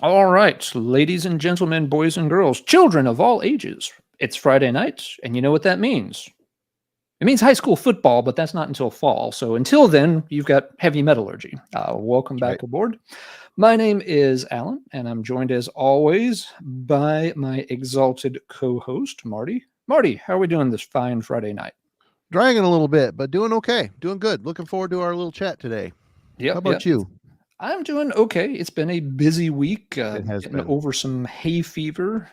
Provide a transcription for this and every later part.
All right, ladies and gentlemen, boys and girls, children of all ages. It's Friday night, and you know what that means. It means high school football, but that's not until fall. So until then, you've got heavy metallurgy. Welcome That's right. back aboard. My name is Alan, and I'm joined as always by my exalted co-host, Marty. Marty, how are we doing this fine Friday night? Dragging a little bit, but doing okay. Doing good. Looking forward to our little chat today. How Yep, about yep. you? I'm doing okay. It's been a busy week, It has getting been. over some hay fever.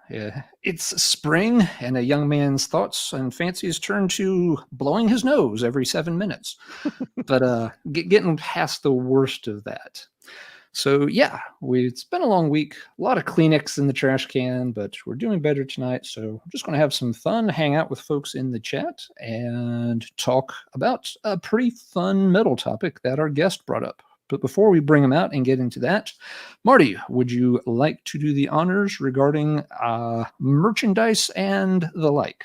Yeah, it's spring, and a young man's thoughts and fancies turn to blowing his nose every 7 minutes. But getting past the worst of that. So yeah, it's been a long week. A lot of Kleenex in the trash can, but we're doing better tonight. So I'm just going to have some fun, hang out with folks in the chat, and talk about a pretty fun metal topic that our guest brought up. But before we bring them out and get into that, Marty, would you like to do the honors regarding merchandise and the like?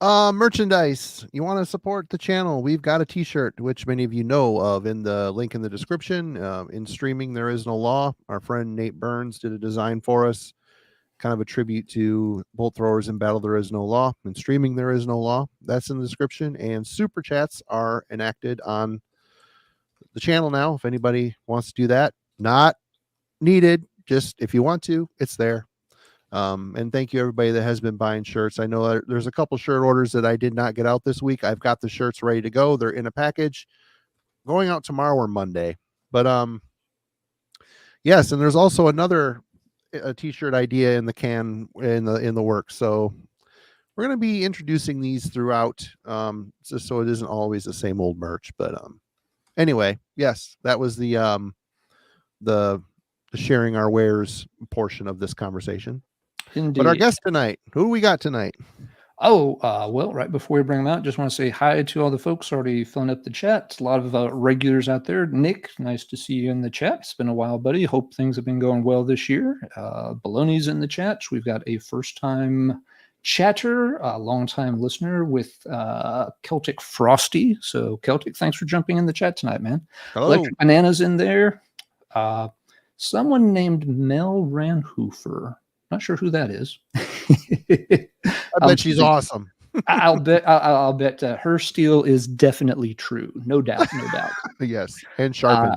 Merchandise. You want to support the channel? We've got a t-shirt, which many of you know of, in the link in the description. In streaming, there is no law. Our friend Nate Burns did a design for us, kind of a tribute to Bolt Throwers in Battle There Is No Law. In streaming, there is no law. That's in the description. And super chats are enacted on the channel now. If anybody wants to do that, not needed. Just if you want to, it's there. And thank you everybody that has been buying shirts. I know there's a couple shirt orders that I did not get out this week. I've got the shirts ready to go. They're in a package going out tomorrow or Monday. But yes, and there's also another a t-shirt idea in the can in the works. So we're going to be introducing these throughout, just so it isn't always the same old merch. But anyway, yes, that was the sharing our wares portion of this conversation. Indeed. But our guest tonight, who do we got tonight? Oh, well, right before we bring them out, just want to say hi to all the folks already filling up the chat. A lot of regulars out there. Nick, nice to see you in the chat. It's been a while, buddy. Hope things have been going well this year. Baloney's in the chat. We've got a first-time chatter, a long-time listener with Celtic Frosty. So, Celtic, thanks for jumping in the chat tonight, man. Hello. Electric Bananas in there. Someone named Mel Ranhofer. Not sure who that is. I bet she's awesome. I'll bet her steel is definitely true. No doubt. Yes, and sharpened.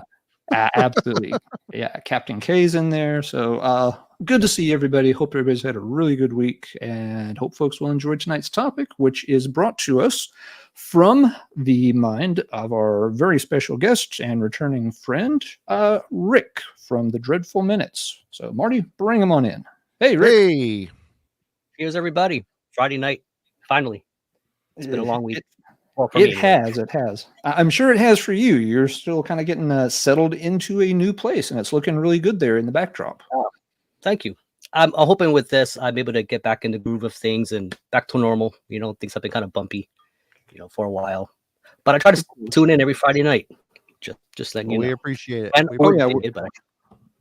Absolutely. Yeah, Captain K's in there. So good to see everybody. Hope everybody's had a really good week, and hope folks will enjoy tonight's topic, which is brought to us from the mind of our very special guest and returning friend, Rick from the Dreadful Minutes. So, Marty, bring him on in. Hey, Rick. Hey. Here's everybody. Friday night, finally. It's been a long week. It has. I'm sure it has for you. You're still kind of getting settled into a new place, and it's looking really good there in the backdrop. Oh, thank you. I'm hoping with this, I'm able to get back in the groove of things and back to normal. You know, things have been kind of bumpy, for a while. But I try to tune in every Friday night. Just letting you know. We appreciate it. And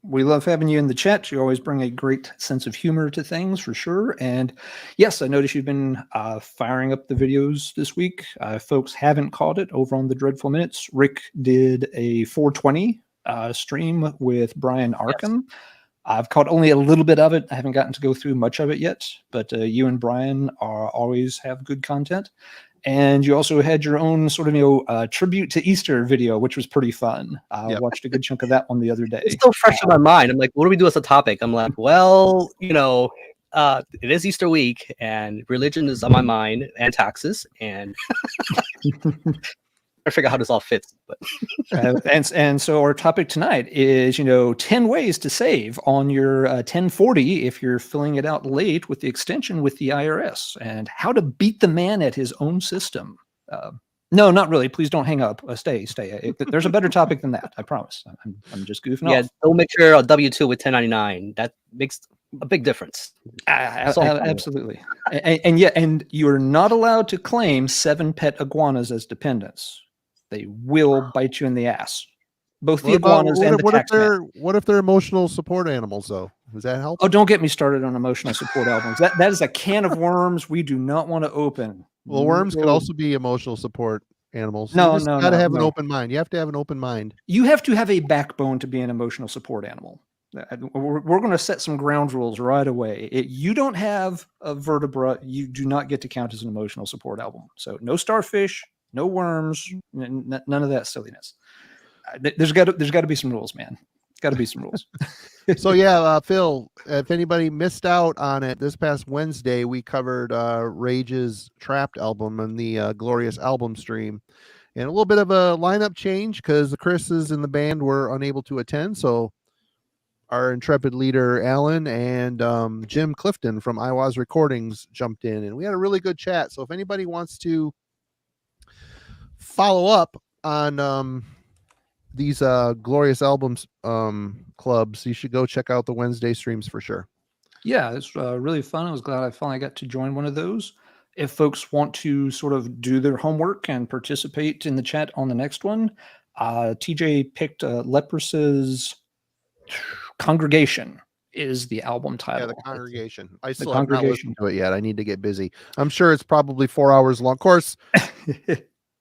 we love having you in the chat. You always bring a great sense of humor to things, for sure. And yes, I noticed you've been firing up the videos this week. Folks haven't caught it over on the Dreadful Minutes. Rick did a 420 stream with Brian Arkham. Yes. I've caught only a little bit of it. I haven't gotten to go through much of it yet, but you and Brian always have good content. And you also had your own sort of, tribute to Easter video, which was pretty fun. I watched a good chunk of that one the other day. It's still fresh in my mind. I'm like, what do we do as a topic? I'm like, well, it is Easter week, and religion is on my mind, and taxes, and I figure out how this all fits. But and so our topic tonight is 10 ways to save on your 1040 if you're filling it out late with the extension with the IRS, and how to beat the man at his own system. No, not really. Please don't hang up. Stay. There's a better topic than that. I promise. I'm just goofing off. Yeah, don't make sure a W-2 with 1099. That makes a big difference. Absolutely. And you're not allowed to claim 7 pet iguanas as dependents. They will bite you in the ass. Both the iguanas and the taxman. What if they're emotional support animals, though? Does that help? Oh, don't get me started on emotional support animals. That is a can of worms we do not want to open. Well, worms could also be emotional support animals. No, you just no, gotta no, have an no. open mind. You have to have an open mind. You have to have a backbone to be an emotional support animal. We're going to set some ground rules right away. You don't have a vertebra, you do not get to count as an emotional support album. So no starfish, no worms, none of that silliness. There's got to be some rules, man. Got to be some rules. So yeah, Phil, if anybody missed out on it, this past Wednesday we covered Rage's Trapped album and the Glorious album stream, and a little bit of a lineup change because the Chris's in the band were unable to attend. So our intrepid leader Alan and Jim Clifton from Iwas Recordings jumped in, and we had a really good chat. So if anybody wants to follow up on these glorious albums clubs, you should go check out the Wednesday streams for sure. Yeah, it's really fun. I was glad I finally got to join one of those. If folks want to sort of do their homework and participate in the chat on the next one, TJ picked Lepros's Congregation is the album title. Yeah, the Congregation. I The still have not Congregation. listened to it yet. I need to get busy. I'm sure it's probably 4 hours long. Of course,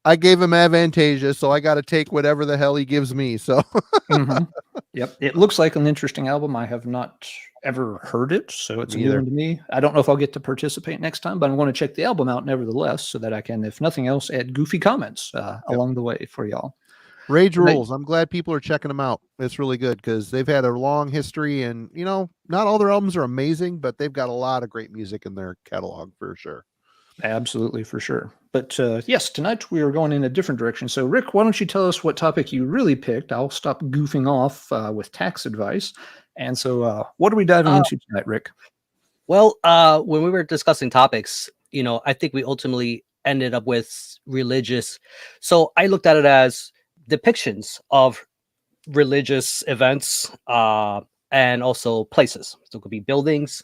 I gave him Advantageous, so I got to take whatever the hell he gives me. So, Yep, it looks like an interesting album. I have not ever heard it, so it's a Me new either. one to me. I don't know if I'll get to participate next time, but I'm going to check the album out nevertheless, so that I can, if nothing else, add goofy comments along the way for y'all. Rage And rules. I'm glad people are checking them out. It's really good because they've had a long history, and you know, not all their albums are amazing, but they've got a lot of great music in their catalog for sure. Absolutely, for sure. But yes, tonight we are going in a different direction. So, Rick, why don't you tell us what topic you really picked? I'll stop goofing off with tax advice. And so, what are we diving into tonight, Rick? Well, when we were discussing topics, you know, I think we ultimately ended up with religious. So I looked at it as depictions of religious events and also places. So it could be buildings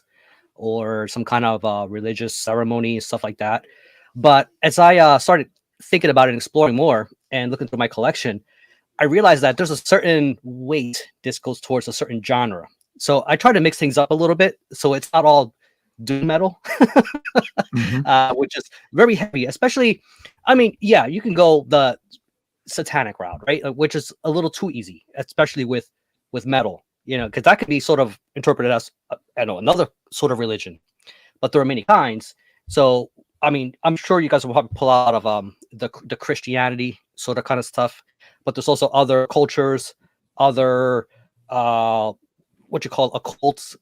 or some kind of religious ceremony, stuff like that. But as I started thinking about it and exploring more and looking through my collection, I realized that there's a certain weight this goes towards a certain genre. So I try to mix things up a little bit so it's not all doom metal, which is very heavy. Especially, I mean, yeah, you can go the satanic route, right? Which is a little too easy, especially with metal, you know, because that could be sort of interpreted as I know another sort of religion, but there are many kinds. So I mean, I'm sure you guys will probably pull out of the Christianity sort of kind of stuff, but there's also other cultures, other what you call occults.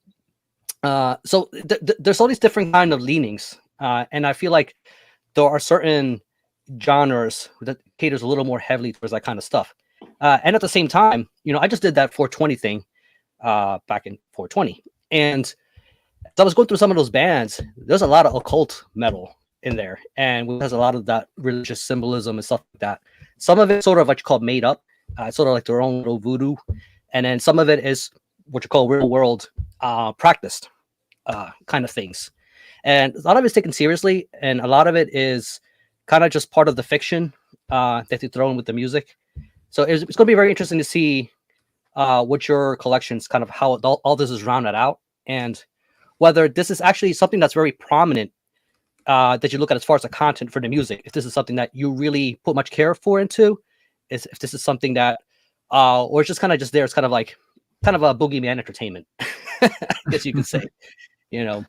So there's all these different kind of leanings, and I feel like there are certain genres that caters a little more heavily towards that kind of stuff. And at the same time, you know, I just did that 420 thing back in 420, and as I was going through some of those bands, there's a lot of occult metal in there, and it has a lot of that religious symbolism and stuff like that. Some of it sort of what you call made up, sort of like their own little voodoo, and then some of it is what you call real world practiced kind of things. And a lot of it's taken seriously, and a lot of it is kind of just part of the fiction that they throw in with the music. So it's going to be very interesting to see what your collections kind of how all this is rounded out, and whether this is actually something that's very prominent that you look at as far as the content for the music. If this is something that you really put much care for into, if this is something that, or it's just kind of just there. It's kind of a boogeyman entertainment, I guess you could say, you know.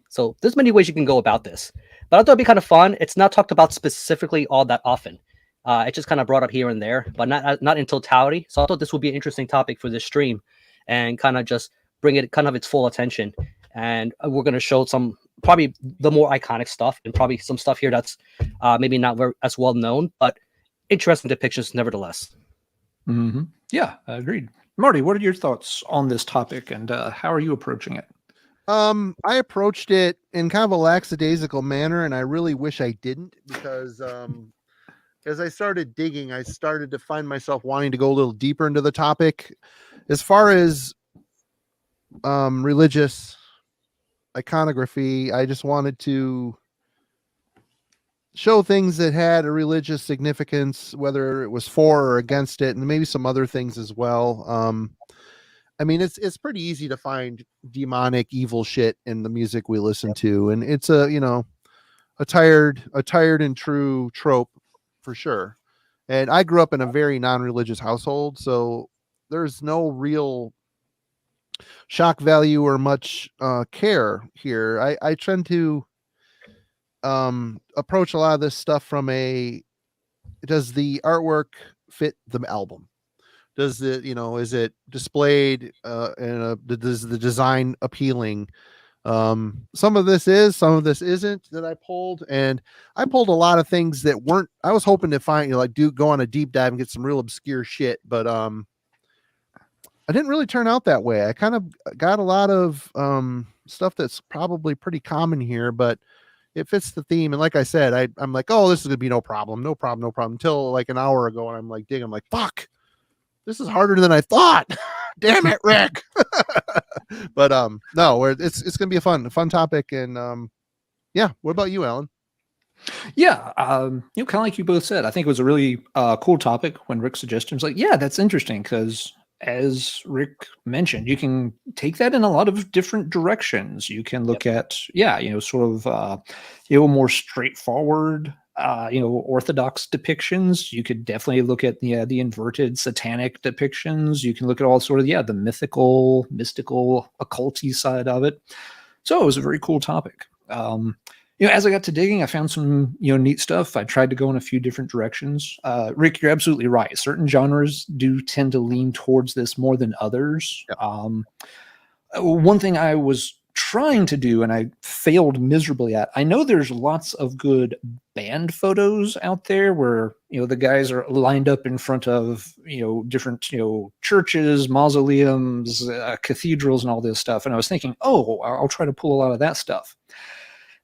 So there's many ways you can go about this, but I thought it'd be kind of fun. It's not talked about specifically all that often. It's just kind of brought up here and there, but not in totality. So I thought this would be an interesting topic for this stream, and kind of just bring it kind of its full attention. And we're going to show some probably the more iconic stuff, and probably some stuff here that's maybe not very as well known, but interesting depictions nevertheless. Yeah, agreed. Marty, what are your thoughts on this topic, and how are you approaching it? I approached it in kind of a lackadaisical manner, and I really wish I didn't, because as I started digging, I started to find myself wanting to go a little deeper into the topic. As far as religious iconography, I just wanted to show things that had a religious significance, whether it was for or against it, and maybe some other things as well. I mean, it's pretty easy to find demonic, evil shit in the music we listen to, and it's a tired and true trope for sure. And I grew up in a very non-religious household, so there's no real shock value or much care here. I tend to approach a lot of this stuff from does the artwork fit the album? Does it, is it displayed does the design appealing? Some of this is, some of this isn't that I pulled, and I pulled a lot of things that weren't. I was hoping to find, go on a deep dive and get some real obscure shit, but I didn't really turn out that way. I kind of got a lot of stuff that's probably pretty common here, but it fits the theme. And like I said, I'm like, oh, this is gonna be no problem, until like an hour ago, and I'm like digging, I'm like, fuck, this is harder than I thought. Damn it, Rick. But no, it's gonna be a fun topic. And yeah, what about you, Alan? Yeah, kind of like you both said, I think it was a really cool topic when Rick suggested. It was like, yeah, that's interesting because, as Rick mentioned, you can take that in a lot of different directions. You can look at, sort of, more straightforward, orthodox depictions. You could definitely look at the inverted satanic depictions. You can look at all sort of, the mystical, occulty side of it. So it was a very cool topic. As I got to digging, I found some, neat stuff. I tried to go in a few different directions. Rick, you're absolutely right. Certain genres do tend to lean towards this more than others. Yep. One thing I was trying to do, and I failed miserably at, I know there's lots of good band photos out there where, the guys are lined up in front of, different, churches, mausoleums, cathedrals, and all this stuff. And I was thinking, oh, I'll try to pull a lot of that stuff.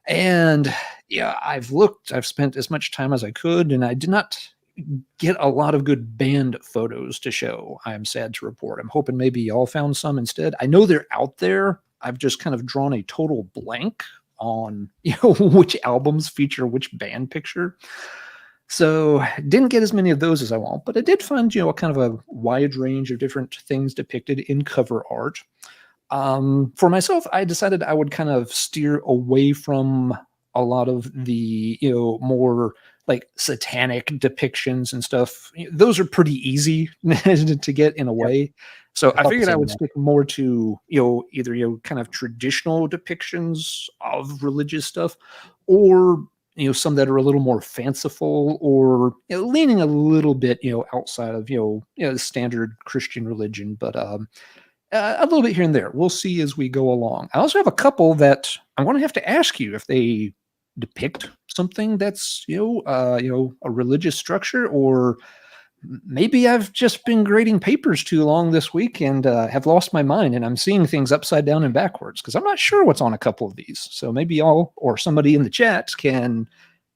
And I've spent as much time as I could, and I did not get a lot of good band photos to show. I'm sad to report. I'm hoping maybe y'all found some instead. I know they're out there. I've just kind of drawn a total blank on, which albums feature which band picture. So didn't get as many of those as I want, but I did find, a kind of a wide range of different things depicted in cover art. For myself, I decided I would kind of steer away from a lot of the, more like satanic depictions and stuff. Those are pretty easy to get in a way. So I figured I would stick more to, either, kind of traditional depictions of religious stuff, or, some that are a little more fanciful, or leaning a little bit, outside of, standard Christian religion. But, a little bit here and there. We'll see as we go along. I also have a couple that I'm going to have to ask you if they depict something that's, a religious structure, or maybe I've just been grading papers too long this week and have lost my mind, and I'm seeing things upside down and backwards because I'm not sure what's on a couple of these. So maybe y'all or somebody in the chat can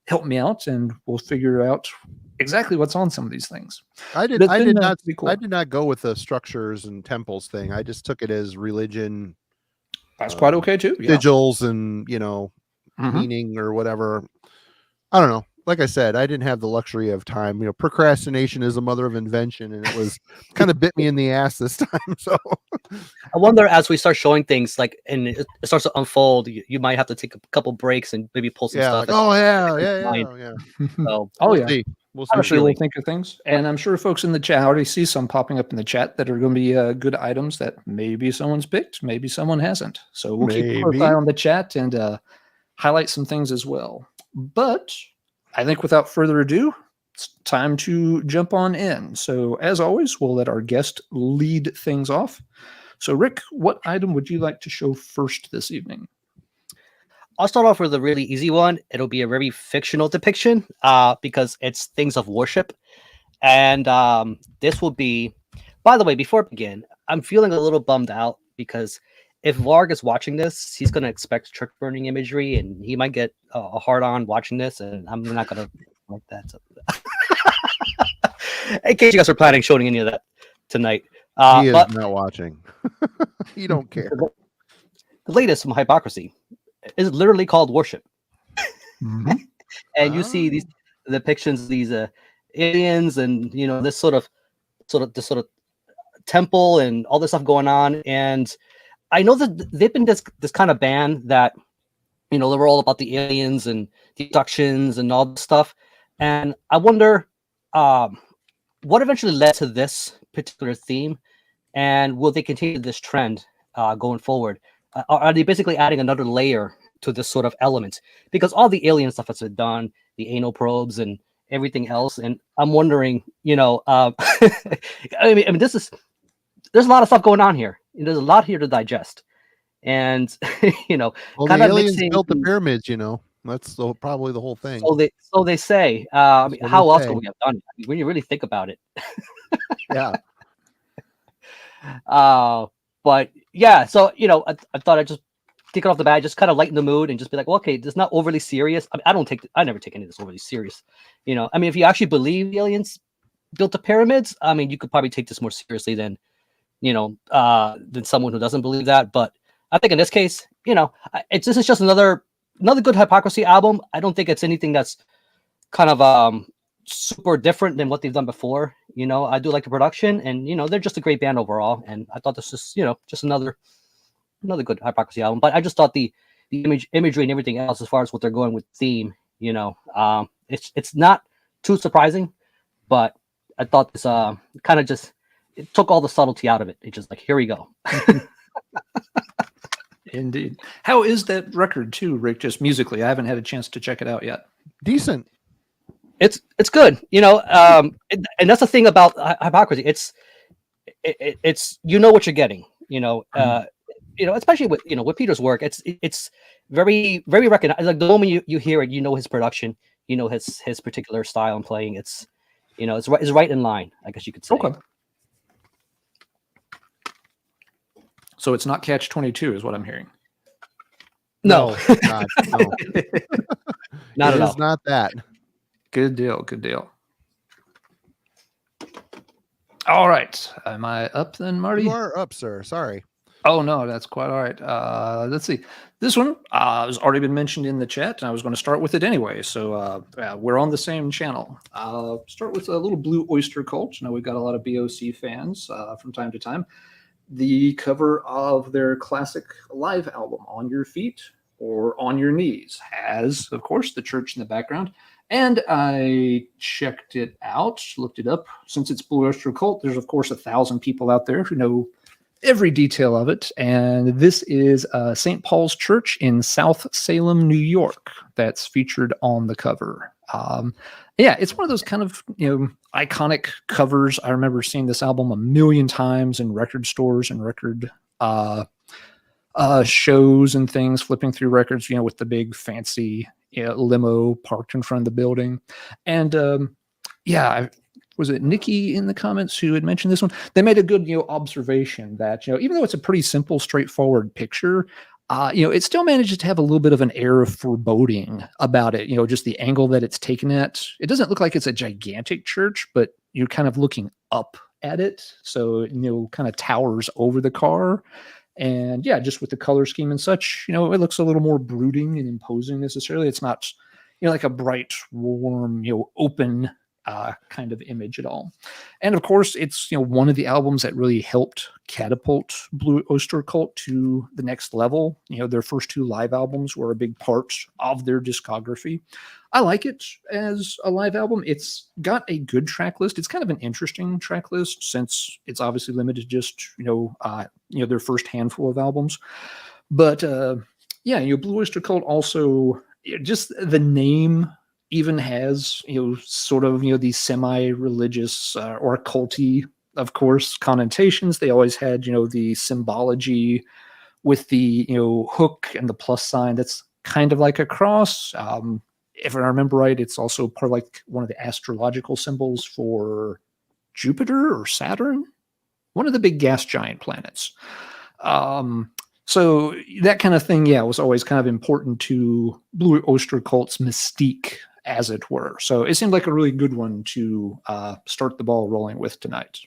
help me out, and we'll figure out exactly what's on some of these things. I did not go with the structures and temples thing. I just took it as religion. That's quite okay too. Sigils and meaning or whatever. I don't know. Like I said, I didn't have the luxury of time. Procrastination is the mother of invention, and it was kind of bit me in the ass this time. So I wonder, as we start showing things and it starts to unfold, you might have to take a couple breaks and maybe pull some stuff. Like, oh yeah. So, we'll see. I'm sure we'll think of things, and I'm sure folks in the chat, I already see some popping up in the chat that are going to be good items that maybe someone's picked, maybe someone hasn't. So we'll keep a close eye on the chat and highlight some things as well. But I think without further ado, it's time to jump on in. So as always, we'll let our guest lead things off. So Rick, what item would you like to show first this evening? I'll start off with a really easy one. It'll be a very fictional depiction because it's things of worship. And this will be, by the way, before I begin, I'm feeling a little bummed out because if Varg is watching this, he's going to expect church burning imagery, and he might get a hard on watching this, and I'm not going to like that. So. In case you guys are planning showing any of that tonight. He is not watching. You don't care. The latest from Hypocrisy is literally called worship. Mm-hmm. And you see these depictions, these aliens, and this sort of temple and all this stuff going on. And I know that they've been this kind of band that they were all about the aliens and the abductions and all this stuff. And I wonder what eventually led to this particular theme, and will they continue this trend going forward? Are they basically adding another layer to this sort of element? Because all the alien stuff that's been done, the anal probes and everything else, and I'm wondering, I mean, there's a lot of stuff going on here. There's a lot here to digest, and Well, the kind of aliens mixing. built the pyramids, that's probably the whole thing. So they say. I mean, That's what how they else say. could we have done it? I mean, when you really think about it. Yeah. But yeah, so I thought I'd just kick it off the bat, just kind of lighten the mood and just be like, well, okay, it's not overly serious. I mean, I never take any of this overly serious. I mean, if you actually believe the aliens built the pyramids, I mean, you could probably take this more seriously than someone who doesn't believe that. But I think in this case, this is just another good hypocrisy album. I don't think it's anything that's kind of super different than what they've done before. I do like the production, and they're just a great band overall. And I thought this is just another good hypocrisy album. But I just thought the imagery and everything else, as far as what they're going with theme, it's not too surprising. But I thought this kind of just it took all the subtlety out of it. It's just like, here we go. Indeed. How is that record too, Rick? Just musically, I haven't had a chance to check it out yet. Decent. It's good, and that's the thing about hypocrisy. It's what you're getting, especially with Peter's work. It's very very recognized. Like the moment you hear it, his production, his particular style and playing. It's it's right in line, I guess you could say. Okay. So it's not Catch-22, is what I'm hearing. No, God, no. Not at all. It's not that. Good deal. Good deal. All right. Am I up then, Marty? You are up, sir. Sorry. Oh, no, that's quite all right. Let's see. This one has already been mentioned in the chat, and I was going to start with it anyway. So we're on the same channel. I'll start with a little Blue Oyster Cult. Now, we've got a lot of BOC fans from time to time. The cover of their classic live album, On Your Feet or On Your Knees, has, of course, the church in the background. And I checked it out, looked it up. Since it's Blue Oyster Cult, there's, of course, 1,000 people out there who know every detail of it. And this is St. Paul's Church in South Salem, New York, that's featured on the cover. Yeah, it's one of those kind of, iconic covers. I remember seeing this album 1,000,000 times in record stores and record shows and things, flipping through records, with the big fancy limo parked in front of the building. And was it Nikki in the comments who had mentioned this one? They made a good, observation that, even though it's a pretty simple, straightforward picture, it still manages to have a little bit of an air of foreboding about it. Just the angle that it's taken at. It doesn't look like it's a gigantic church, but you're kind of looking up at it. So, kind of towers over the car. And yeah, just with the color scheme and such, it looks a little more brooding and imposing necessarily. It's not, like a bright, warm, open kind of image at all. And of course, it's one of the albums that really helped catapult Blue Oyster Cult to the next level. Their first 2 live albums were a big part of their discography. I like it as a live album. It's got a good track list. It's kind of an interesting track list since it's obviously limited to just their first handful of albums. But Blue Oyster Cult also, just the name even has sort of these semi-religious or occulty, of course, connotations. They always had the symbology with the hook and the plus sign that's kind of like a cross. If I remember right, it's also part of like one of the astrological symbols for Jupiter or Saturn, one of the big gas giant planets. So that kind of thing, was always kind of important to Blue Oyster Cult's mystique, as it were. So it seemed like a really good one to start the ball rolling with tonight.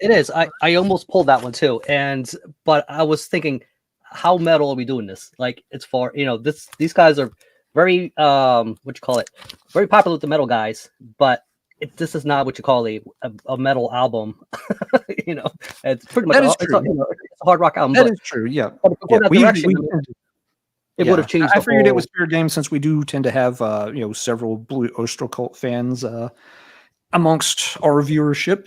It is. I almost pulled that one too, but I was thinking, how metal are we doing this? Like, it's for these guys are very very popular with the metal guys, but this is not what you call a metal album. It's pretty much that is true. It's a hard rock album. That is true. Yeah. But We It Yeah. would have changed. I the figured it whole- was fair game since we do tend to have several Blue Oyster Cult fans amongst our viewership,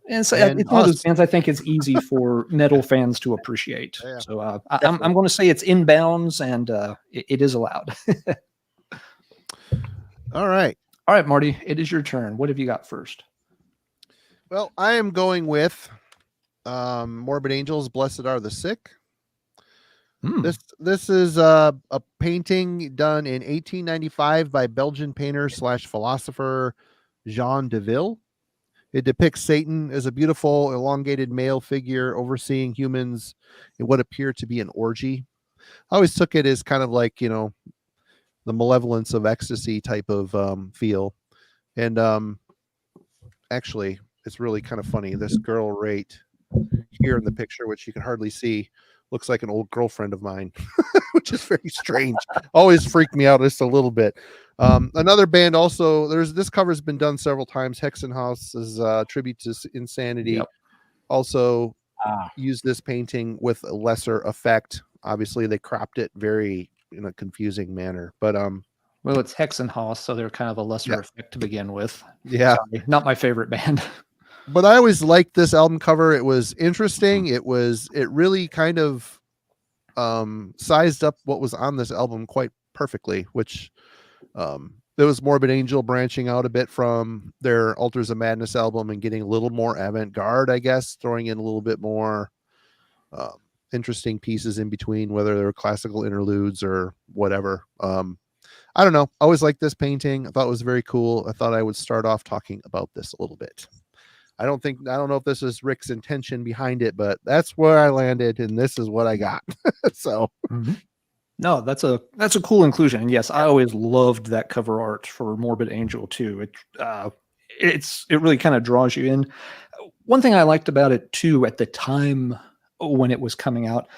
and so And it's one of those us. bands I think it's easy for metal fans to appreciate. Yeah. So I'm Definitely. going to say it's in bounds and it is allowed. All right. All right, Marty, it is your turn. What have you got first? Well, I am going with Morbid Angels, Blessed Are the Sick. Hmm. This is a painting done in 1895 by Belgian painter / philosopher Jean Deville. It depicts Satan as a beautiful, elongated male figure overseeing humans in what appear to be an orgy. I always took it as kind of like, the malevolence of ecstasy type of feel. And actually, it's really kind of funny. This girl right here in the picture, which you can hardly see, looks like an old girlfriend of mine, which is very strange. Always freaked me out just a little bit. Another band also, this cover's been done several times. Hexenhaus is a tribute to Insanity. Yep. Also Ah, used this painting with a lesser effect. Obviously, they cropped it very in a confusing manner. But Well, it's Hexenhaus, so they're kind of a lesser effect to begin with. yeah. Sorry, not my favorite band. But I always liked this album cover. It was interesting. It really kind of sized up what was on this album quite perfectly, which there was Morbid Angel branching out a bit from their Altars of Madness album and getting a little more avant-garde, I guess, throwing in a little bit more interesting pieces in between, whether they're classical interludes or whatever. I don't know. I always liked this painting. I thought it was very cool. I thought I would start off talking about this a little bit. I don't know if this is Rick's intention behind it, but that's where I landed, and this is what I got. So, No, that's a cool inclusion. And yes, I always loved that cover art for Morbid Angel too. It really kind of draws you in. One thing I liked about it too at the time when it was coming out,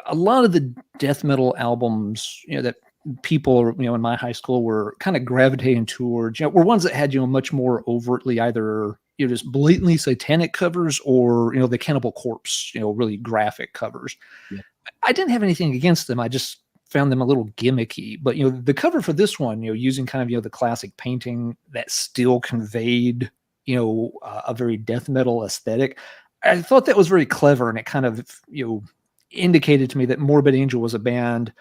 a lot of the death metal albums, that people, in my high school were kind of gravitating towards, were ones that had, much more overtly either, just blatantly satanic covers or, the Cannibal Corpse, really graphic covers. Yeah. I didn't have anything against them. I just found them a little gimmicky. But, the cover for this one, using kind of, the classic painting that still conveyed, a very death metal aesthetic. I thought that was very clever. And it kind of, indicated to me that Morbid Angel was a band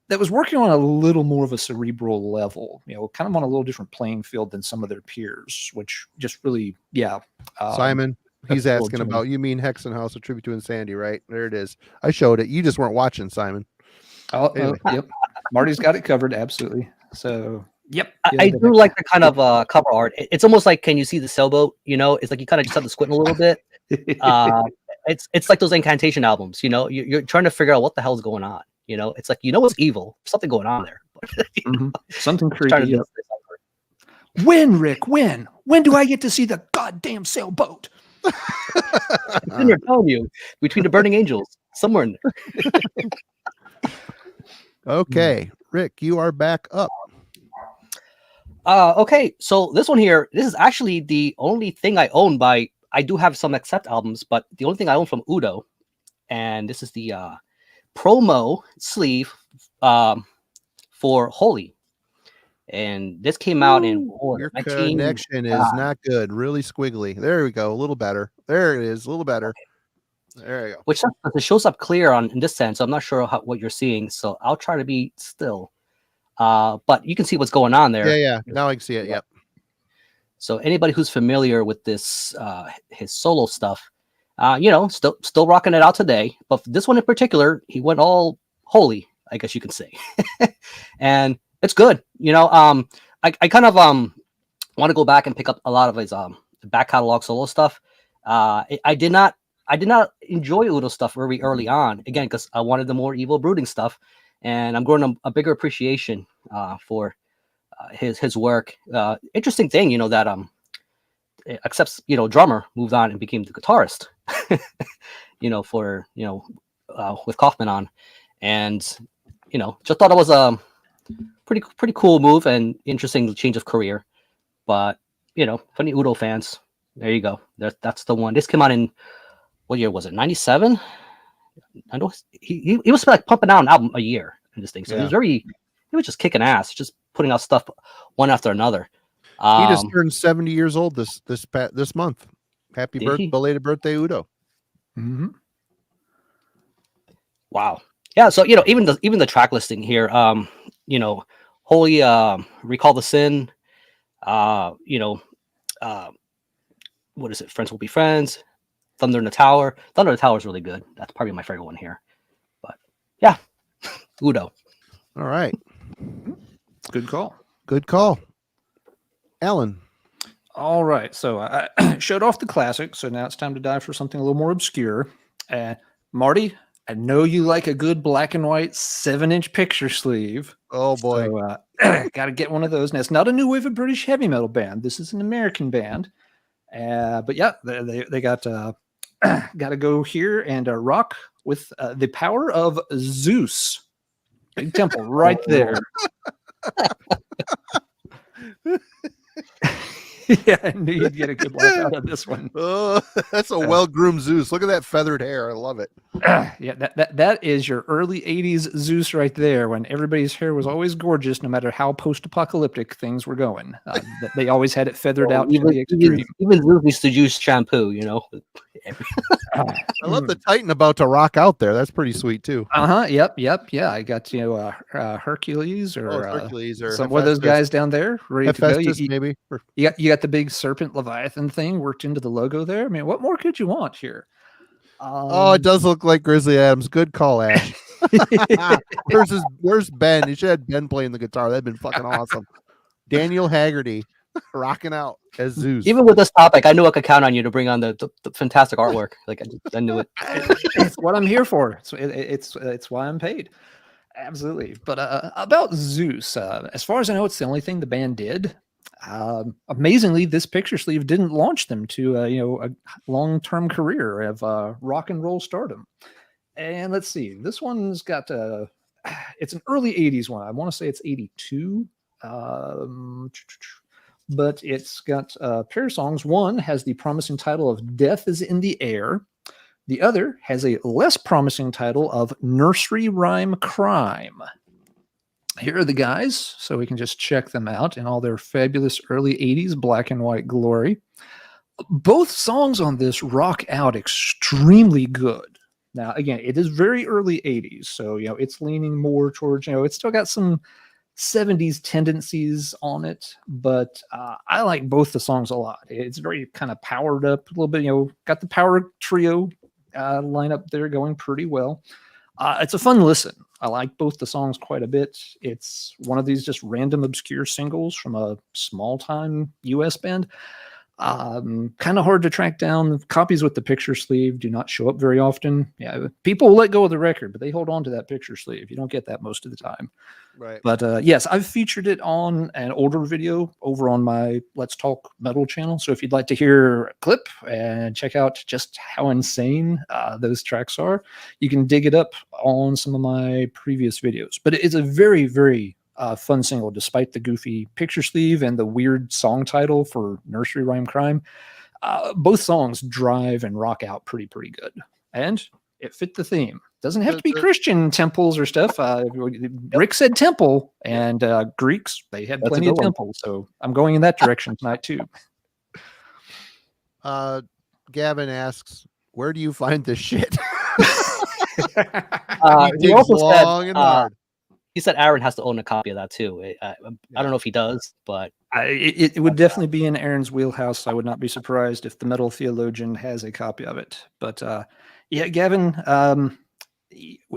that was working on a little more of a cerebral level, kind of on a little different playing field than some of their peers, which just really, Simon, he's appealed asking to me. about, you mean Hexenhaus, a tribute to Insanity, right? There it is. I showed it. You just weren't watching, Simon. Anyway. Yep. Marty's got it covered. Absolutely. So, yep. I do like the kind of cover art. It's almost like, can you see the sailboat? It's like you kind of just have to squint a little bit. It's like those incantation albums. You're trying to figure out what the hell's going on. It's like it's evil. There's something going on there. Something Trying creepy. to When, Rick? When do I get to see the goddamn sailboat? It's in there telling you between the burning angels, somewhere in there. Okay, Rick, you are back up. Okay, so this one here, this is actually the only thing I own by. I do have some Accept albums, but the only thing I own from Udo, and this is the promo sleeve for Holy, and this came out in Your connection is not good. Really squiggly. There we go. A little better. There it is. A little better. There you go. Which it shows up clear in this sense. So I'm not sure what you're seeing, so I'll try to be still. But you can see what's going on there. Yeah. Now I can see it. Yep. So anybody who's familiar with this, his solo stuff, still rocking it out today. But for this one in particular, he went all Holy, I guess you can say, and it's good. I kind of want to go back and pick up a lot of his back catalog solo stuff. I did not enjoy Udo stuff very early on, again, because I wanted the more evil brooding stuff, and I'm growing a bigger appreciation for his work. Interesting thing, that Accept's drummer moved on and became the guitarist, for with Kaufman on, and just thought it was a pretty cool move and interesting change of career. But for any Udo fans, there you go. That's the one. This came out in, what year was it? 97. I know he was like pumping out an album a year. in this thing. So he was just kicking ass, just putting out stuff one after another. He just turned 70 years old this month. Happy belated birthday, Udo. Mm-hmm. Wow. Yeah. So even the track listing here, Holy Recall the Sin, what is it? Friends Will Be Friends, Thunder in the Tower. Thunder in the Tower is really good. That's probably my favorite one here. But yeah, Udo. All right. Good call. Good call. Alan. All right. So I showed off the classic. So now it's time to dive for something a little more obscure. Marty, I know you like a good black and white 7-inch picture sleeve. Oh, boy. So got to get one of those. Now, it's not a new wave of British heavy metal band. This is an American band. But yeah, they got to go here and rock with the power of Zeus. Big temple right there. Yeah, I knew you'd get a good laugh out of this one. Oh, that's a well-groomed Zeus. Look at that feathered hair. I love it. Yeah, that is your early 80s Zeus right there, when everybody's hair was always gorgeous, no matter how post-apocalyptic things were going. They always had it feathered out to the extreme. Even Zeus used to use shampoo, I love the Titan about to rock out there. That's pretty sweet, too. Yep. Yeah, I got, Hercules or Hercules or some one of those guys down there ready Hephaestus, to go. Maybe. You got the big serpent Leviathan thing worked into the logo there. I mean, what more could you want here? It does look like Grizzly Adams. Good call, Ash. Where's Ben? You should have Ben playing the guitar. That'd been fucking awesome. Daniel Haggerty rocking out as Zeus. Even with this topic, I knew I could count on you to bring on the fantastic artwork. Like I knew it. It's what I'm here for. It's why I'm paid. Absolutely. But about Zeus, as far as I know, it's the only thing the band did. Amazingly, this picture sleeve didn't launch them to a long-term career of rock and roll stardom. And let's see, this one's got it's an early 80s one. I want to say it's 82. But it's got a pair of songs. One has the promising title of Death is in the Air. The other has a less promising title of Nursery Rhyme Crime. Here are the guys, so we can just check them out in all their fabulous early 80s black and white glory. Both songs on this rock out extremely good. Now, again, it is very early 80s, so it's leaning more towards, it's still got some 70s tendencies on it, but I like both the songs a lot. It's very kind of powered up a little bit, got the power trio lineup there going pretty well. It's a fun listen. I like both the songs quite a bit. It's one of these just random obscure singles from a small-time US band. Kind of hard to track down. Copies with the picture sleeve do not show up very often. Yeah, people will let go of the record, but they hold on to that picture sleeve. You don't get that most of the time. Right. But yes, I've featured it on an older video over on my Let's Talk Metal channel. So if you'd like to hear a clip and check out just how insane those tracks are, you can dig it up on some of my previous videos. But it's a very, very fun single, despite the goofy picture sleeve and the weird song title for Nursery Rhyme Crime. Both songs drive and rock out pretty good. And it fit the theme. Doesn't have to be Christian temples or stuff. Rick said temple, and Greeks, they had plenty of temples. So I'm going in that direction tonight too. Gavin asks, where do you find this shit? He also long and hard. He said Aaron has to own a copy of that too. I don't know if he does, but it would definitely be in Aaron's wheelhouse. I would not be surprised if the Metal Theologian has a copy of it. But yeah, Gavin,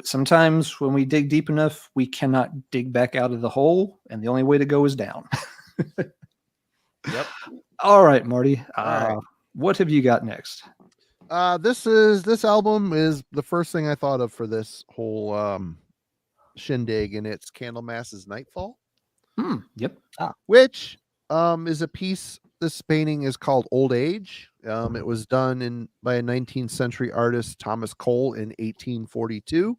sometimes when we dig deep enough, we cannot dig back out of the hole, and the only way to go is down. Yep. All right, Marty. What have you got next? This album is the first thing I thought of for this whole shindig, and it's Candlemass's Nightfall. Yep. Which is a piece. This painting is called Old Age. It was done by a 19th century artist, Thomas Cole, in 1842.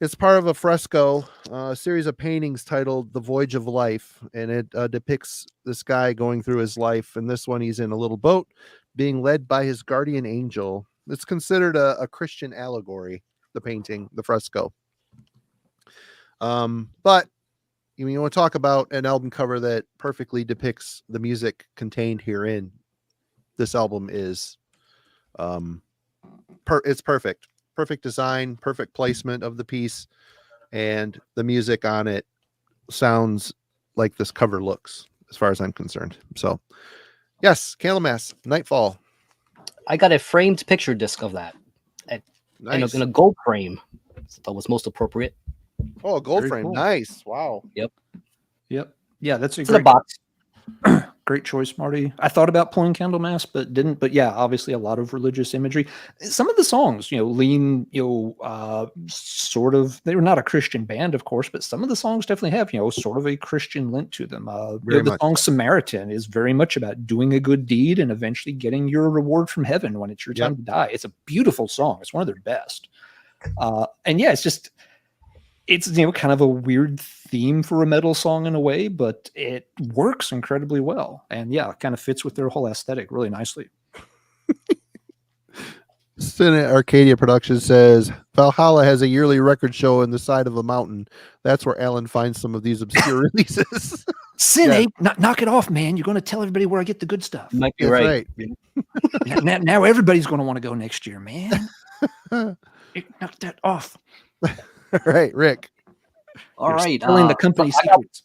It's part of a fresco, a series of paintings titled The Voyage of Life, and it depicts this guy going through his life. And this one, he's in a little boat being led by his guardian angel. It's considered a Christian allegory, the painting, the fresco. But you want to talk about an album cover that perfectly depicts the music contained herein. This album is it's perfect. Perfect design, perfect placement of the piece, and the music on it sounds like this cover looks, as far as I'm concerned. So, yes, Candlemass, Nightfall. I got a framed picture disc of that Nice. in a gold frame. That was most appropriate. Oh, a gold Very frame. cool. Nice. Wow. Yep. Yeah, that's a It's in a great box. great choice, Marty. I thought about pulling Candlemass, but didn't. But yeah, obviously a lot of religious imagery. Some of the songs, lean, sort of. They were not a Christian band, of course, but some of the songs definitely have, sort of a Christian link to them. Very the much song so. "Samaritan" is very much about doing a good deed and eventually getting your reward from heaven when it's your Yep. time to die. It's a beautiful song. It's one of their best. And yeah, it's kind of a weird theme for a metal song in a way, but it works incredibly well, and yeah, it kind of fits with their whole aesthetic really nicely. Senate Arcadia Productions says Valhalla has a yearly record show in the side of a mountain. That's where Alan finds some of these obscure releases. Cine, knock it off, man. You're going to tell everybody where I get the good stuff. You might be That's right. now everybody's going to want to go next year, man. Knock that off. Right, Rick. All right. Telling the company so secrets.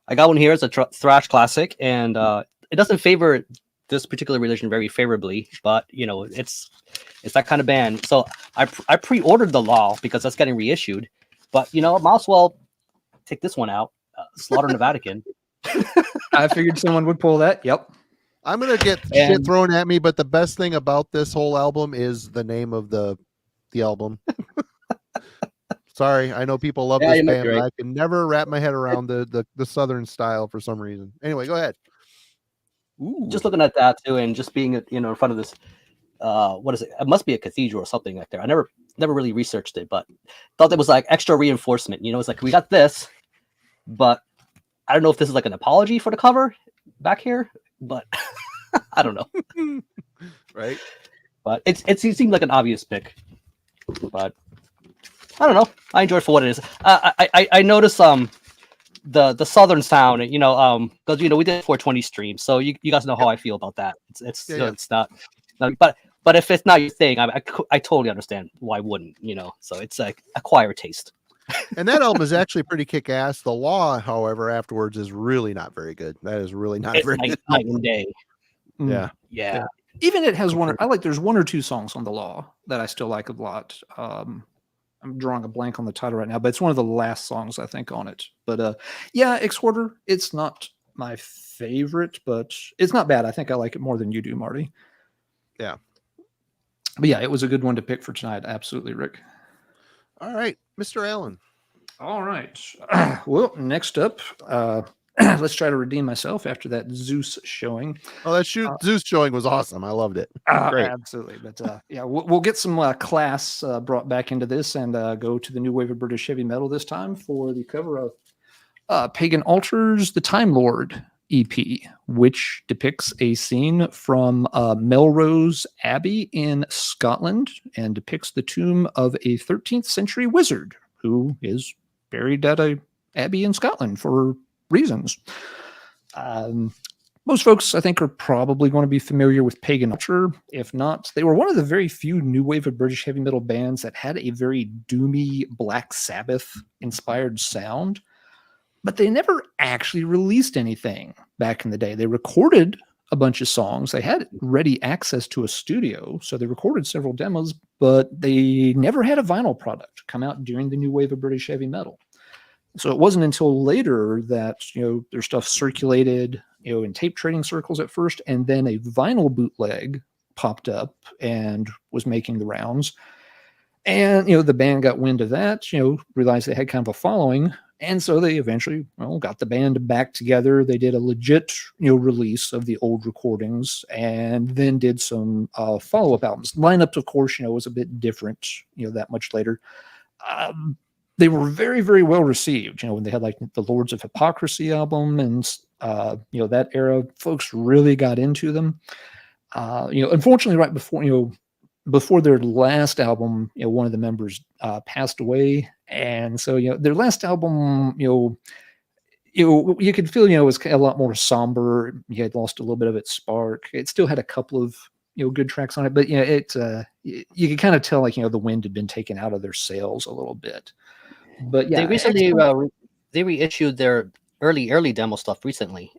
I got one here. It's a thrash classic, and it doesn't favor this particular religion very favorably, but it's that kind of band. So I pre-ordered the Law because that's getting reissued, but might as well take this one out. Slaughter in the Vatican. I figured someone would pull that. Yep. I'm gonna get shit thrown at me, but the best thing about this whole album is the name of the album. Sorry, I know people love this band, but I can never wrap my head around the Southern style for some reason. Anyway, go ahead. Ooh. Just looking at that too, and just being in front of this, what is it? It must be a cathedral or something like that. I never really researched it, but thought it was like extra reinforcement. It's like we got this, but I don't know if this is like an apology for the cover back here, but I don't know. Right? But it seemed like an obvious pick, but I don't know. I enjoy it for what it is. I noticed the southern sound, because we did 420 streams, so you guys know how I feel about that. It's not, but if it's not your thing, I totally understand why wouldn't, so it's like acquire taste. And that album is actually pretty kick-ass. The Law, however, afterwards is really not very good. That is really not very good. Night and day. Yeah. Even it has there's one or two songs on the Law that I still like a lot. I'm drawing a blank on the title right now, but it's one of the last songs I think on it. But yeah, Exporter, it's not my favorite, but it's not bad. I think I like it more than you do, Marty. Yeah. But yeah, it was a good one to pick for tonight. Absolutely, Rick. All right, Mr. Allen. All right. Well, next up, let's try to redeem myself after that Zeus showing. Oh, that Zeus showing was awesome. I loved it. Great. Absolutely. But yeah, we'll get some class brought back into this and go to the new wave of British heavy metal this time for the cover of Pagan Altars, the Time Lord EP, which depicts a scene from Melrose Abbey in Scotland and depicts the tomb of a 13th century wizard who is buried at a abbey in Scotland for reasons. Most folks, I think, are probably going to be familiar with Pagan Altar. If not, they were one of the very few new wave of British heavy metal bands that had a very doomy Black Sabbath inspired sound, but they never actually released anything back in the day. They recorded a bunch of songs. They had ready access to a studio, so they recorded several demos, but they never had a vinyl product come out during the new wave of British heavy metal. So it wasn't until later that their stuff circulated in tape trading circles at first, and then a vinyl bootleg popped up and was making the rounds. And the band got wind of that, realized they had kind of a following, and so they eventually got the band back together. They did a legit release of the old recordings, and then did some follow-up albums. Lineup, of course, was a bit different that much later. They were very, very well received. When they had like the Lords of Hypocrisy album and that era, folks really got into them. Unfortunately, right before before their last album, one of the members passed away, and so their last album, you could feel it was a lot more somber. You had lost a little bit of its spark. It still had a couple of good tracks on it, but you could kind of tell the wind had been taken out of their sails a little bit. But they recently they reissued their early demo stuff recently.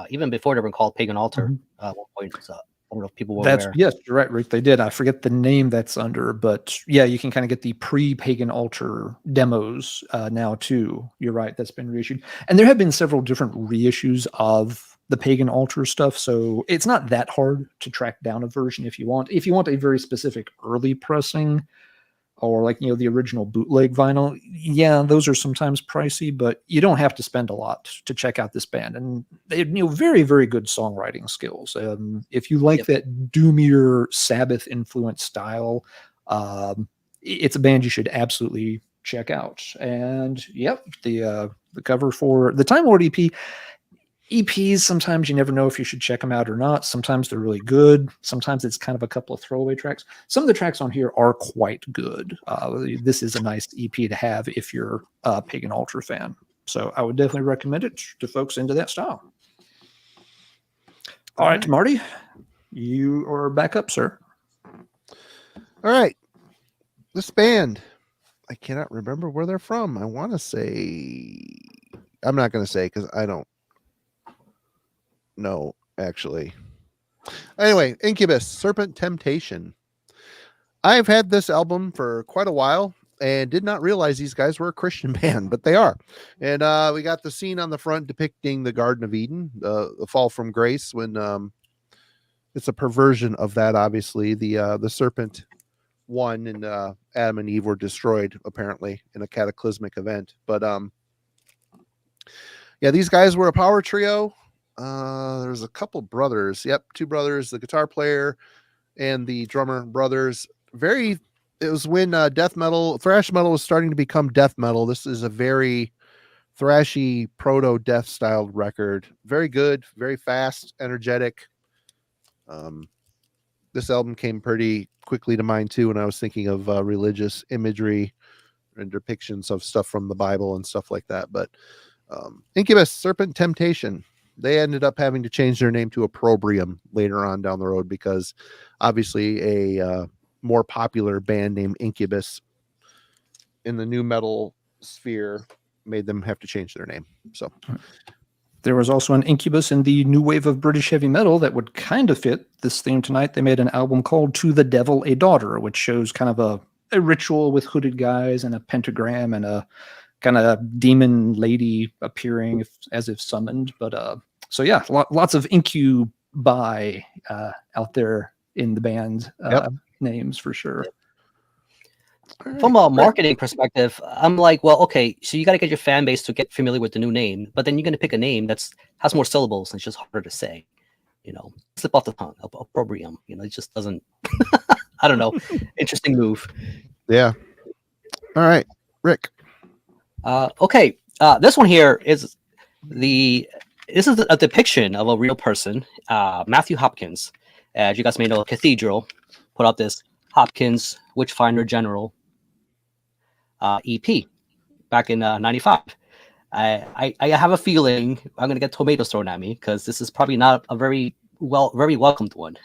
Even before they were called Pagan Altar. At one point, so I don't know if people were aware. Yes, you're right, Rick. They did. I forget the name that's under, but yeah, you can kind of get the pre-Pagan Altar demos now too. You're right. That's been reissued, and there have been several different reissues of the Pagan Altar stuff. So it's not that hard to track down a version if you want. If you want a very specific early pressing, or the original bootleg vinyl, yeah, those are sometimes pricey, but you don't have to spend a lot to check out this band. And they have very, very good songwriting skills. If you like that doomier Sabbath influenced style, it's a band you should absolutely check out. And the cover for the Time Lord EP. EPs, sometimes you never know if you should check them out or not. Sometimes they're really good. Sometimes it's kind of a couple of throwaway tracks. Some of the tracks on here are quite good. This is a nice EP to have if you're a Pagan Altar fan. So I would definitely recommend it to folks into that style. All right, Marty, you are back up, sir. All right. This band, I cannot remember where they're from. I want to say, I'm not going to say because I don't. No, actually. Anyway, Incubus, Serpent Temptation. I've had this album for quite a while and did not realize these guys were a Christian band, but they are. And we got the scene on the front depicting the Garden of Eden, the fall from grace, when it's a perversion of that, obviously. The serpent won and Adam and Eve were destroyed, apparently, in a cataclysmic event. But yeah, these guys were a power trio. There's a couple brothers. Yep, two brothers, the guitar player and the drummer brothers. It was when thrash metal was starting to become death metal. This is a very thrashy proto death styled record. Very good, very fast, energetic. This album came pretty quickly to mind too when I was thinking of religious imagery and depictions of stuff from the Bible and stuff like that. But Incubus, Serpent Temptation. They ended up having to change their name to Opprobrium later on down the road because obviously a more popular band named Incubus in the new metal sphere made them have to change their name. So there was also an Incubus in the new wave of British heavy metal that would kind of fit this theme tonight. They made an album called To the Devil a Daughter, which shows kind of a ritual with hooded guys and a pentagram and a kind of demon lady appearing as if summoned. But so yeah, lots of incubi out there in the band names for sure. From a marketing perspective, I'm like, well, okay, so you got to get your fan base to get familiar with the new name, but then you're going to pick a name has more syllables and it's just harder to say, slip off the tongue. Opprobrium, it just doesn't. I don't know. Interesting move. Yeah. All right, Rick. Okay, this one here is this is a depiction of a real person, Matthew Hopkins. As you guys may know, Cathedral put out this Hopkins Witchfinder General EP back in '95. I have a feeling I'm gonna get tomatoes thrown at me because this is probably not a very welcomed one.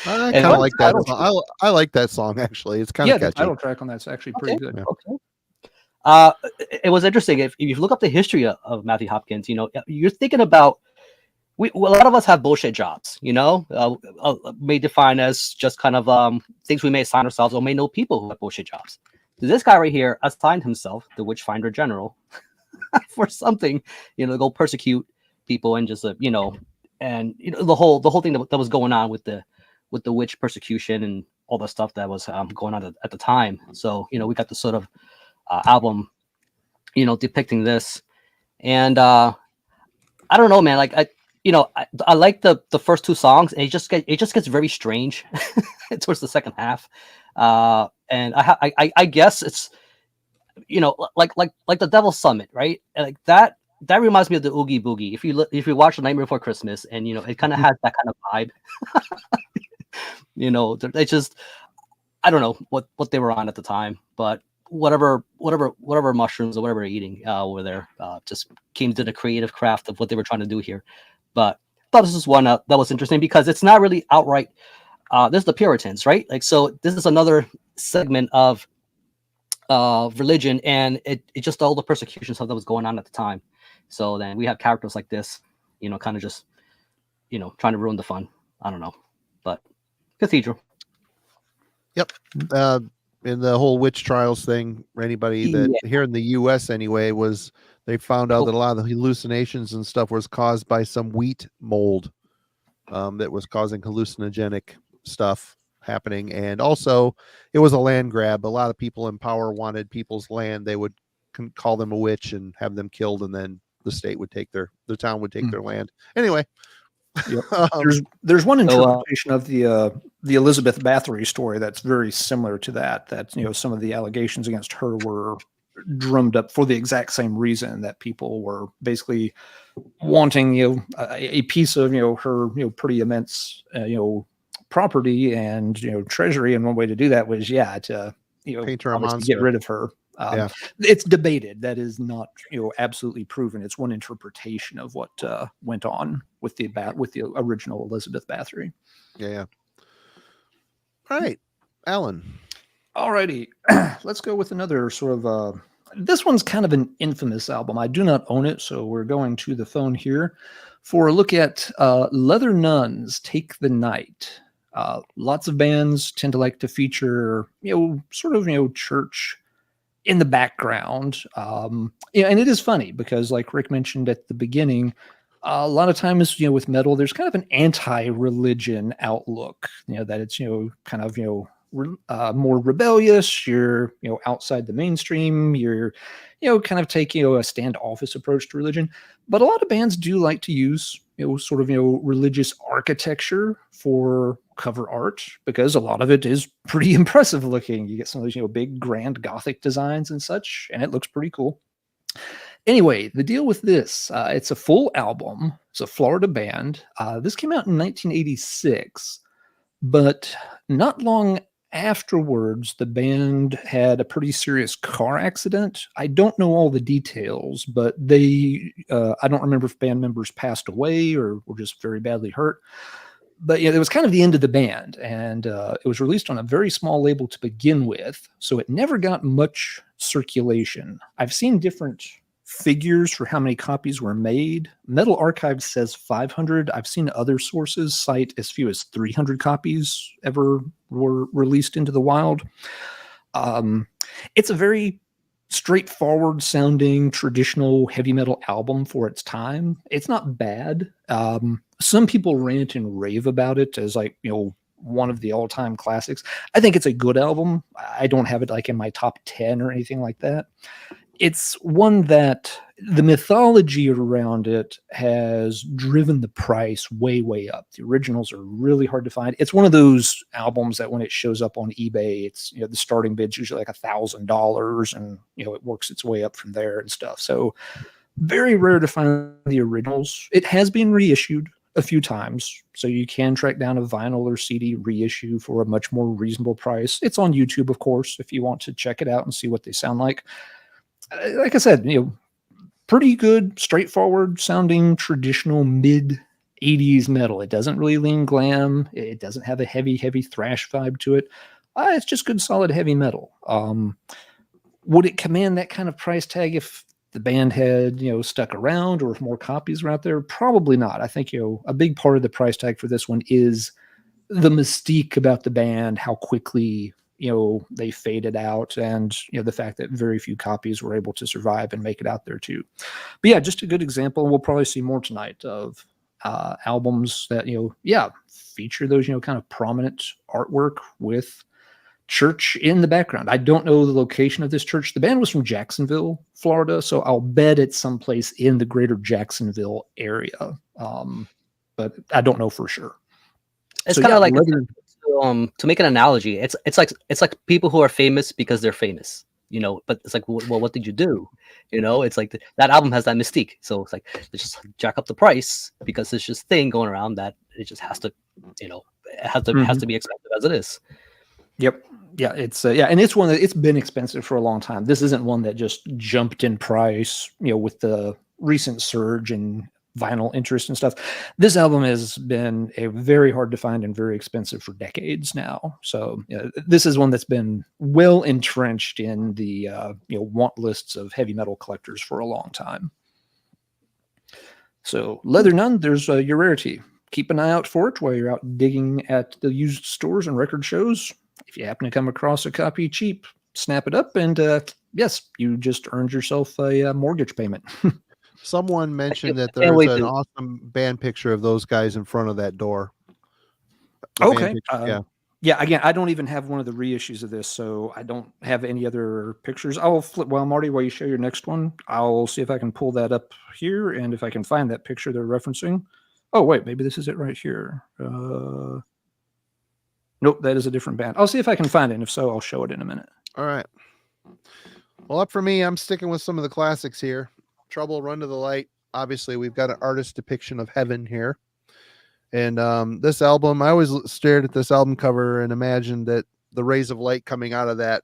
I kind of like that. I like that song actually. It's kind of catchy. The title track on that's actually pretty good. Okay. It was interesting. If you look up the history of Matthew Hopkins, you're thinking about a lot of us have bullshit jobs, may define as just kind of things we may assign ourselves or may know people who have bullshit jobs. This guy right here assigned himself the Witchfinder General for something, to go persecute people and just the whole thing that was going on with the witch persecution and all the stuff that was going on at the time. So we got the sort of album, depicting this, and I don't know, man. Like I like the first two songs, and it just gets very strange towards the second half, and I guess it's like the Devil's Summit, right? Like that reminds me of the Oogie Boogie. If you watch The Nightmare Before Christmas, and it kind of has that kind of vibe. They just, I don't know what they were on at the time, but whatever mushrooms or whatever they're eating over there just came to the creative craft of what they were trying to do here. But I thought this was one that was interesting because it's not really outright. This is the Puritans, right? Like, so this is another segment of religion, and it just all the persecution stuff that was going on at the time. So then we have characters like this, kind of just, trying to ruin the fun. I don't know, but cathedral. Yep. In the whole witch trials thing, anybody that here in the U.S. anyway, they found out that a lot of the hallucinations and stuff was caused by some wheat mold that was causing hallucinogenic stuff happening. And also it was a land grab. A lot of people in power wanted people's land. They would call them a witch and have them killed, and then the state would take the town would take their land. Anyway. Yep. There's one interpretation of the Elizabeth Bathory story that's very similar to that. That some of the allegations against her were drummed up for the exact same reason, that people were basically wanting a piece of her pretty immense property and treasury, and one way to do that was to paint her a monster, get rid of her. It's debated. That is not absolutely proven. It's one interpretation of what went on with the original Elizabeth Bathory. Yeah. All right, Alan. Alrighty, let's go with another sort of. This one's kind of an infamous album. I do not own it, so we're going to the phone here for a look at Leather Nuns Take the Night. Lots of bands tend to like to feature sort of church in the background. And it is funny because, like Rick mentioned at the beginning, a lot of times, with metal, there's kind of an anti-religion outlook, that it's, kind of, more rebellious. You're, outside the mainstream. You're, kind of taking a standoffish approach to religion. But a lot of bands do like to use, sort of, religious architecture for cover art, because a lot of it is pretty impressive looking. You get some of those, big grand Gothic designs and such, and it looks pretty cool. Anyway, the deal with this, it's a full album. It's a Florida band. This came out in 1986, but not long afterwards, the band had a pretty serious car accident. I don't know all the details, but I don't remember if band members passed away or were just very badly hurt. But it was kind of the end of the band, and it was released on a very small label to begin with, so it never got much circulation. I've seen different figures for how many copies were made. Metal Archive says 500. I've seen other sources cite as few as 300 copies ever were released into the wild. It's a very straightforward sounding traditional heavy metal album for its time. It's not bad. Some people rant and rave about it as one of the all-time classics. I think it's a good album. I don't have it in my top 10 or anything like that. It's one that the mythology around it has driven the price way, way up. The originals are really hard to find. It's one of those albums that when it shows up on eBay, it's, the starting bid's usually $1,000, and, it works its way up from there and stuff. So very rare to find the originals. It has been reissued a few times, so you can track down a vinyl or CD reissue for a much more reasonable price. It's on YouTube, of course, if you want to check it out and see what they sound like. Like I said, pretty good, straightforward sounding traditional mid 80s metal. It doesn't really lean glam. It doesn't have a heavy thrash vibe to it. It's just good, solid heavy metal. Would it command that kind of price tag if the band had, stuck around, or if more copies were out there? Probably not. I think, a big part of the price tag for this one is the mystique about the band, how quickly they faded out, and the fact that very few copies were able to survive and make it out there too. But yeah, just a good example. We'll probably see more tonight of albums that feature those kind of prominent artwork with church in the background. I don't know the location of this church. The band was from Jacksonville, Florida, so I'll bet it's someplace in the greater Jacksonville area, but I don't know for sure. It's kind of like to make an analogy, it's like people who are famous because they're famous, but it's like, well, what did you do? It's like that album has that mystique. So it's like, they just jack up the price because it's just thing going around that it just has to, it has to be expensive as it is. Yep. Yeah, it's and it's one that it's been expensive for a long time. This isn't one that just jumped in price, with the recent surge in vinyl interest and stuff. This album has been a very hard to find and very expensive for decades now. So this is one that's been well entrenched in the want lists of heavy metal collectors for a long time. So Leather Nun, there's your rarity. Keep an eye out for it while you're out digging at the used stores and record shows. If you happen to come across a copy cheap, snap it up, and yes, you just earned yourself a mortgage payment. Someone mentioned that there's an awesome band picture of those guys in front of that door. Okay. Yeah, again, I don't even have one of the reissues of this, so I don't have any other pictures. I'll flip, Marty, while you show your next one, I'll see if I can pull that up here, and if I can find that picture they're referencing. Oh, wait, maybe this is it right here. Nope, that is a different band. I'll see if I can find it, and if so, I'll show it in a minute. All right. Well, up for me, I'm sticking with some of the classics here. Trouble, Run to the Light. Obviously, we've got an artist depiction of heaven here. And this album, I always stared at this album cover and imagined that the rays of light coming out of that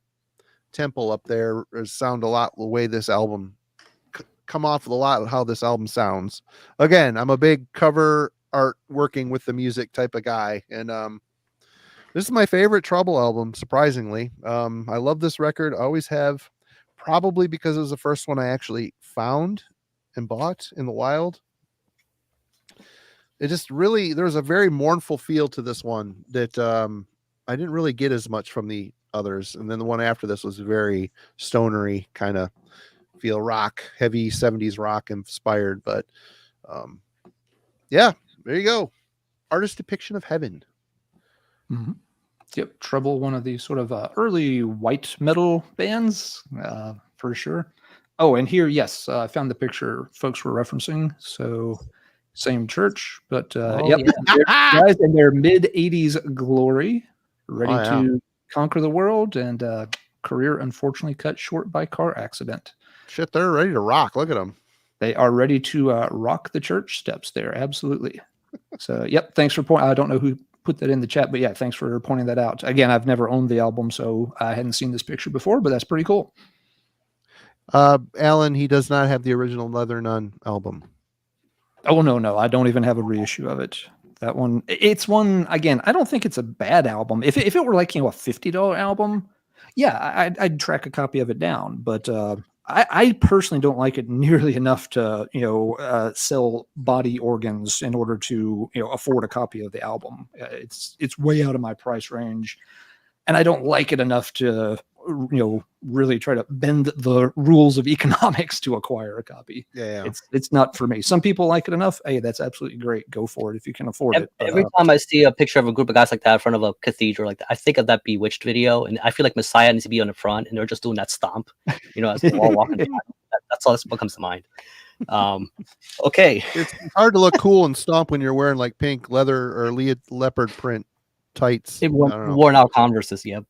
temple up there sound a lot the way this album come off a lot of how this album sounds. Again, I'm a big cover art working with the music type of guy. And this is my favorite Trouble album, surprisingly. I love this record. I always have, probably because it was the first one I actually found and bought in the wild. It just really, there's a very mournful feel to this one that I didn't really get as much from the others. And then the one after this was very stonery, kind of feel rock, heavy 70s rock inspired. But yeah, there you go. Artist depiction of heaven. Mm-hmm. Yep, Trouble, one of these sort of early white metal bands, for sure. Oh, and here, yes, I found the picture folks were referencing. So same church, but yep, guys in their mid-80s glory, ready to conquer the world, and career unfortunately cut short by car accident. Shit, they're ready to rock. Look at them. They are ready to rock the church steps there. Absolutely. So, yep, thanks for pointing. I don't know who put that in the chat, but yeah, thanks for pointing that out. Again, I've never owned the album, so I hadn't seen this picture before, but that's pretty cool. Alan, he does not have the original Leather Nun album. Oh, no, I don't even have a reissue of it. That one, it's one, again, I don't think it's a bad album. If it were like, a $50 album, yeah, I'd track a copy of it down, but I personally don't like it nearly enough to, sell body organs in order to, afford a copy of the album. It's way out of my price range, and I don't like it enough to, really try to bend the rules of economics to acquire a copy. Yeah. It's not for me. Some people like it enough. Hey, that's absolutely great. Go for it if you can afford it. Every time I see a picture of a group of guys like that in front of a cathedral, like that, I think of that Bewitched video, and I feel like Messiah needs to be on the front, and they're just doing that stomp, as they're all walking. That's all what comes to mind. Okay, it's hard to look cool and stomp when you're wearing like pink leather or leopard print tights. Worn out Converses. Yep.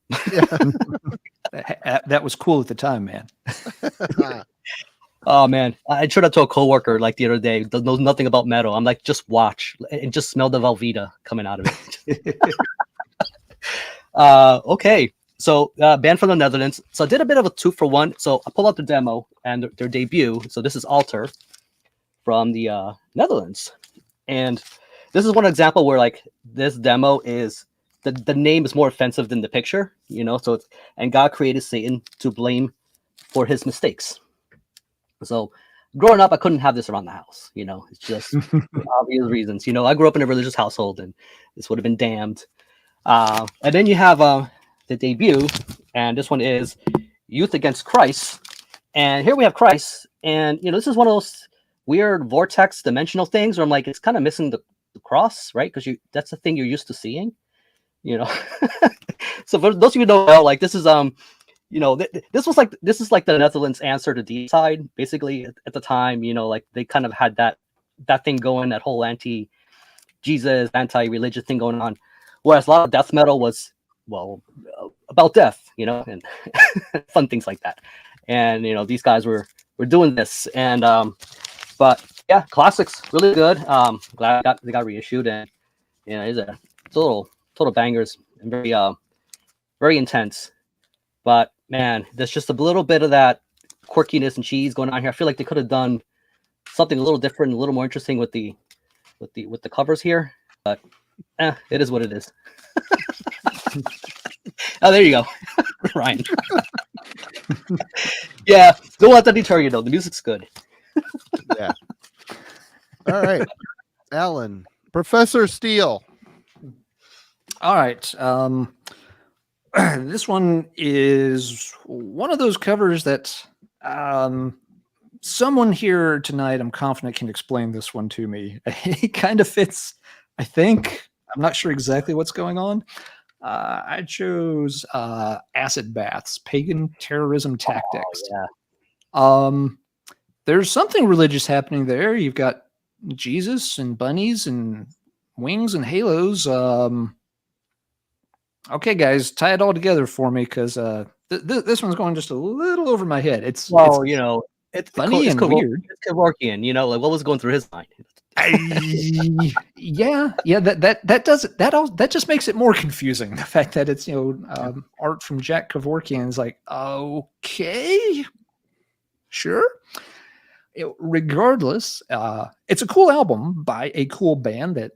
That was cool at the time, man. Oh man, I showed that to a coworker like the other day. Knows nothing about metal. I'm like, just watch and just smell the Velveeta coming out of it. Okay, so band from the Netherlands. So I did a bit of a 2-for-1. So I pulled out the demo and their debut. So this is Alter from the Netherlands, and this is one example where like this demo is. The name is more offensive than the picture, so it's, and God created Satan to blame for his mistakes. So growing up, I couldn't have this around the house, it's just for obvious reasons. I grew up in a religious household and this would have been damned. And then you have the debut, and this one is Youth Against Christ. And here we have Christ. And, this is one of those weird vortex dimensional things where I'm like, it's kind of missing the cross, right? Because that's the thing you're used to seeing. So for those of you who don't know, like this is this is like the Netherlands answer to D-side basically at the time. Like they kind of had that thing going, that whole anti-Jesus, anti-religious thing going on, whereas a lot of death metal was about death, and fun things like that. And these guys were doing this, and but yeah, classics, really good. Glad they got reissued, and it's a little total bangers and very intense. But man, there's just a little bit of that quirkiness and cheese going on here. I feel like they could have done something a little different, a little more interesting with the covers here. But it is what it is. Oh, there you go, Ryan. Yeah, don't let that deter you though. The music's good. Yeah. All right, Alan, Professor Steele. All right. This one is one of those covers that someone here tonight, I'm confident, can explain this one to me. It kind of fits, I think. I'm not sure exactly what's going on. I chose acid baths, pagan terrorism tactics. Oh, yeah. There's something religious happening there. You've got Jesus and bunnies and wings and halos. Okay, guys, tie it all together for me, because this one's going just a little over my head. It's funny and weird. It's Kevorkian, like what was going through his mind? Yeah, that just makes it more confusing. The fact that it's art from Jack Kevorkian is like, okay, sure. Regardless, it's a cool album by a cool band that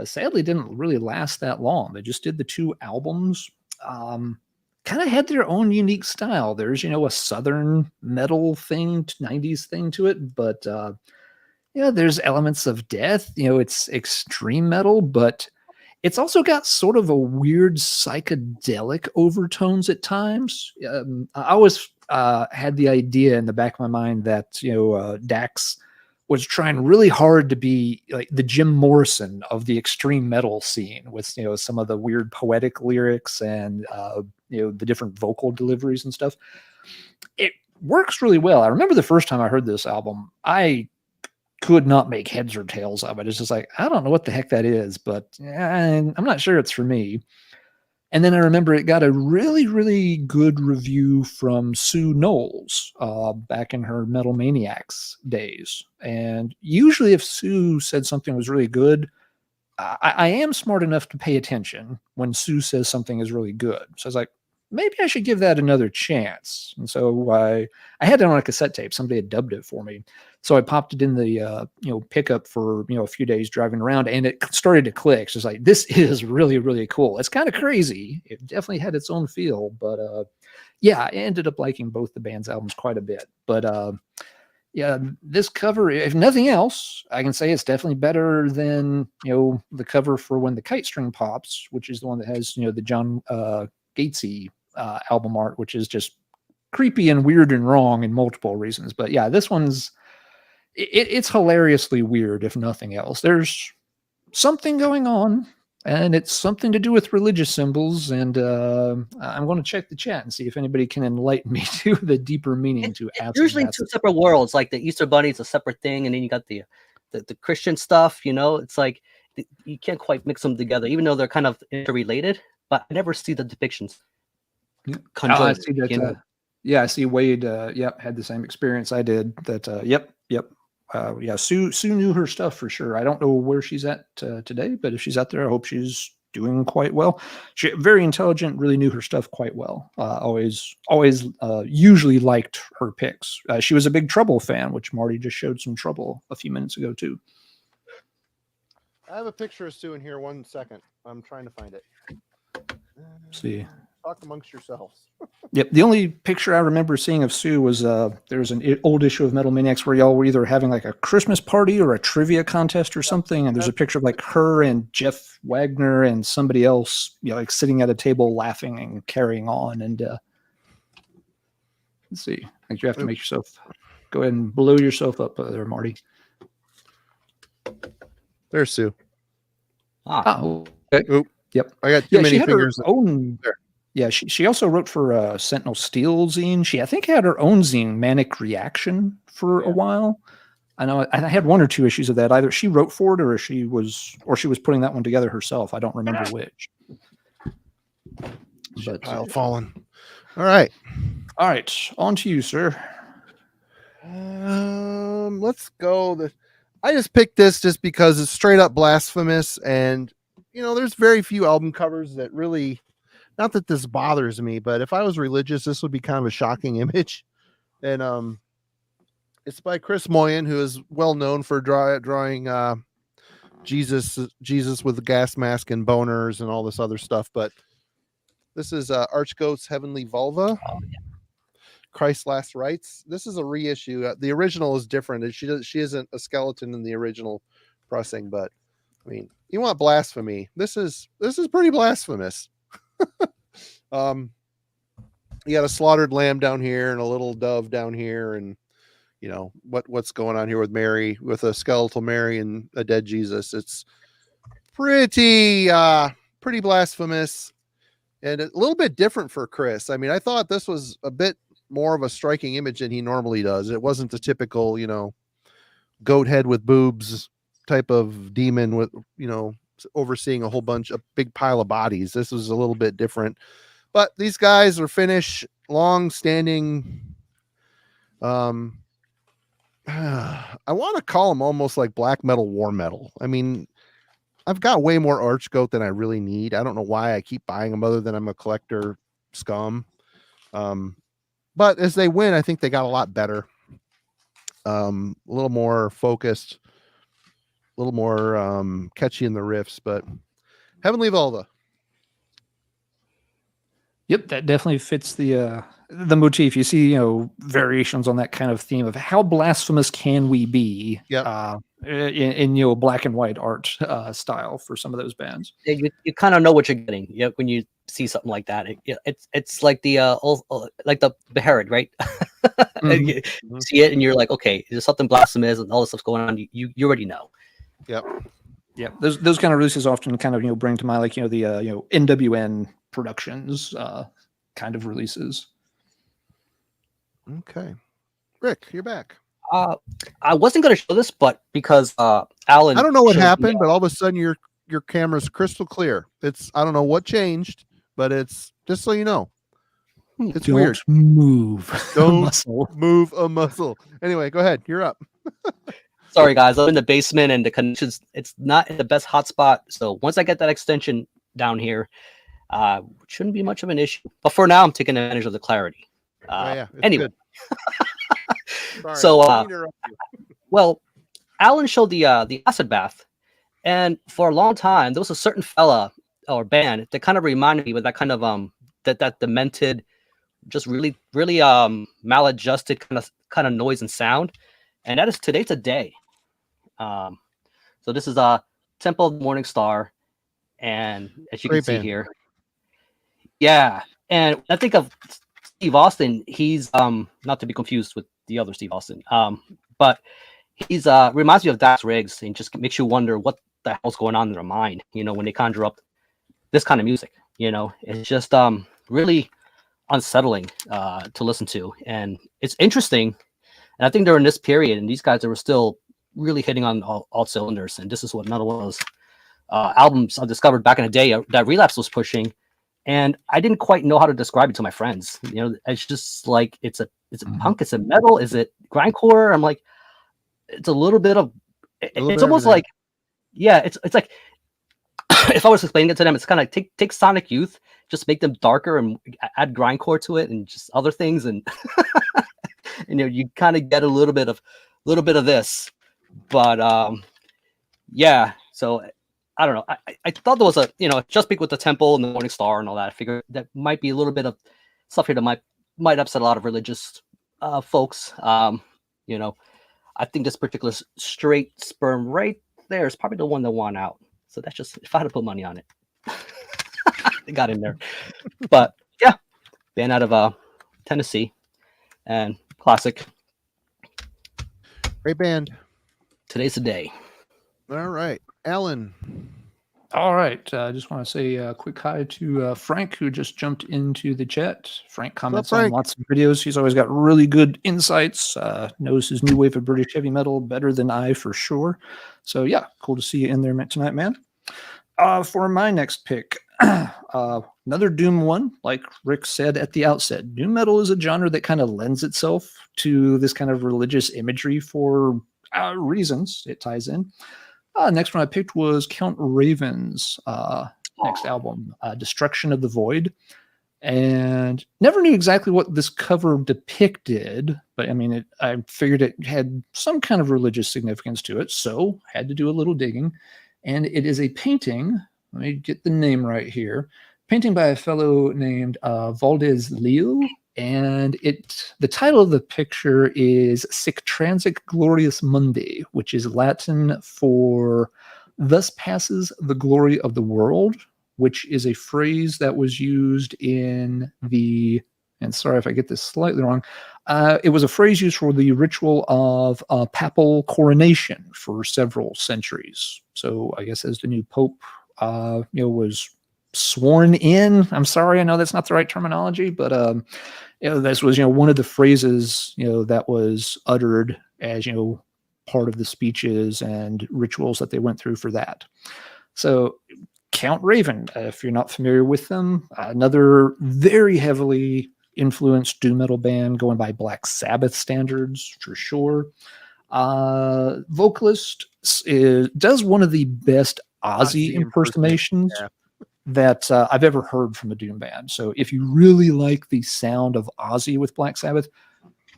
sadly didn't really last that long. They just did the 2 albums. Kind of had their own unique style. There's a southern metal thing, 90s thing to it, but there's elements of death. It's extreme metal, but it's also got sort of a weird psychedelic overtones at times. I always had the idea in the back of my mind that Dax was trying really hard to be like the Jim Morrison of the extreme metal scene, with some of the weird poetic lyrics and the different vocal deliveries and stuff. It works really well. I remember the first time I heard this album, I could not make heads or tails of it. It's just like, I don't know what the heck that is, but I'm not sure it's for me. And then I remember it got a really, really good review from Sue Knowles back in her Metal Maniacs days. And usually if Sue said something was really good, I am smart enough to pay attention when Sue says something is really good. So I was like, maybe I should give that another chance. And so I had it on a cassette tape. Somebody had dubbed it for me. So I popped it in the pickup for a few days driving around, and it started to click. So it's like, this is really, really cool. It's kind of crazy. It definitely had its own feel, but I ended up liking both the band's albums quite a bit. But this cover, if nothing else, I can say it's definitely better than the cover for When the Kite String Pops, which is the one that has the John Gatesy album art, which is just creepy and weird and wrong in multiple reasons. But yeah, this one's it's hilariously weird, if nothing else. There's something going on, and it's something to do with religious symbols. And I'm going to check the chat and see if anybody can enlighten me to the deeper meaning to acid. Usually 2 separate worlds. Like the Easter Bunny is a separate thing, and then you got the Christian stuff. It's like you can't quite mix them together, even though they're kind of interrelated. But I never see the depictions. Yeah. I see that. I see Wade. Had the same experience I did. That. Yep. Sue knew her stuff for sure. I don't know where she's at today, but if she's out there, I hope she's doing quite well. She very intelligent, really knew her stuff quite well. Always usually liked her picks. She was a big Trouble fan, which Marty just showed some Trouble a few minutes ago too. I have a picture of Sue in here. 1 second. I'm trying to find it. See. Talk amongst yourselves. Yep. The only picture I remember seeing of Sue was there was an old issue of Metal Maniacs where y'all were either having like a Christmas party or a trivia contest or something. And there's a picture of like her and Jeff Wagner and somebody else, like sitting at a table laughing and carrying on. And let's see. I think you have to make yourself go ahead and blow yourself up there, Marty. There's Sue. Oh, okay. Oop. Yep. I got too many fingers. Yeah, she also wrote for Sentinel Steel zine. She, I think, had her own zine, Manic Reaction, for a while. I know I had 1 or 2 issues of that. Either she wrote for it, or she was putting that one together herself. I don't remember which. But pile fallen. All right, on to you, sir. Let's go. I just picked this just because it's straight up blasphemous, and you know, there's very few album covers that really, not that this bothers me, but if I was religious, this would be kind of a shocking image. And it's by Chris Moyen, who is well known for drawing Jesus with the gas mask and boners and all this other stuff. But this is Archgoat's Heavenly Vulva. Christ's Last Rites. This is a reissue. The original is different. She isn't a skeleton in the original pressing, but I mean, you want blasphemy. This is pretty blasphemous. You got a slaughtered lamb down here and a little dove down here, and you know what's going on here with Mary, with a skeletal Mary and a dead Jesus. It's pretty blasphemous and a little bit different for Chris. I mean, I thought this was a bit more of a striking image than he normally does. It wasn't the typical, you know, goat head with boobs type of demon with, you know, overseeing a big pile of bodies. This was a little bit different, but these guys are Finnish, long standing. I want to call them almost like black metal, war metal. I mean, I've got way more Archgoat than I really need. I don't know why I keep buying them other than I'm a collector scum. But as they win, I think they got a lot better. A little more focused, a little more catchy in the riffs, but Heavenly Vulva. Yep, that definitely fits the motif. You see, you know, variations on that kind of theme of how blasphemous can we be? Yep. In you know, black and white art style for some of those bands. You kind of know what you're getting. Yeah, when you see something like that, it's like the like the Herod, right? You see it and you're like, okay, there's something blasphemous and all this stuff's going on. You already know. Yep. Yeah, those kind of releases often kind of, you know, bring to mind like, you know, the you know, NWN Productions kind of releases. Okay, Rick, you're back. I wasn't going to show this, but because Alan, I don't know what happened, but all of a sudden your camera's crystal clear. I don't know what changed, but it's just so you know. It's weird. Move. Don't move a muscle. Anyway, go ahead. You're up. Sorry, guys. I'm in the basement and the connection's it's not in the best hotspot. So once I get that extension down here, shouldn't be much of an issue. But for now, I'm taking advantage of the clarity. Anyway. So, well, Alan showed the acid bath, and for a long time there was a certain fella or band that kind of reminded me with that kind of that demented, just really maladjusted kind of noise and sound, and that is Today's a Day. So this is Temple of the Morning Star, and as you can see here, yeah, and I think of Steve Austin. He's not to be confused with the other Steve Austin, but he's reminds me of Dax Riggs, and just makes you wonder what the hell's going on in their mind, you know, when they conjure up this kind of music. You know, it's just really unsettling to listen to, and it's interesting. And I think they're in this period, and these guys were still really hitting on all cylinders. And this is what another one of those albums I discovered back in the day that Relapse was pushing, and I didn't quite know how to describe it to my friends. You know, it's just like it's a punk, it's a metal, is it grindcore? I'm like, it's a little bit of, it's almost like, yeah, it's like if I was explaining it to them, it's kind of like take Sonic Youth, just make them darker and add grindcore to it and just other things, and you know, you kind of get a little bit of this, but yeah. So I don't know. I thought there was a, you know, just with the Temple and the Morning Star and all that. I figured that might be a little bit of stuff here that might upset a lot of religious folks. You know, I think this particular straight sperm right there is probably the one that won out. So that's just, if I had to put money on it, it got in there. But yeah, band out of Tennessee, and classic. Great band. Today's the Day. All right, Alan. All right. I just want to say a quick hi to Frank, who just jumped into the chat. Frank comments on lots of videos. He's always got really good insights, knows his new wave of British heavy metal better than I, for sure. So yeah, cool to see you in there tonight, man. For my next pick, another Doom one. Like Rick said at the outset, Doom metal is a genre that kind of lends itself to this kind of religious imagery for reasons. It ties in. Next one I picked was Count Raven's next album, Destruction of the Void. And never knew exactly what this cover depicted, but I mean, I figured it had some kind of religious significance to it, so had to do a little digging. And it is a painting. Let me get the name right here. Painting by a fellow named Valdez Leo, and the title of the picture is Sic Transic Glorious Mundi, which is Latin for "Thus passes the glory of the world," which is a phrase that was used in and sorry if I get this slightly wrong, it was a phrase used for the ritual of papal coronation for several centuries. So I guess as the new pope, was sworn in. I'm sorry, I know that's not the right terminology, but this was one of the phrases that was uttered as part of the speeches and rituals that they went through for that. So Count Raven, if you're not familiar with them, another very heavily influenced doom metal band going by Black Sabbath standards for sure. Vocalist does one of the best Ozzy impersonations that I've ever heard from a doom band. So if you really like the sound of Ozzy with Black Sabbath,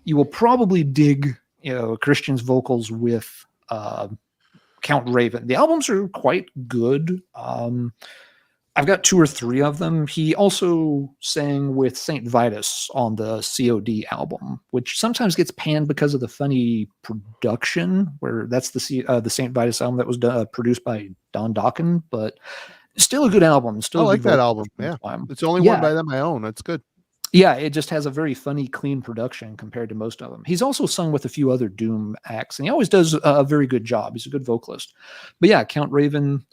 you will probably dig Christian's vocals with Count Raven. The albums are quite good. I've got 2 or 3 of them. He also sang with Saint Vitus on the COD album, which sometimes gets panned because of the funny production, where that's the Saint Vitus album that was produced by Don Dokken, but still a good album. Still, I like that album. Yeah, it's the only one by them I own. That's good. Yeah, it just has a very funny, clean production compared to most of them. He's also sung with a few other doom acts, and he always does a very good job. He's a good vocalist. But yeah, Count Raven,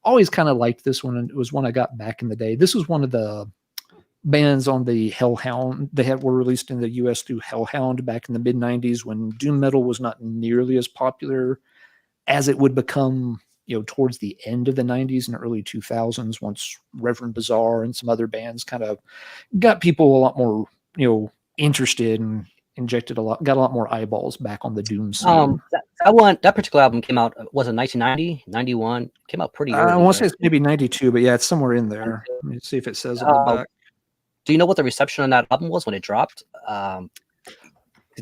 always kind of liked this one, and it was one I got back in the day. This was one of the bands on the Hellhound. Were released in the U.S. through Hellhound back in the mid-'90s when doom metal was not nearly as popular as it would become towards the end of the 90s and early 2000s, once Reverend Bizarre and some other bands kind of got people a lot more, interested and got a lot more eyeballs back on the doom scene. That particular album came out, was it 1990, 91? Came out pretty early. I want to say it's maybe 92, but yeah, it's somewhere in there. Let me see if it says on the back. Do you know what the reception on that album was when it dropped? I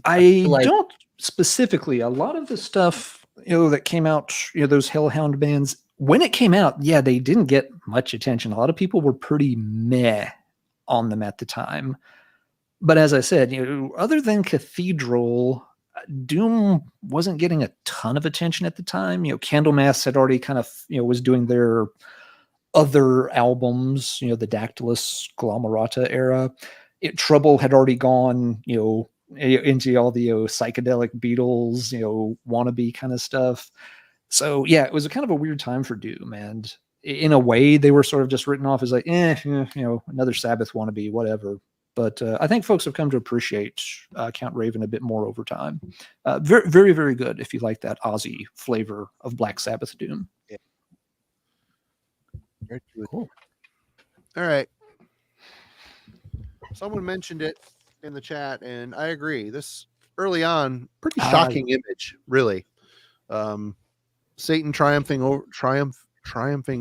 don't specifically. A lot of the stuff that came out, those Hellhound bands, when it came out, yeah, they didn't get much attention. A lot of people were pretty meh on them at the time. But as I said, other than Cathedral, doom wasn't getting a ton of attention at the time. Candlemass had already kind of, was doing their other albums, the Dactylus Glomerata era. Trouble had already gone, into all the psychedelic Beatles, wannabe kind of stuff. So yeah, it was a kind of a weird time for doom, and in a way, they were sort of just written off as like, another Sabbath wannabe, whatever. But I think folks have come to appreciate Count Raven a bit more over time. Very, very, very good if you like that Ozzy flavor of Black Sabbath doom. Yeah. Very cool. All right. Someone mentioned it in the chat, and I agree. This early on, pretty shocking image, really. Satan triumphing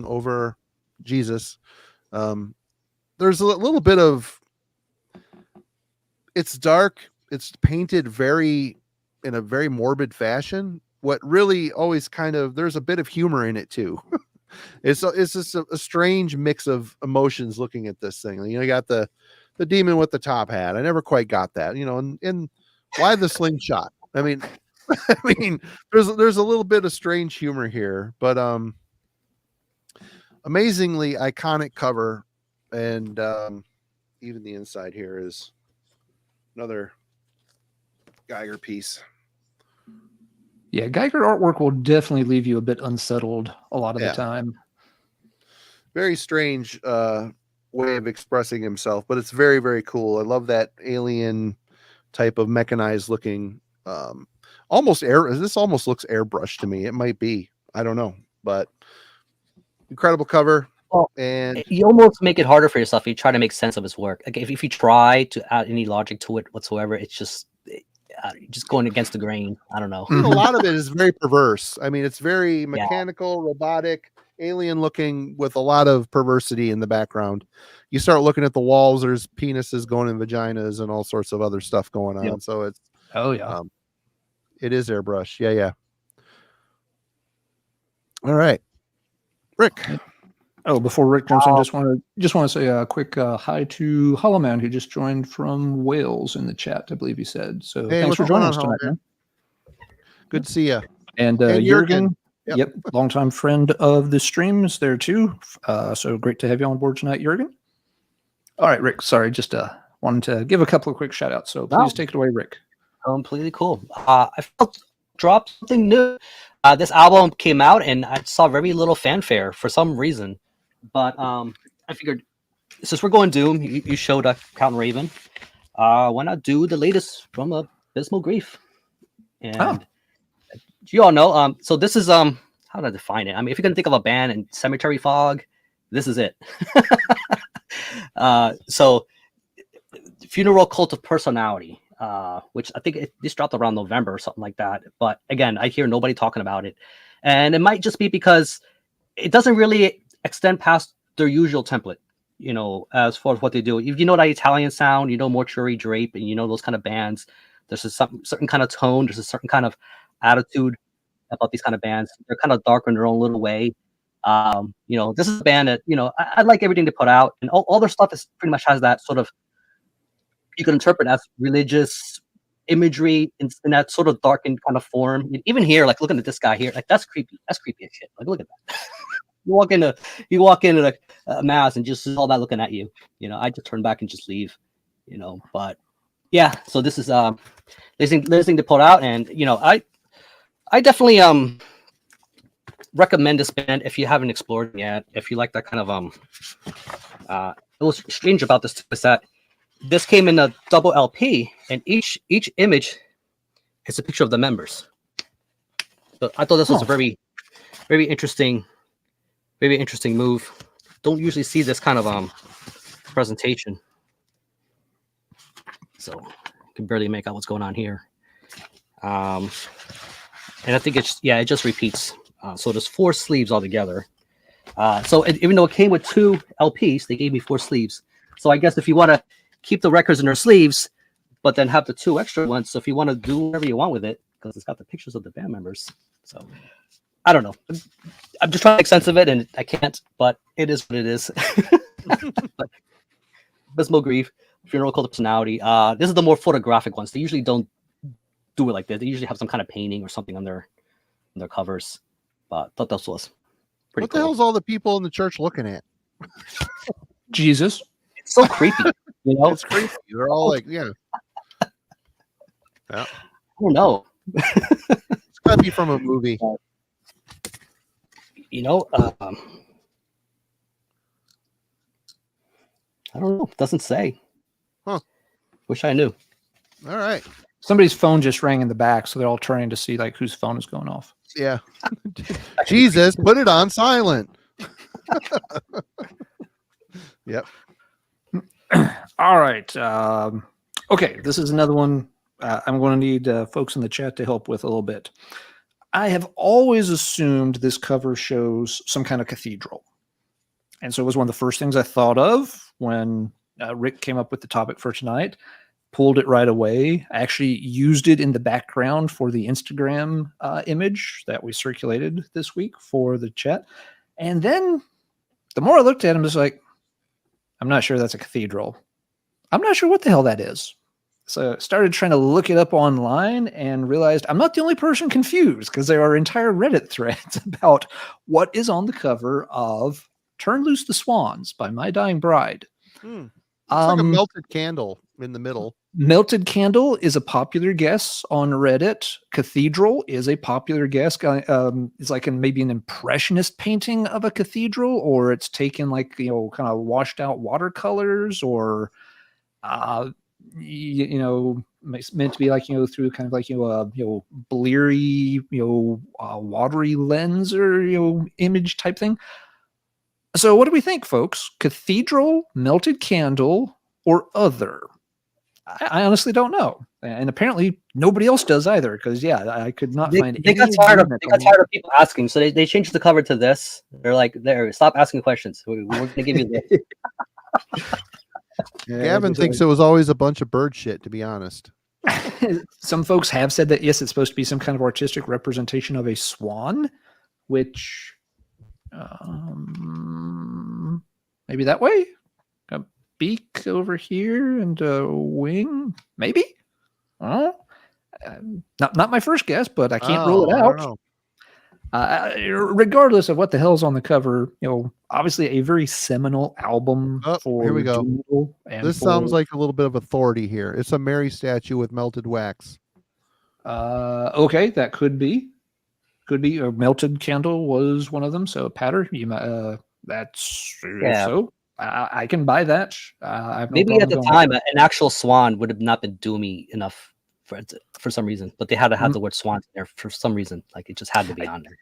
over Jesus. There's a little bit of, it's dark. It's painted in a very morbid fashion. What really always kind of, there's a bit of humor in it too. It's just a strange mix of emotions looking at this thing. You got the demon with the top hat. I never quite got that, and why the slingshot? I mean, there's a little bit of strange humor here, but amazingly iconic cover, and even the inside here is another Geiger piece. Yeah, Geiger artwork will definitely leave you a bit unsettled a lot of the time. Very strange way of expressing himself, but it's very, very cool. I love that alien type of mechanized looking, this almost looks airbrushed to me. It might be, I don't know, but incredible cover. Well, and you almost make it harder for yourself if you try to make sense of his work. Like if you try to add any logic to it whatsoever, it's just, just going against the grain. I don't know. A lot of it is very perverse. I mean, it's very mechanical, robotic, alien looking with a lot of perversity in the background. You start looking at the walls, there's penises going in vaginas and all sorts of other stuff going on. Yep. So it's, Oh yeah. it is airbrush. Yeah. Yeah. All right. Rick. Oh, before Rick jumps in, just want to say a quick hi to Hollow Man, who just joined from Wales in the chat. I believe he said. So Hey, thanks for what's going joining on, us Hollow tonight, Man? man. Good to see you. And And Jurgen, Yep. longtime friend of the stream is there too. So great to have you on board tonight, Jurgen. All right, Rick. Sorry, just wanted to give a couple of quick shout outs. So please take it away, Rick. Completely cool. I felt dropped something new. This album came out and I saw very little fanfare for some reason. But I figured since we're going Doom, you showed Count Raven. Why not do the latest from Abysmal Grief? And you all know. So this is how do I define it? I mean, if you're gonna think of a band in Cemetery Fog, this is it. So Funeral Cult of Personality, which I think this dropped around November or something like that. But again, I hear nobody talking about it, and it might just be because it doesn't really extend past their usual template, you know, as far as what they do. If you know that Italian sound, you know Mortuary Drape, and you know those kind of bands. There's a certain kind of tone. There's a certain kind of attitude about these kind of bands. They're kind of dark in their own little way. You know, this is a band that, you know, I like everything they put out, and all their stuff is pretty much has that sort of, you can interpret as religious imagery in that sort of darkened kind of form. Even here, like looking at this guy here, like that's creepy. That's creepy as shit. Like look at that. You walk into like a mass and just all that looking at you. You know, I just turn back and just leave. You know, but yeah. So this is listening to put out, and you know, I definitely recommend this band if you haven't explored it yet. If you like that kind of it was strange about this is that this came in a double LP, and each image is a picture of the members. So I thought this was a very interesting move. Don't usually see this kind of presentation. So I can barely make out what's going on here. And I think it just repeats. So there's 4 sleeves altogether. So even though it came with 2 LPs, they gave me 4 sleeves. So I guess if you want to keep the records in their sleeves, but then have the 2 extra ones. So if you want to do whatever you want with it, because it's got the pictures of the band members. So I don't know. I'm just trying to make sense of it, and I can't, but it is what it is. Abysmal Grief, Funeral Cult of Personality. This is the more photographic ones. They usually don't do it like this. They usually have some kind of painting or something on their covers. But I thought this was pretty What the hell's all the people in the church looking at? Jesus. It's so creepy. You know, It's creepy. They're all like, yeah. I don't know. It's gotta be from a movie. You know, I don't know. It doesn't say. Huh. Wish I knew. All right. Somebody's phone just rang in the back, so they're all turning to see like whose phone is going off. Yeah. Jesus, put it on silent. Yep. All right. Okay, this is another one I'm going to need folks in the chat to help with a little bit. I have always assumed this cover shows some kind of cathedral. And so it was one of the first things I thought of when Rick came up with the topic for tonight. Pulled it right away. I actually used it in the background for the Instagram image that we circulated this week for the chat. And then the more I looked at him, it's like, I'm not sure that's a cathedral. I'm not sure what the hell that is. So I started trying to look it up online and realized I'm not the only person confused, because there are entire Reddit threads about what is on the cover of Turn Loose the Swans by My Dying Bride. It's like a melted candle in the middle. Melted candle is a popular guess on Reddit. Cathedral is a popular guess. It's like maybe an impressionist painting of a cathedral, or it's taken like, you know, kind of washed out watercolors, or you know, it's meant to be like, you know, through kind of like, you know, bleary, watery lens, or, you know, image type thing. So what do we think, folks? Cathedral, melted candle, or other? I honestly don't know, and apparently nobody else does either. Because I could not find They any got tired of agreement they got on- tired of people asking, so they changed the cover to this. They're like, "There, stop asking questions. We're going to give you this." Yeah, Gavin just, thinks it was always a bunch of bird shit, to be honest. some folks have said that yes, it's supposed to be some kind of artistic representation of a swan, which maybe that way, a beak over here and a wing, maybe. Not my first guess, but I can't rule it I don't out. know. Regardless of what the hell's on the cover, obviously a very seminal album for Here we go. doom metal. And This sounds like a little bit of authority here. It's a Mary statue with melted wax. Okay, that could be. Could be a melted candle was one of them. So patter, you might. That's Yeah. so. I can buy that. I have no Maybe at problem the going- time, an actual swan would have not been doomy enough for some reason, but they had to have the word swan in there for some reason. Like it just had to be on there.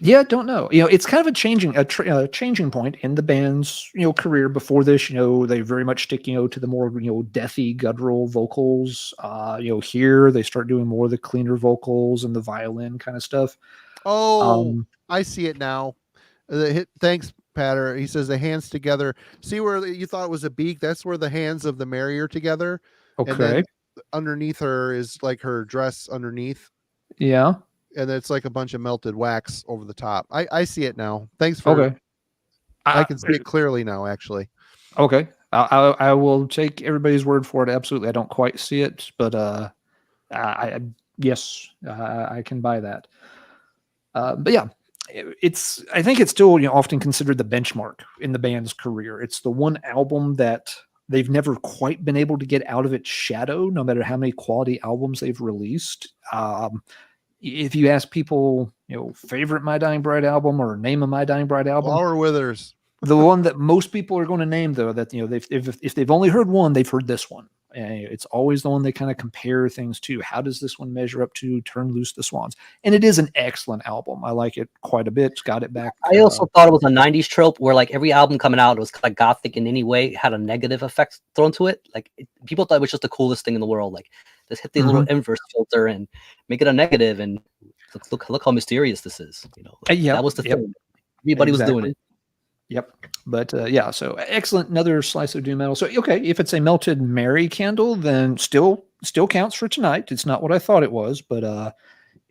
Yeah, don't know. It's kind of a changing point in the band's career. Before this, they very much stick to the more deathy guttural vocals. Here they start doing more of the cleaner vocals and the violin kind of stuff. Oh, I see it now. Thanks, Patter. He says the hands together. See where you thought it was a beak? That's where the hands of the Mary are together. Okay. And then underneath her is like her dress underneath. Yeah. And it's like a bunch of melted wax over the top. I see it now. Thanks for. Okay. I can see it clearly now, actually. Okay. I will take everybody's word for it. Absolutely. I don't quite see it, but yes, I can buy that. But yeah, I think it's still often considered the benchmark in the band's career. It's the one album that they've never quite been able to get out of its shadow, no matter how many quality albums they've released. If you ask people, favorite My Dying Bride album or name a My Dying Bride album, Flower Withers. the one that most people are going to name, though, that if they've only heard one, they've heard this one. And it's always the one they kind of compare things to. How does this one measure up to Turn Loose the Swans? And it is an excellent album. I like it quite a bit. It's got it back. I also thought it was a 90s trope where like every album coming out was kind of gothic in any way, had a negative effect thrown to it. Like people thought it was just the coolest thing in the world. Like just hit the little inverse filter and make it a negative, and look how mysterious this is. That was the thing. Everybody was doing it. Yep. But so excellent. Another slice of doom metal. So okay, if it's a melted Mary candle, then still counts for tonight. It's not what I thought it was, but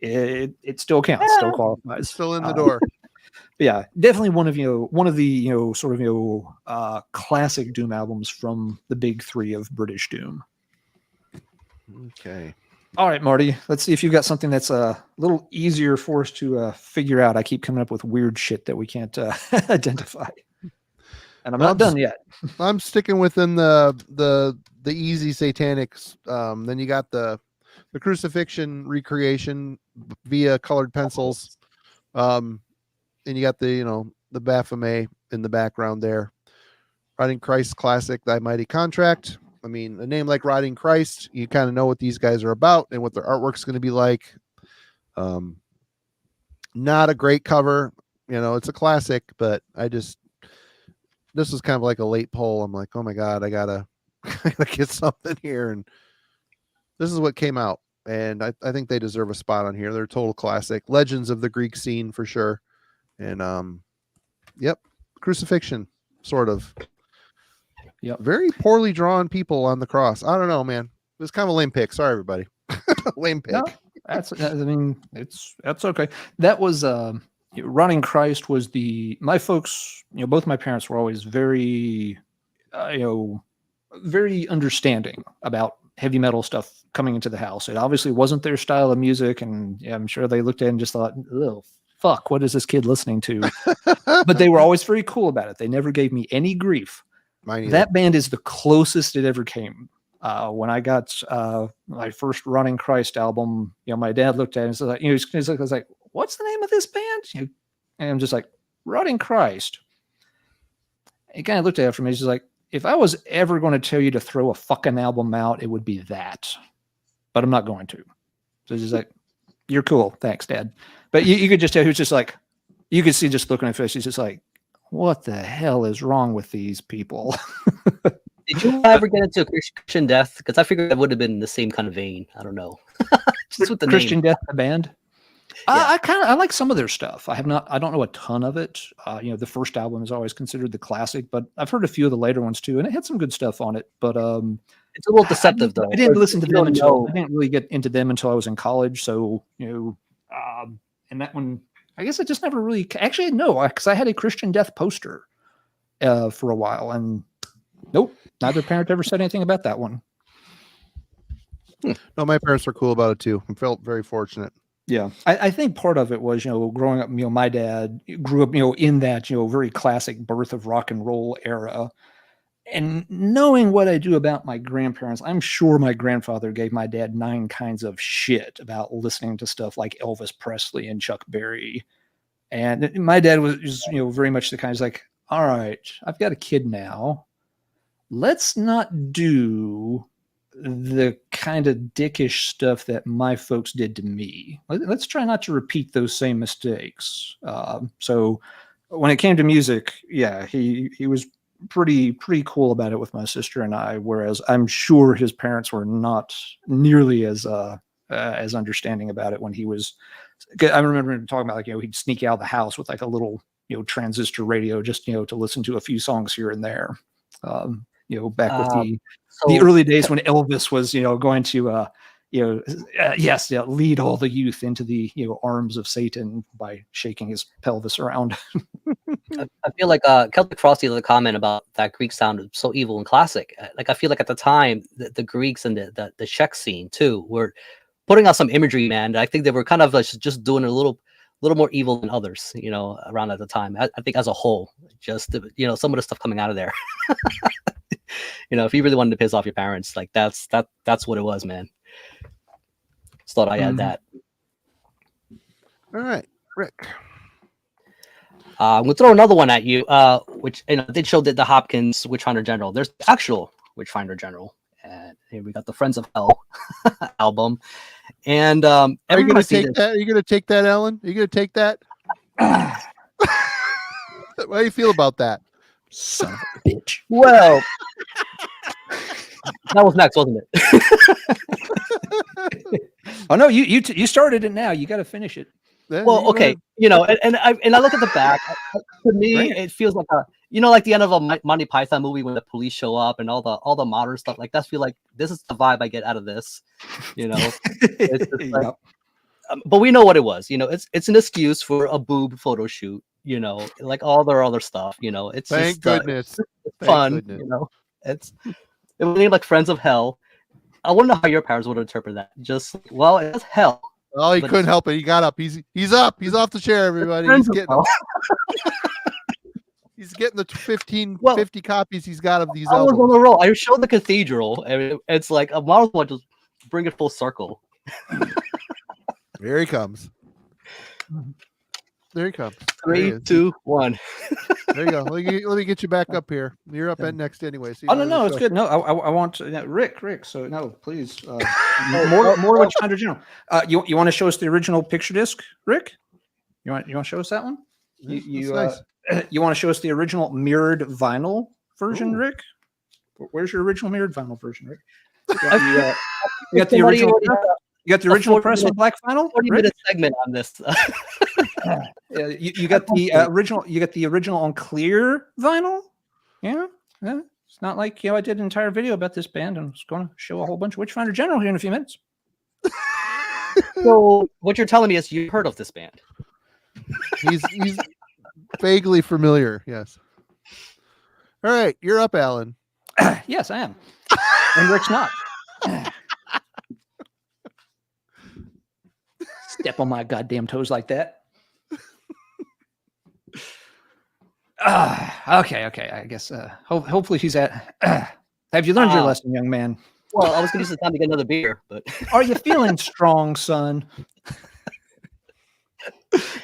it still counts. Still qualifies. It's still in the door. Yeah, definitely one of the sort of classic doom albums from the big three of British doom. Okay. All right, Marty. Let's see if you've got something that's a little easier for us to figure out. I keep coming up with weird shit that we can't identify, and I'm not done yet. I'm sticking within the easy satanics. Then you got the crucifixion recreation via colored pencils, and you got the Baphomet in the background there. Riding Christ classic, Thy Mighty Contract. I mean, a name like Riding Christ, you kind of know what these guys are about and what their artwork's going to be like. Not a great cover, it's a classic, but this is kind of like a late poll. I'm like, oh my God, I gotta get something here. And this is what came out. And I think they deserve a spot on here. They're a total classic. Legends of the Greek scene for sure. And yep, crucifixion, sort of. Yep. Very poorly drawn people on the cross. I don't know, man. It was kind of a lame pick. Sorry, everybody. Lame pick. No, that's okay. That was Running Christ was my folks, both my parents were always very very understanding about heavy metal stuff coming into the house. It obviously wasn't their style of music, and I'm sure they looked at it and just thought, oh fuck, what is this kid listening to? But they were always very cool about it. They never gave me any grief. That band is the closest it ever came. When I got my first Running Christ album, my dad looked at it and said, like, he was like, "What's the name of this band?" And I'm just like, "Running Christ." He kind of looked at it for me. He's just like, "If I was ever going to tell you to throw a fucking album out, it would be that, but I'm not going to." So he's like, "You're cool, thanks, Dad." But you could just tell he was just like, you could see just looking at his face. He's just like, what the hell is wrong with these people? Did you ever get into Christian Death? Because I figured that would have been the same kind of vein. I don't know. Just with the Christian name. Death, the band. Yeah. I like some of their stuff. I don't know a ton of it. The first album is always considered the classic, but I've heard a few of the later ones too, and it had some good stuff on it. But it's a little deceptive, though. I didn't listen to them until know. I didn't really get into them until I was in college. So and that one, I guess I just never really actually no, because I had a Christian Death poster for a while, and nope, neither parent ever said anything about that one. No, my parents were cool about it too. I felt very fortunate. Yeah, I think part of it was, growing up, my dad grew up, in that, very classic birth of rock and roll era. And knowing what I do about my grandparents, I'm sure my grandfather gave my dad 9 kinds of shit about listening to stuff like Elvis Presley and Chuck Berry. And my dad was very much the kind of like, all right, I've got a kid now. Let's not do the kind of dickish stuff that my folks did to me. Let's try not to repeat those same mistakes. So when it came to music, yeah, he was pretty cool about it with my sister and I, whereas I'm sure his parents were not nearly as understanding about it when he was. I remember him talking about he'd sneak out of the house with like a little transistor radio just to listen to a few songs here and there. Back with the early days when Elvis was, going to, lead all the youth into the, arms of Satan by shaking his pelvis around. I feel like Celtic Frosty had a comment about that Greek sound is so evil and classic. Like I feel like at the time the Greeks and the Czech scene too were putting out some imagery, man. I think they were kind of just doing a little more evil than others, around at the time. I think as a whole, just some of the stuff coming out of there. If you really wanted to piss off your parents, like that's what it was, man. Just thought I had that. All right, Rick. I'm gonna throw another one at you, which they showed the Hopkins Witchfinder General. There's the actual Witchfinder General, and here we got the Friends of Hell album. And are you gonna take that? Are you gonna take that, Ellen? Are you gonna take that? How do you feel about that? Son of a bitch. Well, that was next, wasn't it? Oh no, you started it now. You got to finish it. Well, okay, and I look at the back. To me, it feels like like the end of a Monty Python movie when the police show up and all the modern stuff. Like that's feel like this is the vibe I get out of this. It's just like, but we know what it was. It's an excuse for a boob photo shoot. Like all their other stuff. It's thank just goodness, it's fun. It was named like Friends of Hell. I wonder how your parents would interpret that. Just it's hell. Oh, he couldn't help it. He got up. He's up. He's off the chair. Everybody, he's getting. He's getting the 50 copies he's got of these albums. I was on the roll. I showed the cathedral, and it's like a model one. Just bring it full circle. Here he comes. There he comes. 3, 2, 1. There you go. Let me get you back up here. You're up at next anyway. So no, it's good. No, I want Rick. So no, please. More Witchfinder General. You want to show us the original picture disc, Rick? You want to show us that one? Nice. You want to show us the original mirrored vinyl version, Rick? Where's your original mirrored vinyl version, Rick? You got the original. You got the original press on black vinyl. 40-minute segment on this. You got the original. You got the original on clear vinyl. Yeah. It's not like I did an entire video about this band and I was going to show a whole bunch of Witchfinder General here in a few minutes. So what you're telling me is you heard of this band? He's vaguely familiar. Yes. All right, you're up, Alan. Yes, I am. And Rick's not. Step on my goddamn toes like that. Okay. I guess. Hopefully he's at. Have you learned your lesson, young man? Well, I was going to use the time to get another beer, but are you feeling strong, son?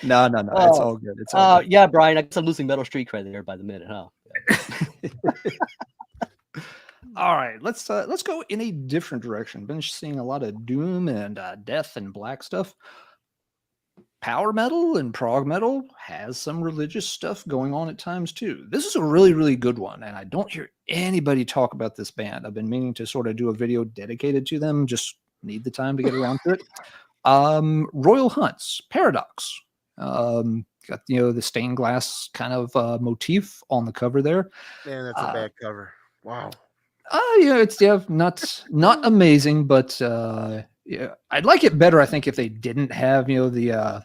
No. It's all good. It's all good. Yeah, Brian. I guess I'm losing Metal Street credit there by the minute, huh? All right, let's go in a different direction. Been seeing a lot of doom and death and black stuff. power metal and prog metal has some religious stuff going on at times too. This is a really, really good one, and I don't hear anybody talk about this band. I've been meaning to sort of do a video dedicated to them, just need the time to get around to it. Royal Hunts, Paradox. Got the stained glass kind of motif on the cover there. Man, that's a bad cover. Wow. It's not amazing, but yeah, I'd like it better. I think if they didn't have the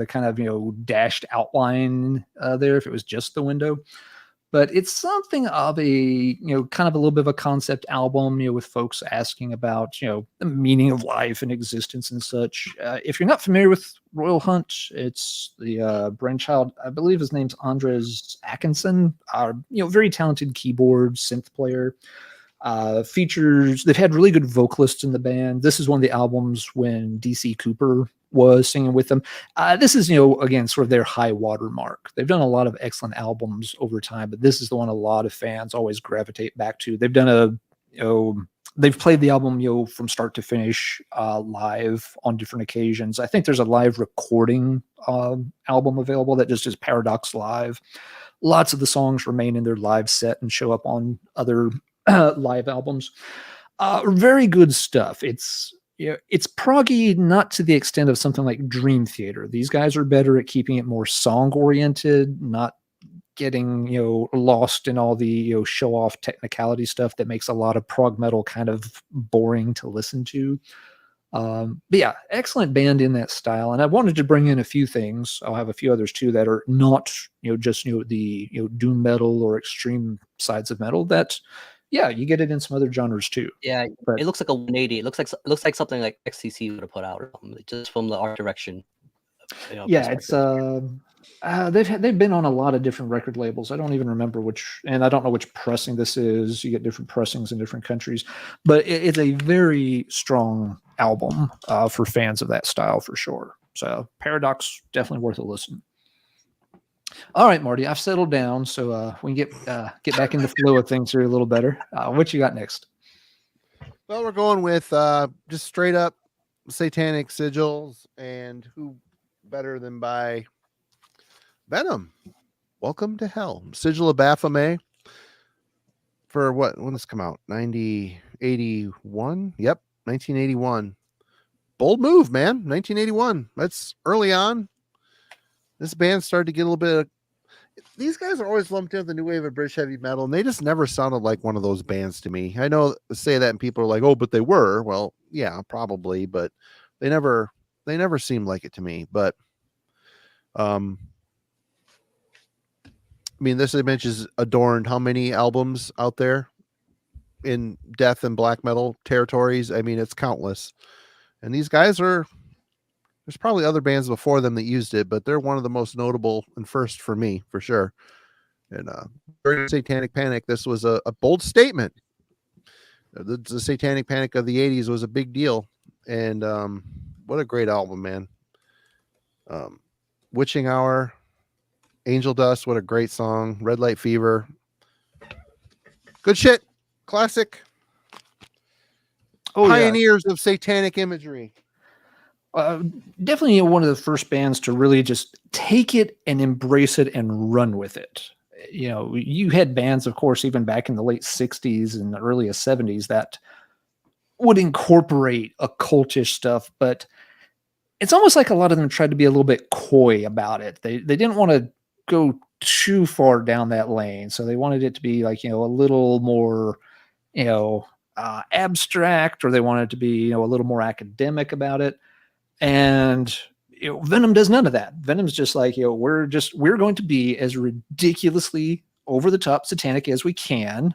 kind of dashed outline there, if it was just the window. But it's something of a kind of a little bit of a concept album, with folks asking about the meaning of life and existence and such. If you're not familiar with Royal Hunt, it's the brainchild, I believe his name's Andres Atkinson, very talented keyboard synth player. They've had really good vocalists in the band. This is one of the albums when DC Cooper was singing with them. This is, again, sort of their high water mark. They've done a lot of excellent albums over time, but this is the one a lot of fans always gravitate back to. They've done they've played the album, from start to finish, live on different occasions. I think there's a live recording album available that just is Paradox Live. Lots of the songs remain in their live set and show up on other live albums. Very good stuff. It's proggy, not to the extent of something like Dream Theater. These guys are better at keeping it more song oriented, not getting lost in all the show off technicality stuff that makes a lot of prog metal kind of boring to listen to. But yeah, excellent band in that style. And I wanted to bring in a few things. I'll have a few others too that are not just the doom metal or extreme sides of metal. That you get it in some other genres too. Yeah, but it looks like a 180. It looks like something like XTC would have put out, just from the art direction. It's they've been on a lot of different record labels. I don't even remember which, and I don't know which pressing this is. You get different pressings in different countries, but it's a very strong album for fans of that style for sure. So Paradox, definitely worth a listen. All right, Marty, I've settled down, so we can get back in the flow of things here a little better. What you got next? Well, we're going with just straight up satanic sigils, and who better than by Venom? Welcome to Hell. Sigil of Baphomet. For what? When this come out? 81? Yep, 1981. Bold move, man. 1981. That's early on. This band started to get a little bit of, these guys are always lumped in with the new wave of British heavy metal, and they just never sounded like one of those bands to me. I know say that and people are like, oh, but they were. Well, yeah, probably, but they never seemed like it to me. But this image is adorned how many albums out there in death and black metal territories? It's countless. And these guys there's probably other bands before them that used it, but they're one of the most notable and first for me, for sure. And during Satanic Panic, this was a bold statement. The Satanic Panic of the 80s was a big deal. And what a great album, man. Witching Hour, Angel Dust, what a great song. Red Light Fever. Good shit. Classic. Pioneers of satanic imagery. Definitely one of the first bands to really just take it and embrace it and run with it. You had bands, of course, even back in the late 60s and the early 70s that would incorporate occultish stuff, but it's almost like a lot of them tried to be a little bit coy about it. They didn't want to go too far down that lane, so they wanted it to be like a little more abstract, or they wanted it to be a little more academic about it. And Venom does none of that. Venom's just like, we're going to be as ridiculously over the top satanic as we can.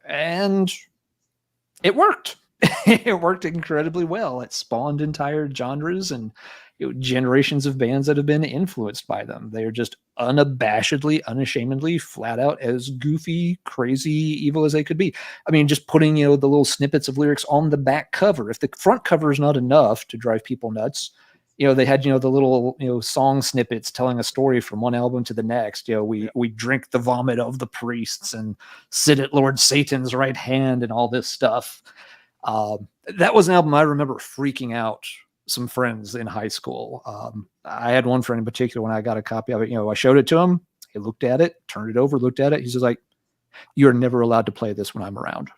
And it worked. It worked incredibly well. It spawned entire genres and generations of bands that have been influenced by them. They're just unabashedly, unashamedly, flat out as goofy, crazy, evil as they could be. Just putting, the little snippets of lyrics on the back cover. If the front cover is not enough to drive people nuts, they had, the little, song snippets telling a story from one album to the next. We drink the vomit of the priests and sit at Lord Satan's right hand and all this stuff. That was an album I remember freaking out some friends in high school. I had one friend in particular when I got a copy of it. I showed it to him. He looked at it, turned it over, looked at it. He's just like, "You're never allowed to play this when I'm around,"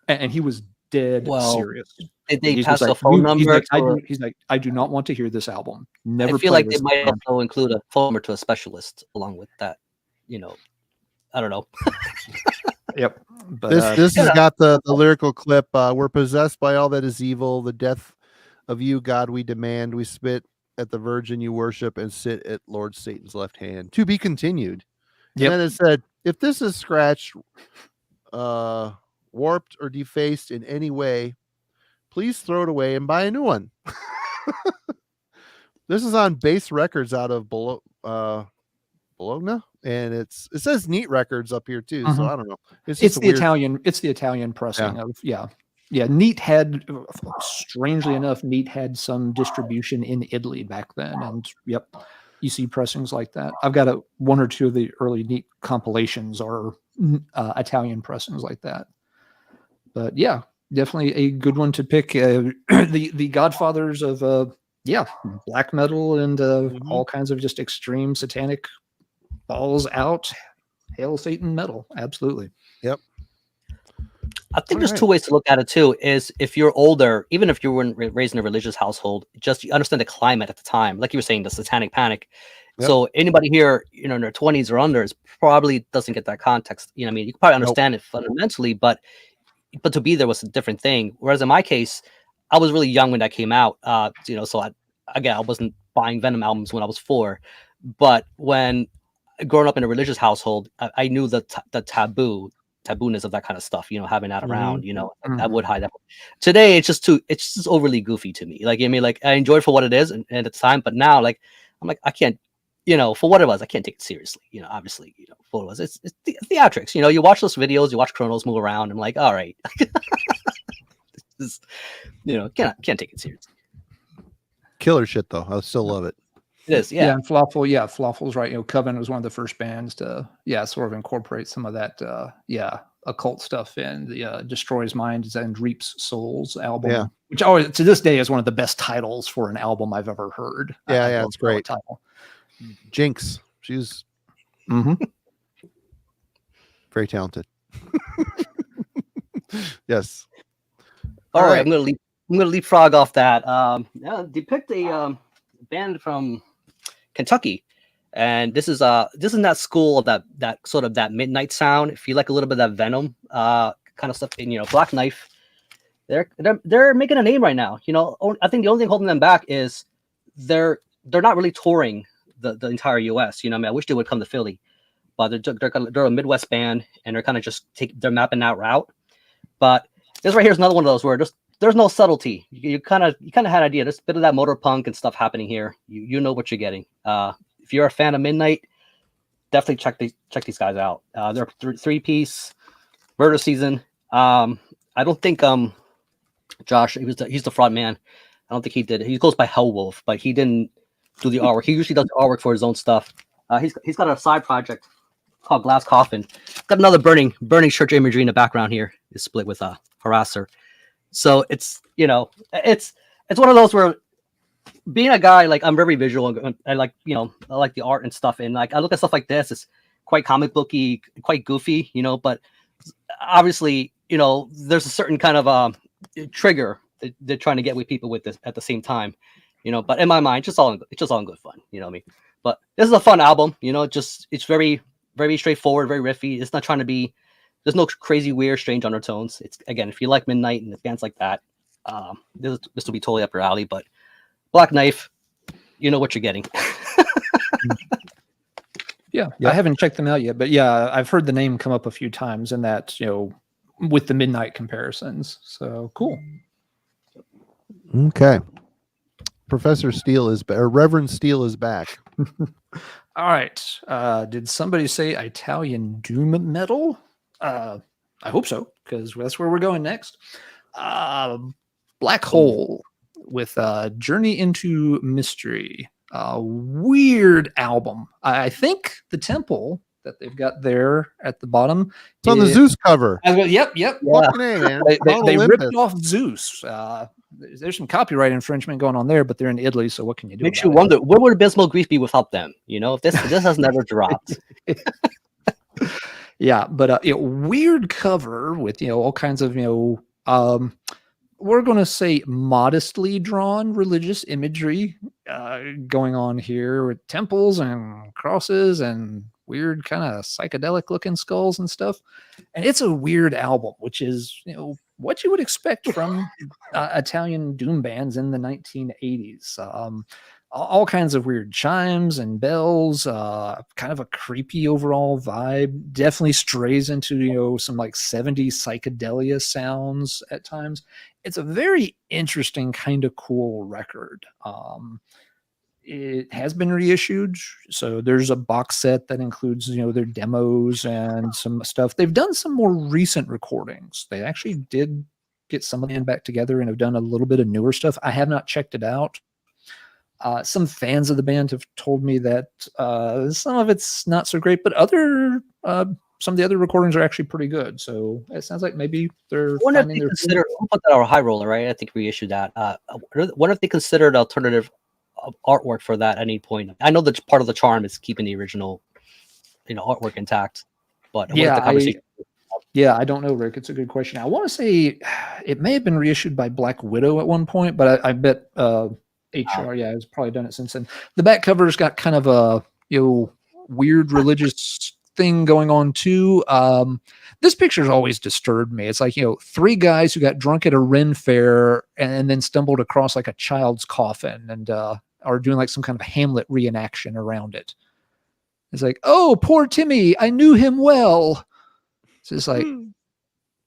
and he was dead serious. Did they He's pass just a like, phone number? he's like, I do not want to hear this album. I Never feel play like they this. might also include a phone number to a specialist along with that. I don't know. Yep. But this has got the lyrical clip. We're possessed by all that is evil. The death of you, God, we demand. We spit at the Virgin you worship and sit at Lord Satan's left hand. To be continued. Yep. And then it said, if this is scratched, warped, or defaced in any way, please throw it away and buy a new one. This is on Bass Records out of Bologna, and it says Neat Records up here too. So I don't know. It's the Italian. It's the Italian pressing of Neat had, strangely enough, Neat had some distribution in Italy back then, and you see pressings like that. I've got one or two of the early Neat compilations are Italian pressings like that. But yeah, definitely a good one to pick. The godfathers of black metal and all kinds of just extreme satanic balls out, hail Satan metal. Absolutely. Yep. I think there's two ways to look at it too. Is if you're older, even if you weren't raised in a religious household, just you understand the climate at the time, like you were saying, the satanic panic. Yep. So anybody here, in their 20s or under, probably doesn't get that context. You can probably understand it fundamentally, but to be there was a different thing. Whereas in my case, I was really young when that came out. So I wasn't buying Venom albums when I was 4, but when growing up in a religious household, I knew the tabooness of that kind of stuff, having that around, I would hide that. Today, it's just overly goofy to me. I enjoyed it for what it is and at the time, but now, I'm like, I can't, for what it was, I can't take it seriously. Obviously, for what it was, it's theatrics. You watch those videos, you watch Chronos move around. I'm like, all right, can't take it seriously. Killer shit though. I still love it. It is, yeah. And Flawful's right. Coven was one of the first bands to, sort of incorporate some of that, occult stuff in. The Destroys Minds and Reaps Souls album, which always to this day is one of the best titles for an album I've ever heard. Yeah, it's great. Title. Jinx, she's very talented. Yes. All right, I'm gonna leapfrog off that. Depict a band from Kentucky, and this is in that school of that sort of that midnight sound. If you like a little bit of that Venom kind of stuff, and Black Knife, they're making a name right now. I think the only thing holding them back is they're not really touring the entire U.S. I wish they would come to Philly, but they're a Midwest band, and they're kind of they're mapping that route. But this right here is another one of those where there's no subtlety. You kind of had an idea. There's a bit of that motor punk and stuff happening here. You know what you're getting. If you're a fan of Midnight, definitely check these guys out. They're three-piece Murder Season. I don't think Josh, he's the front man. I don't think he did it. He goes by Hellwolf, but he didn't do the artwork. He usually does the artwork for his own stuff. He's got a side project called Glass Coffin. Got another burning church imagery in the background here. Is split with a harasser. So it's it's one of those where being a guy, I'm very visual. I like the art and stuff, and I look at stuff like this. It's quite comic booky, quite goofy, but obviously there's a certain kind of trigger that they're trying to get with people with this at the same time, But in my mind, it's just all in good fun, what I mean. But this is a fun album, it's very very straightforward, very riffy. It's not trying to be. There's no crazy, weird, strange undertones. It's again, if you like Midnight and bands like that, this will be totally up your alley. But Black Knife, you know what you're getting. Yeah, I haven't checked them out yet, but I've heard the name come up a few times, and that with the Midnight comparisons. So cool. Okay, Professor Steele is or Reverend Steele is back. All right. Did somebody say Italian doom metal? I hope so, because that's where we're going next. Black Hole with Journey into Mystery. Weird album. I think the Temple that they've got there at the bottom. It's on the Zeus cover. Yep. Yeah. Fucking A, man. They ripped off Zeus. There's some copyright infringement going on there, but they're in Italy, so what can you do? Makes you wonder, where would Abysmal Grief be without them? You know, if this has never dropped. Yeah, but weird cover with all kinds of we're going to say modestly drawn religious imagery going on here with temples and crosses and weird kind of psychedelic looking skulls and stuff. And it's a weird album, which is what you would expect from Italian doom bands in the 1980s. All kinds of weird chimes and bells, kind of a creepy overall vibe. Definitely strays into some like 70s psychedelia sounds at times. It's a very interesting, kind of cool record. It has been reissued, so there's a box set that includes their demos and some stuff. They've done some more recent recordings. They actually did get some of the band back together and have done a little bit of newer stuff. I have not checked it out. Some fans of the band have told me that some of it's not so great, but some of the other recordings are actually pretty good. So it sounds like maybe they're finding their. We'll put that our High Roller, right? I think reissued that. What if they considered alternative artwork for that at any point? I know that part of the charm is keeping the original, artwork intact. But I don't know, Rick. It's a good question. I want to say it may have been reissued by Black Widow at one point, but I bet. HR, has probably done it since then. The back cover's got kind of a weird religious thing going on too. This picture's always disturbed me. It's like 3 guys who got drunk at a Ren fair and then stumbled across like a child's coffin and are doing like some kind of Hamlet reenaction around it. It's like, oh, poor Timmy, I knew him well. It's just like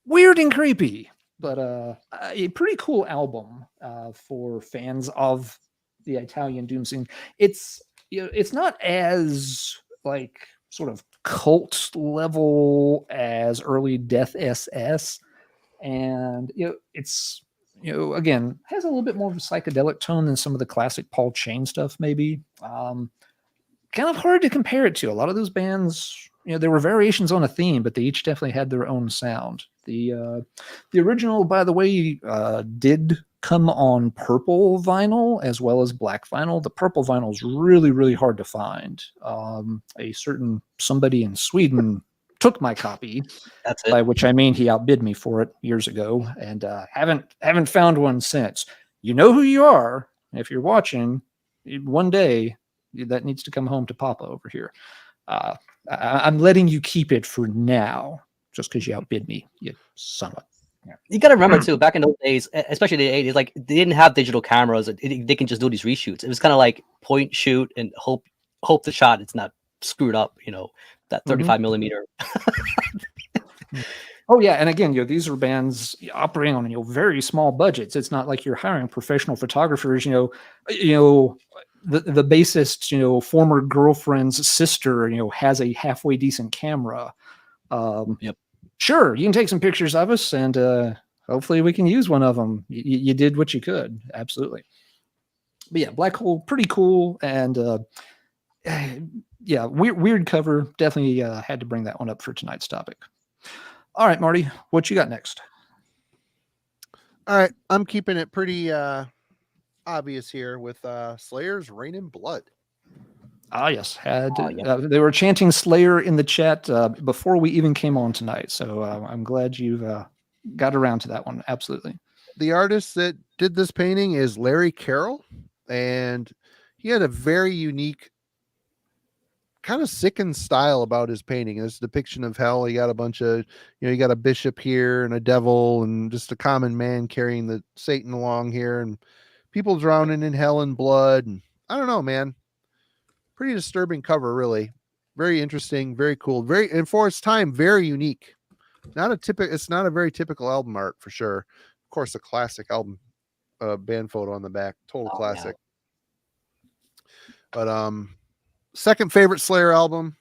weird and creepy. But a pretty cool album for fans of the Italian doom scene. It's it's not as like sort of cult level as early Death SS, and it's again has a little bit more of a psychedelic tone than some of the classic Paul Chain stuff. Maybe kind of hard to compare it to. A lot of those bands. There were variations on a theme, but they each definitely had their own sound. The original, by the way, did come on purple vinyl as well as black vinyl. The purple vinyl is really, really hard to find. A certain somebody in Sweden took my copy. That's it. By which I mean he outbid me for it years ago, and haven't found one since. You know who you are. If you're watching, one day that needs to come home to Papa over here. I'm letting you keep it for now, just because you outbid me, you son of a. Yeah. You got to remember too, back in those days, especially the 80s, like they didn't have digital cameras. They can just do these reshoots. It was kind of like point, shoot, and hope the shot it's not screwed up. That 35 millimeter. Oh yeah, and again, these are bands operating on very small budgets. It's not like you're hiring professional photographers. The bassist, former girlfriend's sister, has a halfway decent camera. Yep. Sure, you can take some pictures of us, and hopefully we can use one of them. You did what you could, absolutely. But yeah, Black Hole, pretty cool, and weird cover. Definitely had to bring that one up for tonight's topic. All right, Marty, what you got next? All right, I'm keeping it pretty obvious here with Slayer's Rain in Blood. Yes, they were chanting Slayer in the chat before we even came on tonight, so I'm glad you've got around to that one. Absolutely. The artist that did this painting is Larry Carroll, and he had a very unique kind of sickened style about his painting. This depiction of hell. He got a bunch of, you got a bishop here and a devil and just a common man carrying the Satan along here and people drowning in hell and blood. And I don't know, man. Pretty disturbing cover, really. Very interesting, very cool, and for its time, very unique. It's not a very typical album art for sure. Of course, a classic album band photo on the back, total classic. Yeah. But second favorite Slayer album.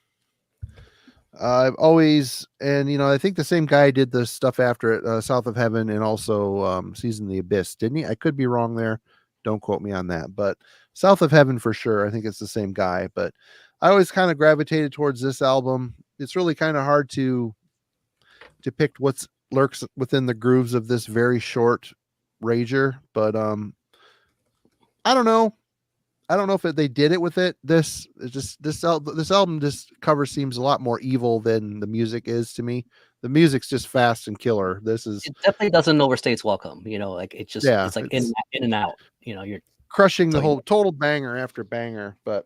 I've always, and I think the same guy did the stuff after it, South of Heaven, and also Season of the Abyss, didn't he? I could be wrong there. Don't quote me on that, but South of Heaven for sure. I think it's the same guy, but I always kind of gravitated towards this album. it's really kind of hard to depict what's lurks within the grooves of this very short Rager, but I don't know. I don't know if they did it with it. This album, this cover seems a lot more evil than the music is to me. The music's just fast and killer. This is It definitely doesn't overstay its welcome. You know, like it's like in and out. You know, you're crushing the whole total banger after banger. But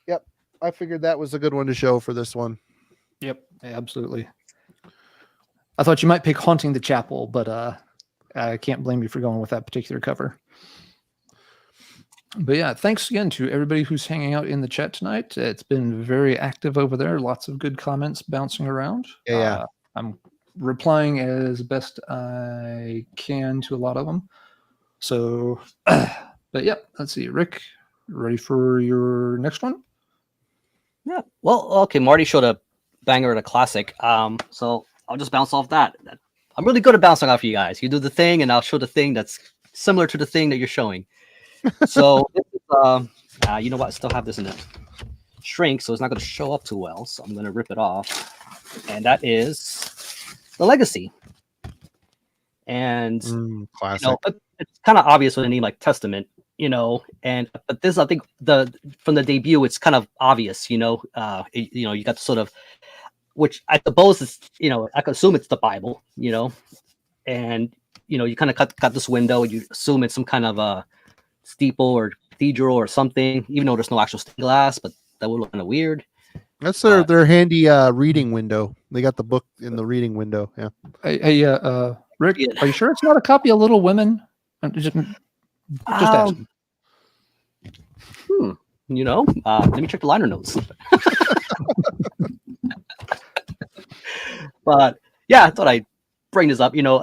yep, I figured that was a good one to show for this one. Yep, absolutely. I thought you might pick Haunting the Chapel, but I can't blame you for going with that particular cover. But yeah, thanks again to everybody who's hanging out in the chat tonight. It's been very active over there. Lots of good comments bouncing around. Yeah. I'm replying as best I can to a lot of them. So, but yeah, let's see. Rick, ready for your next one? Yeah. Well, okay. Marty showed a banger and a classic. So I'll just bounce off that. I'm really good at bouncing off you guys. You do the thing, and I'll show the thing that's similar to the thing that you're showing. So, this is, you know what? I still have this in a shrink, so it's not going to show up too well. So I'm going to rip it off, and that is the Legacy. And classic. you know, it's kind of obvious with a name like Testament, you know. And but this, I think, from the debut, it's kind of obvious, you know. You know, you got the sort of, which I suppose is, you know, I could assume it's the Bible, you know, and you know, you kind of cut this window, you assume it's some kind of a steeple or cathedral or something, even though there's no actual stained glass, but that would look kind of weird. That's their handy reading window. They got the book in the reading window. Yeah. Hey, Rick, are you sure it's not a copy of Little Women? Just asking. You know, let me check the liner notes. But yeah, I thought I'd bring this up. You know,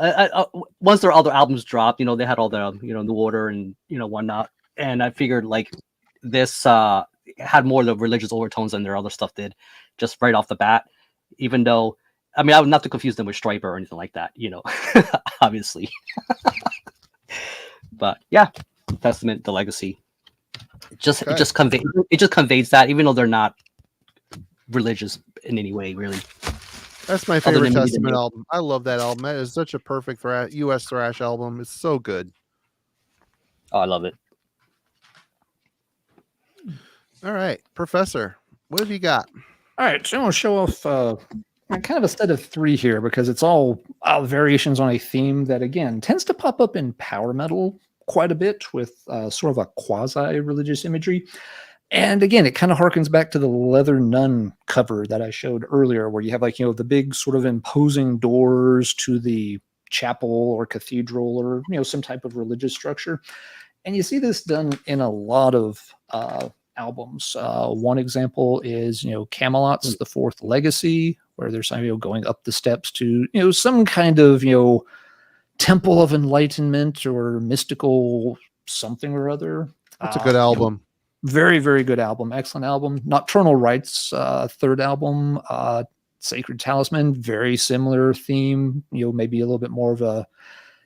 once their other albums dropped, you know, they had all the, you know, New Order and, you know, whatnot. And I figured like this had more of the religious overtones than their other stuff did, just right off the bat. Even though, I mean, I would not to confuse them with Striper or anything like that, you know, obviously. But yeah, Testament, the Legacy. It just conveys that, even though they're not religious in any way, really. That's my favorite Testament album. I love that album. That is such a perfect U.S. thrash album. It's so good. Oh, I love it. All right, Professor, what have you got? All right, so I'm going to show off kind of a set of three here because it's all variations on a theme that, again, tends to pop up in power metal quite a bit with sort of a quasi-religious imagery. And again, it kind of harkens back to the Leather Nun cover that I showed earlier, where you have like, you know, the big sort of imposing doors to the chapel or cathedral or, you know, some type of religious structure. And you see this done in a lot of albums. One example is, you know, Camelot's The Fourth Legacy, where there's, you know, going up the steps to, you know, some kind of, you know, temple of enlightenment or mystical something or other. That's a good album. Very, very good album. Excellent album. Nocturnal Rites, third album, Sacred Talisman, very similar theme, you know, maybe a little bit more of a,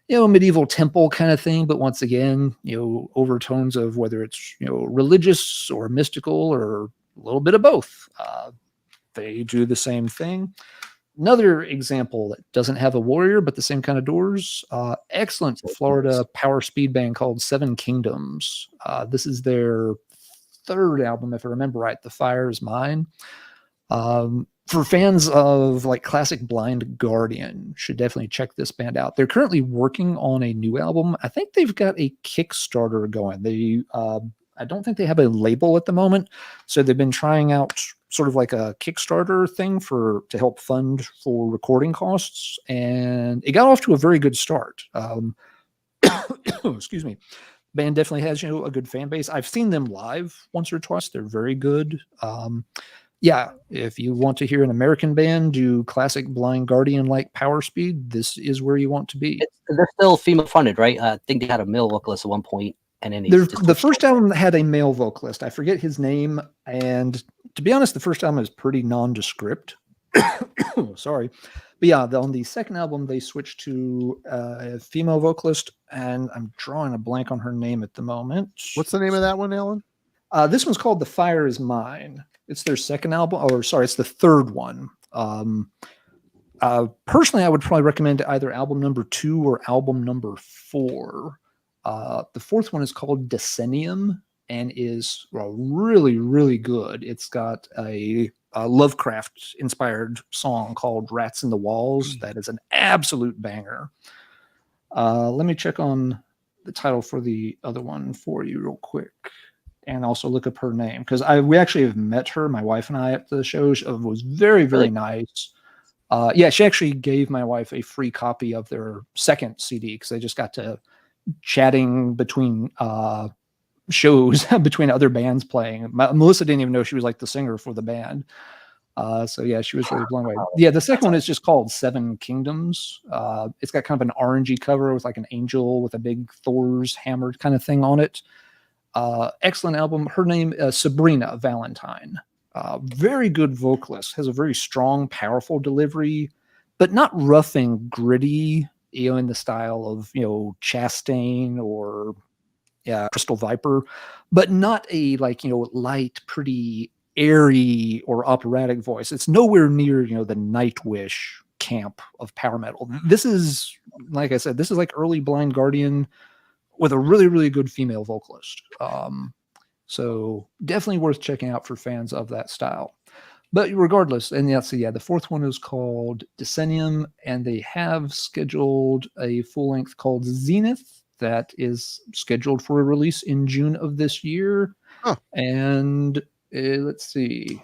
you know, medieval temple kind of thing. But once again, you know, overtones of whether it's, you know, religious or mystical or a little bit of both. They do the same thing. Another example that doesn't have a warrior, but the same kind of doors. Excellent Florida power speed band called Seven Kingdoms. This is their third album, if I remember right. The Fire Is Mine. For fans of like classic Blind Guardian, should definitely check this band out. They're currently working on a new album. I think they've got a Kickstarter going. They, I don't think they have a label at the moment, so they've been trying out sort of like a Kickstarter thing to help fund for recording costs, and it got off to a very good start. Excuse me. Band definitely has, you know, a good fan base. I've seen them live once or twice. They're very good. Yeah, if you want to hear an American band do classic Blind Guardian like power speed, this is where you want to be. They're still female fronted, right? I think they had a male vocalist at one point, and then the first album had a male vocalist. I forget his name, and to be honest, the first album is pretty nondescript. Sorry. But yeah, on the second album, they switched to a female vocalist, and I'm drawing a blank on her name at the moment. What's the name of that one, Alan? This one's called The Fire Is Mine. It's their second album, or sorry, it's the third one. Personally, I would probably recommend either album number 2 or album number 4. The fourth one is called Decennium and is really, really good. It's got a Lovecraft inspired song called Rats in the Walls. That is an absolute banger. Let me check on the title for the other one for you real quick. And also look up her name because we actually have met her, my wife and I, at the show. She was very, very Really? nice. Yeah, she actually gave my wife a free copy of their second CD because they just got to chatting between shows between other bands playing. Melissa didn't even know she was like the singer for the band. So yeah, she was really blown away. Yeah, the second one is just called Seven Kingdoms. It's got kind of an orangey cover with like an angel with a big Thor's hammer kind of thing on it. Excellent album. Her name is Sabrina Valentine. Very good vocalist, has a very strong, powerful delivery, but not rough and gritty, in the style of, Chastain or Crystal Viper, but not a light, pretty, airy or operatic voice. It's nowhere near, the Nightwish camp of power metal. This is, like I said, this is like early Blind Guardian with a really, really good female vocalist. So definitely worth checking out for fans of that style. But regardless, and the fourth one is called Decennium, and they have scheduled a full length called Zenith that is scheduled for a release in June of this year. Huh. And let's see,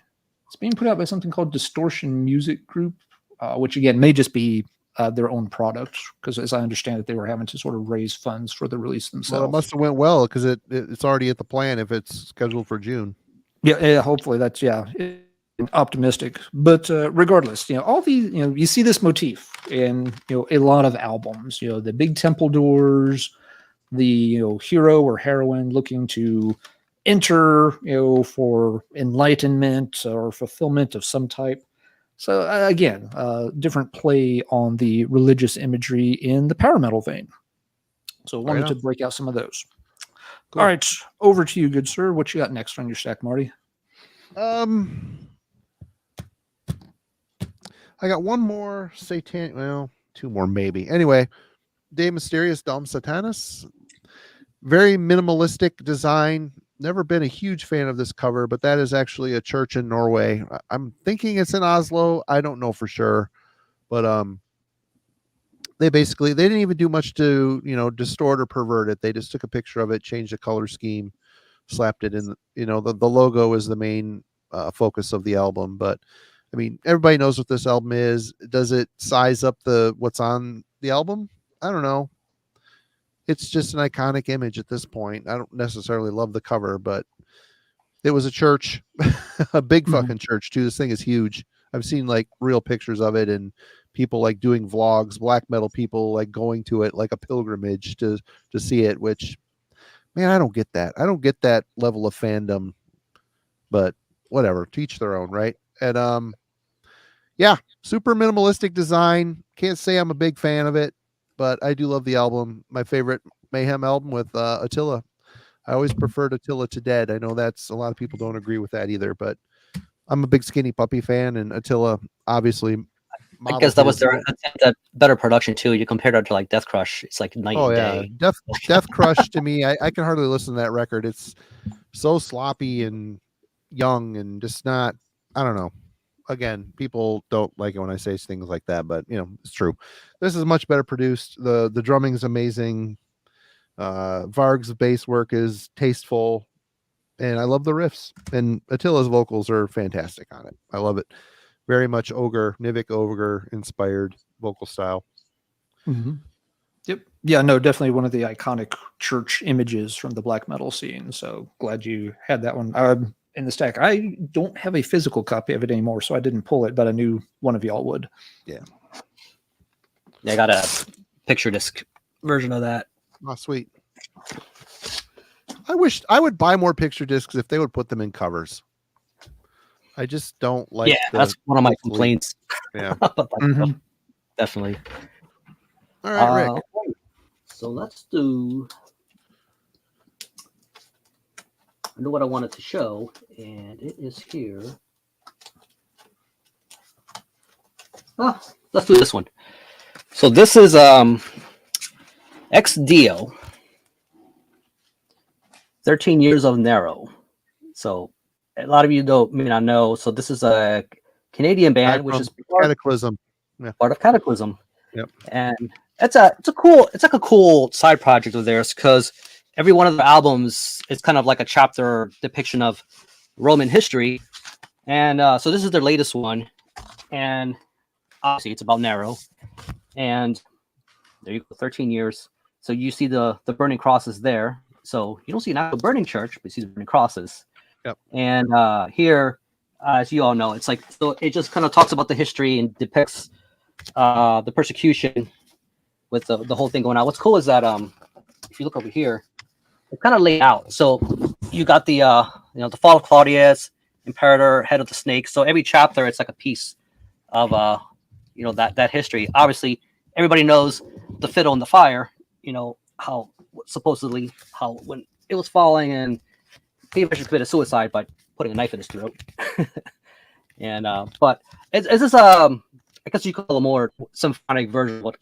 it's being put out by something called Distortion Music Group, which again may just be their own product, because as I understand it, they were having to sort of raise funds for the release themselves. Well, it must have went well because it's already at the plan if it's scheduled for June. Yeah, hopefully that's optimistic. But regardless, all these, you see this motif in a lot of albums. The big temple doors, the hero or heroine looking to enter for enlightenment or fulfillment of some type. So again, different play on the religious imagery in the power metal vein. So I wanted to break out some of those. Cool. All right, over to you, good sir. What you got next on your stack, Marty? I got one more satanic. Well, two more maybe. Anyway, De Mysterious Dom Satanus. Very minimalistic design. Never been a huge fan of this cover, but that is actually a church in Norway. I'm thinking it's in Oslo. I don't know for sure, but they didn't even do much to distort or pervert it. They just took a picture of it, changed the color scheme, slapped it in. The logo is the main focus of the album, but I mean, everybody knows what this album is. Does it size up what's on the album? I don't know. It's just an iconic image at this point. I don't necessarily love the cover, but it was a church, a big fucking church too. This thing is huge. I've seen like real pictures of it and people like doing vlogs, black metal people like going to it like a pilgrimage to see it, which, man, I don't get that. I don't get that level of fandom, but whatever, to each their own, right? And yeah, super minimalistic design. Can't say I'm a big fan of it, but I do love the album. My favorite Mayhem album with Attila. I always preferred Attila to Dead. I know that's a lot of people don't agree with that either, but I'm a big Skinny Puppy fan, and Attila obviously. I guess that was that better production too. You compare that to like Death Crush, it's like night and day. Death Crush to me, I can hardly listen to that record. It's so sloppy and young and just not. I don't know. Again, people don't like it when I say things like that, but it's true. This is much better produced. The drumming's amazing. Varg's bass work is tasteful, and I love the riffs. And Attila's vocals are fantastic on it. I love it. Very much Nivik Ogre inspired vocal style. Mm-hmm. Yep. Yeah, no, definitely one of the iconic church images from the black metal scene. So glad you had that one in the stack. I don't have a physical copy of it anymore, so I didn't pull it, but I knew one of y'all would. Yeah. I got a picture disc version of that. Oh, sweet. I wish I would buy more picture discs if they would put them in covers. I just don't like. Yeah, that's one of my complaints. Yeah, definitely. All right, Rick. So let's do. I know what I wanted to show, and it is here. Oh, let's do this one. So this is Ex Dio, 13 Years of Narrow. So a lot of you may not know. So this is a Canadian band, which is Cataclysm. Yeah. part of Cataclysm. Yep. And it's like a cool side project of theirs, because every one of their albums is kind of like a chapter depiction of Roman history. And so this is their latest one, and obviously it's about Narrow. And there you go, 13 years. So you see the burning crosses there. So you don't see an actual burning church, but you see the burning crosses. Yep. And here, as you all know, it's like, so it just kind of talks about the history and depicts the persecution with the whole thing going on. What's cool is that if you look over here, it's kind of laid out. So you got the the fall of Claudius, Imperator, head of the snake. So every chapter, it's like a piece of that history. Obviously, everybody knows the fiddle and the fire. You know how supposedly when it was falling and he eventually committed suicide by putting a knife in his throat. And but it's just I guess you call it a more symphonic version of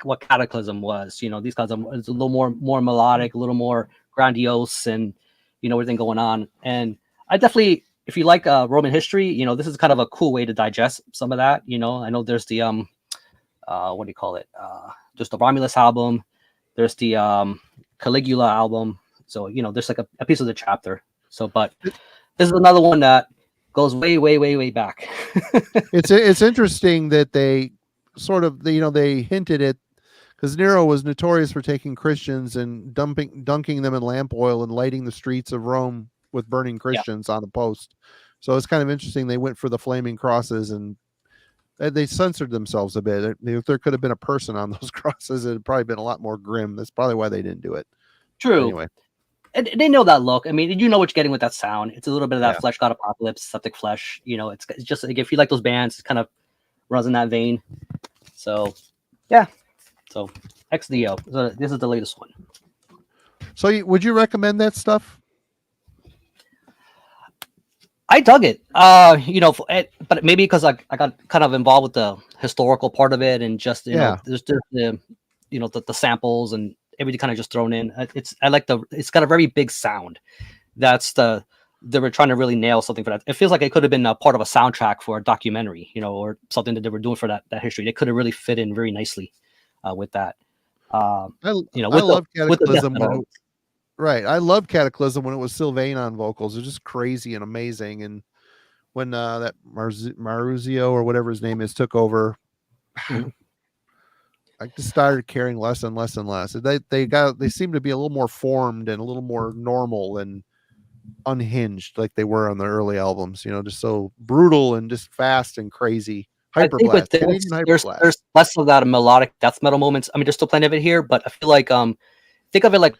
what Cataclysm was. These guys it's a little more melodic, a little more grandiose, and everything going on. And I definitely, if you like Roman history, this is kind of a cool way to digest some of that. I know there's the what do you call it? There's the Romulus album, there's the Caligula album. So there's like a piece of the chapter. So, but this is another one that goes way, way, way, way back. It's interesting that they sort of they hinted at, because Nero was notorious for taking Christians and dunking them in lamp oil and lighting the streets of Rome with burning Christians on a post. So it's kind of interesting they went for the flaming crosses, and they censored themselves a bit. If there could have been a person on those crosses, it'd probably been a lot more grim. That's probably why they didn't do it. True. Anyway. And they know that look. I mean, you know what you're getting with that sound. It's a little bit of that Flesh God Apocalypse, Septic Flesh. It's just like, if you like those bands, it kind of runs in that vein. So, yeah. So, XDO. So this is the latest one. So, would you recommend that stuff? I dug it. But maybe because I got kind of involved with the historical part of it, and just there's the the samples and everything kind of just thrown in. It's got a very big sound. They were trying to really nail something for that. It feels like it could have been a part of a soundtrack for a documentary, or something that they were doing for that history. They could have really fit in very nicely with that. I love Cataclysm. Right. I love Cataclysm when it was Sylvain on vocals. It was just crazy and amazing. And when that Maruzio or whatever his name is took over, I just started caring less and less and less. They seem to be a little more formed and a little more normal and unhinged, like they were on the early albums. Just so brutal and just fast and crazy. Hyperblast. There's less of that melodic death metal moments. I mean, there's still plenty of it here, but I feel like think of it like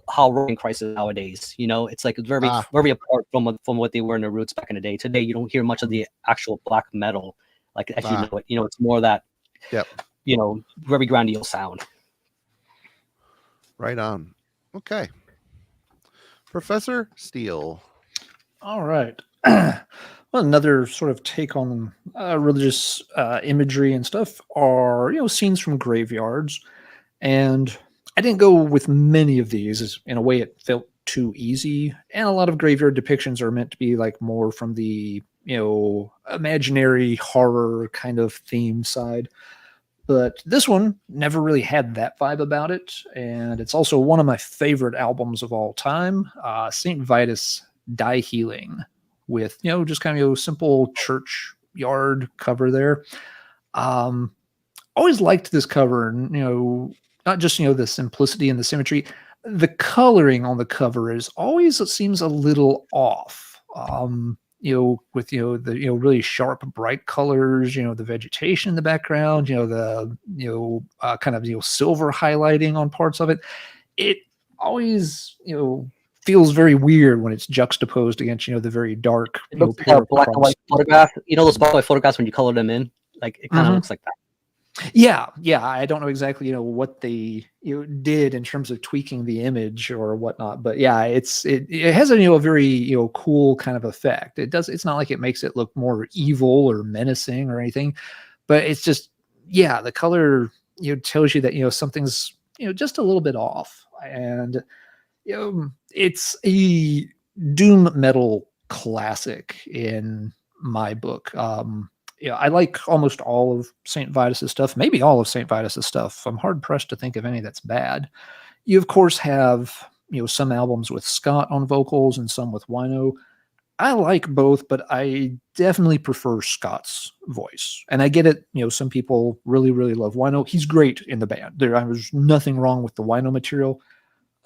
how Roman Christ is nowadays. It's like very very apart from what they were in the roots back in the day. Today, you don't hear much of the actual black metal like as you know it. It's more that. Yep. Very grandiose sound. Right on. Okay. Professor Steele. All right. Well, another sort of take on religious imagery and stuff are, scenes from graveyards. And I didn't go with many of these. In a way, it felt too easy. And a lot of graveyard depictions are meant to be like more from the, imaginary horror kind of theme side. But this one never really had that vibe about it. And it's also one of my favorite albums of all time, St. Vitus Die Healing, with, just kind of simple church yard cover there. Always liked this cover, and, not just, the simplicity and the symmetry. The coloring on the cover is always, it seems a little off. With the really sharp, bright colors, the vegetation in the background, the kind of silver highlighting on parts of it. It always feels very weird when it's juxtaposed against the very dark black and white photograph. Those black and white photographs when you color them in, like it kind of looks like that. Yeah. I don't know exactly what they did in terms of tweaking the image or whatnot, but yeah, it has a very cool kind of effect. It's not like it makes it look more evil or menacing or anything, but it's just, yeah, the color, tells you that, something's, just a little bit off. And, it's a doom metal classic in my book. I like almost all of St. Vitus's stuff, maybe all of St. Vitus's stuff. I'm hard pressed to think of any that's bad. You, of course, have, some albums with Scott on vocals and some with Wino. I like both, but I definitely prefer Scott's voice. And I get it, some people really, really love Wino. He's great in the band. There's nothing wrong with the Wino material.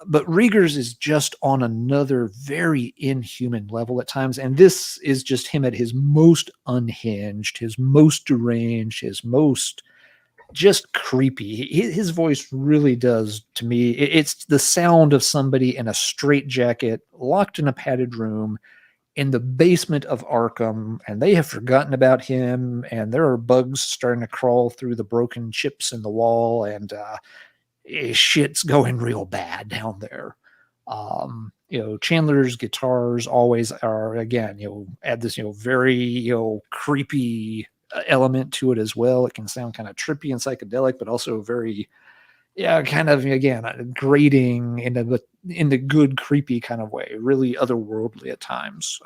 But Rieger's is just on another very inhuman level at times. And this is just him at his most unhinged, his most deranged, his most just creepy. His voice really does, to me, it's the sound of somebody in a straitjacket, locked in a padded room in the basement of Arkham, and they have forgotten about him, and there are bugs starting to crawl through the broken chips in the wall, and shit's going real bad down there. Chandler's guitars always are, again, add this, very, creepy element to it as well. It can sound kind of trippy and psychedelic, but also very, kind of, again, grating in the good, creepy kind of way, really otherworldly at times.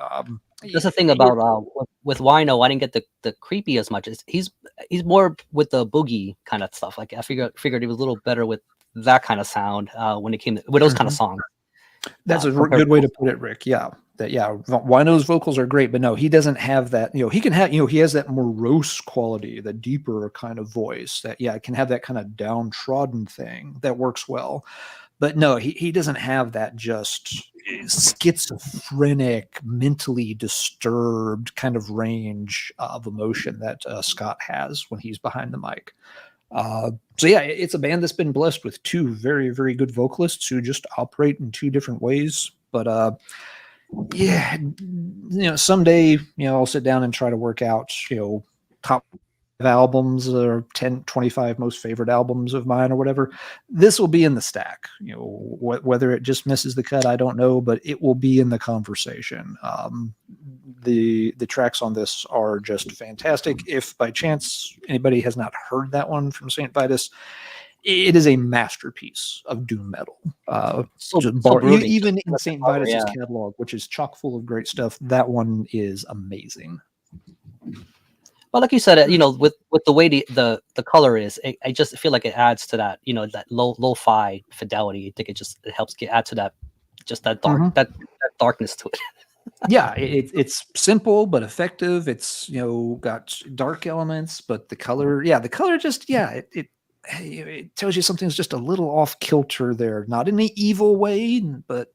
That's the thing about with Wino. I didn't get the creepy as much. He's more with the boogie kind of stuff. Like I figured he was a little better with that kind of sound when it came with those kind of songs. That's a good way to put it, Rick. Yeah. Wino's vocals are great, but no, he doesn't have that, he can have, he has that morose quality, the deeper kind of voice that, can have that kind of downtrodden thing that works well. But no, he doesn't have that just schizophrenic, mentally disturbed kind of range of emotion that Scott has when he's behind the mic. So it's a band that's been blessed with two very, very good vocalists who just operate in two different ways. But someday, I'll sit down and try to work out, top albums or 10, 25 most favorite albums of mine or whatever. This will be in the stack. Whether it just misses the cut, I don't know, but it will be in the conversation. The tracks on this are just fantastic. If by chance anybody has not heard that one from St. Vitus, it is a masterpiece of doom metal. Even in St. Vitus's catalog, which is chock full of great stuff, that one is amazing. Well, like you said, with the way the color is, I just feel like it adds to that, that lo-fi fidelity. I think it helps add to that, just that dark, that darkness to it. It's simple but effective. It's got dark elements, but the color just it tells you something's just a little off kilter there, not in an evil way, but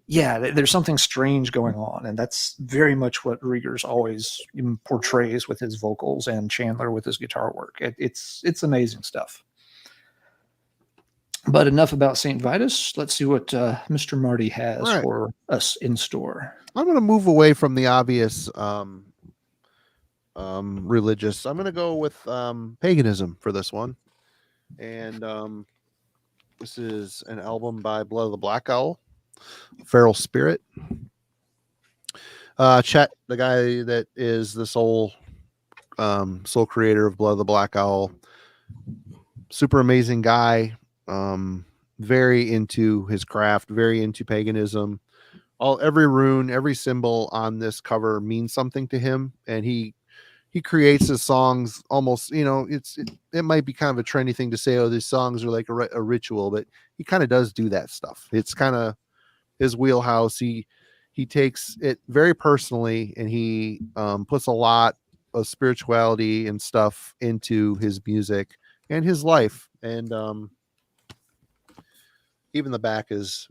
there's something strange going on, and that's very much what Rieger's always portrays with his vocals and Chandler with his guitar work. It's amazing stuff. But enough about St. Vitus. Let's see what Mr. Marty has for us in store. I'm going to move away from the obvious religious. I'm going to go with paganism for this one. And this is an album by Blood of the Black Owl, Feral Spirit. Chet, the guy that is the sole creator of Blood of the Black Owl, super amazing guy. Very into his craft, very into paganism. Every rune, every symbol on this cover means something to him, and he creates his songs almost, it might be kind of a trendy thing to say, oh, these songs are like a ritual, but he kind of does do that stuff. It's kind of his wheelhouse. He takes it very personally, and he puts a lot of spirituality and stuff into his music and his life. And even the back is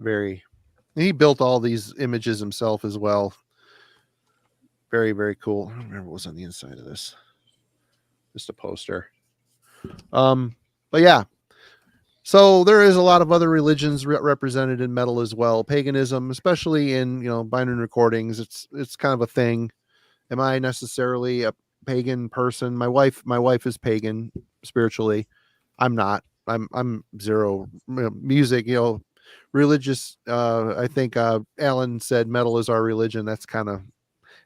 he built all these images himself as well. Very, very cool. I don't remember what was on the inside of this. Just a poster. But yeah. So there is a lot of other religions represented in metal as well. Paganism, especially in, binary recordings, it's kind of a thing. Am I necessarily a pagan person? My wife is pagan spiritually. I'm not. I'm zero. Music, religious. I think Alan said metal is our religion. That's kind of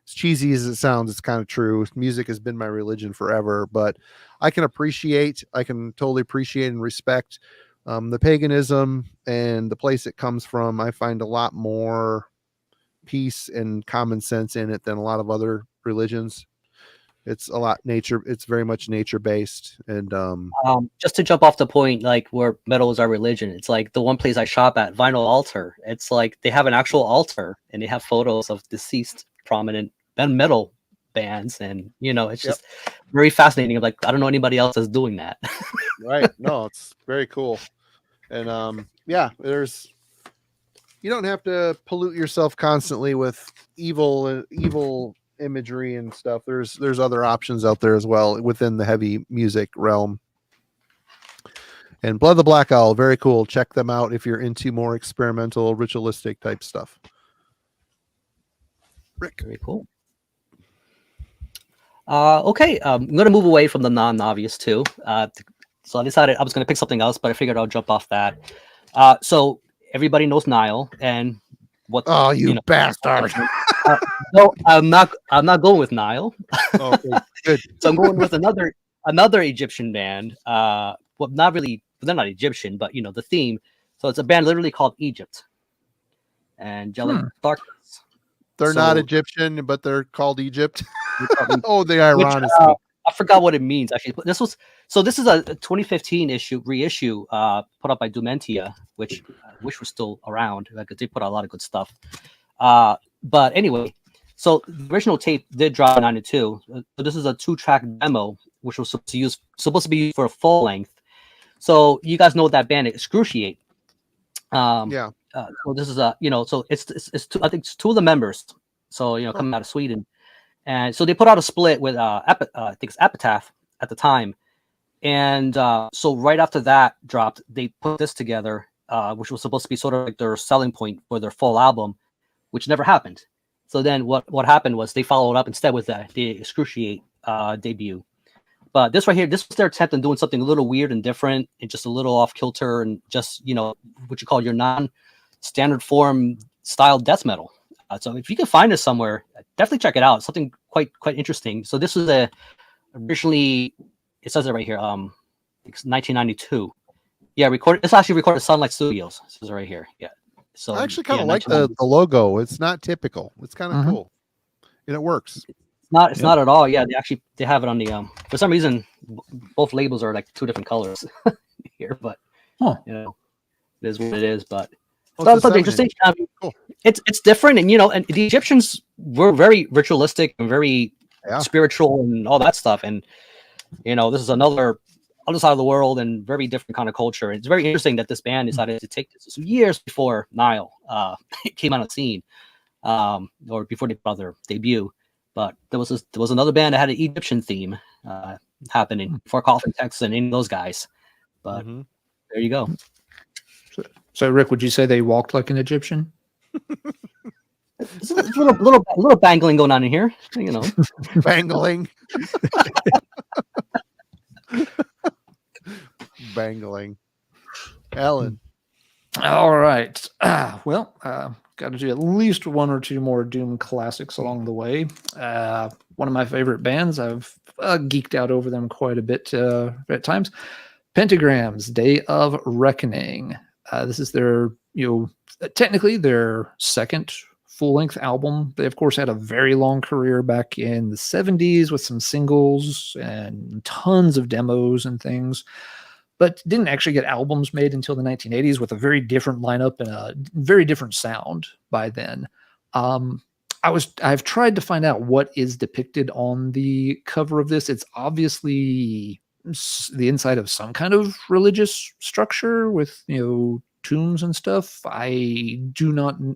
as cheesy as it sounds, it's kind of true. Music has been my religion forever, but I can totally appreciate and respect the paganism and the place it comes from. I find a lot more peace and common sense in it than a lot of other religions. It's very much nature based. And just to jump off the point, like where metal is our religion, it's like the one place I shop at, Vinyl Altar. It's like they have an actual altar and they have photos of deceased prominent metal bands, and it's just very fascinating. Like, I don't know anybody else that's doing that. Right. No, it's very cool. And you don't have to pollute yourself constantly with evil imagery and stuff. There's other options out there as well within the heavy music realm. And Blood the Black Owl, very cool. Check them out if you're into more experimental, ritualistic type stuff. Rick. Very cool. Okay, I'm going to move away from the non-obvious too. So I decided I was going to pick something else, but I figured I'll jump off that. So everybody knows Nile, and what? Oh, you bastard! No, I'm not going with Nile. Oh, good. So I'm going with another Egyptian band. Well, not really. They're not Egyptian, but the theme. So it's a band literally called Egypt. And Angelic Darkness. They're not Egyptian, but they're called Egypt. Oh, the irony. I forgot what it means actually. But this is a 2015 reissue put up by Dumentia, which I wish was still around because they put out a lot of good stuff. But anyway, so the original tape did drop in '92. So this is a 2-track demo, which was supposed to be used for a full length. So you guys know that band Excruciate. Yeah. So this is so it's I think it's 2 of the members. So coming out of Sweden, and so they put out a split with I think it's Epitaph at the time, and so right after that dropped, they put this together, which was supposed to be sort of like their selling point for their full album, which never happened. So then what happened was they followed up instead with the Excruciate debut. But this right here, this was their attempt on doing something a little weird and different and just a little off kilter and just, what you call your non-standard form style death metal. So if you can find this somewhere, definitely check it out. It's something quite interesting. So this was originally, it says it right here, it's 1992. Yeah, it's actually recorded at Sunlight Studios. It says it right here. Yeah. So I actually kind of like the logo. It's not typical. It's kind of cool. And it works. It's not at all. Yeah, they have it on the for some reason both labels are like 2 different colors here, but it is what it is. But it's something interesting. Cool. It's different, and and the Egyptians were very ritualistic and very spiritual and all that stuff, and this is another other side of the world and very different kind of culture. It's very interesting that this band decided to take this years before Nile came on the scene, or before they put out their debut. But there was another band that had an Egyptian theme happening for Coffin Tex and any of those guys. But there you go. So, Rick, would you say they walked like an Egyptian? There's a little bangling going on in here, Bangling. Bangling. Alan. All right. Got to do at least 1 or 2 more Doom classics along the way. One of my favorite bands. I've geeked out over them quite a bit at times. Pentagram's Day of Reckoning. This is their, technically their second full-length album. They, of course, had a very long career back in the 70s with some singles and tons of demos and things, but didn't actually get albums made until the 1980s with a very different lineup and a very different sound by then. I've tried to find out what is depicted on the cover of this. It's obviously the inside of some kind of religious structure with, tombs and stuff. I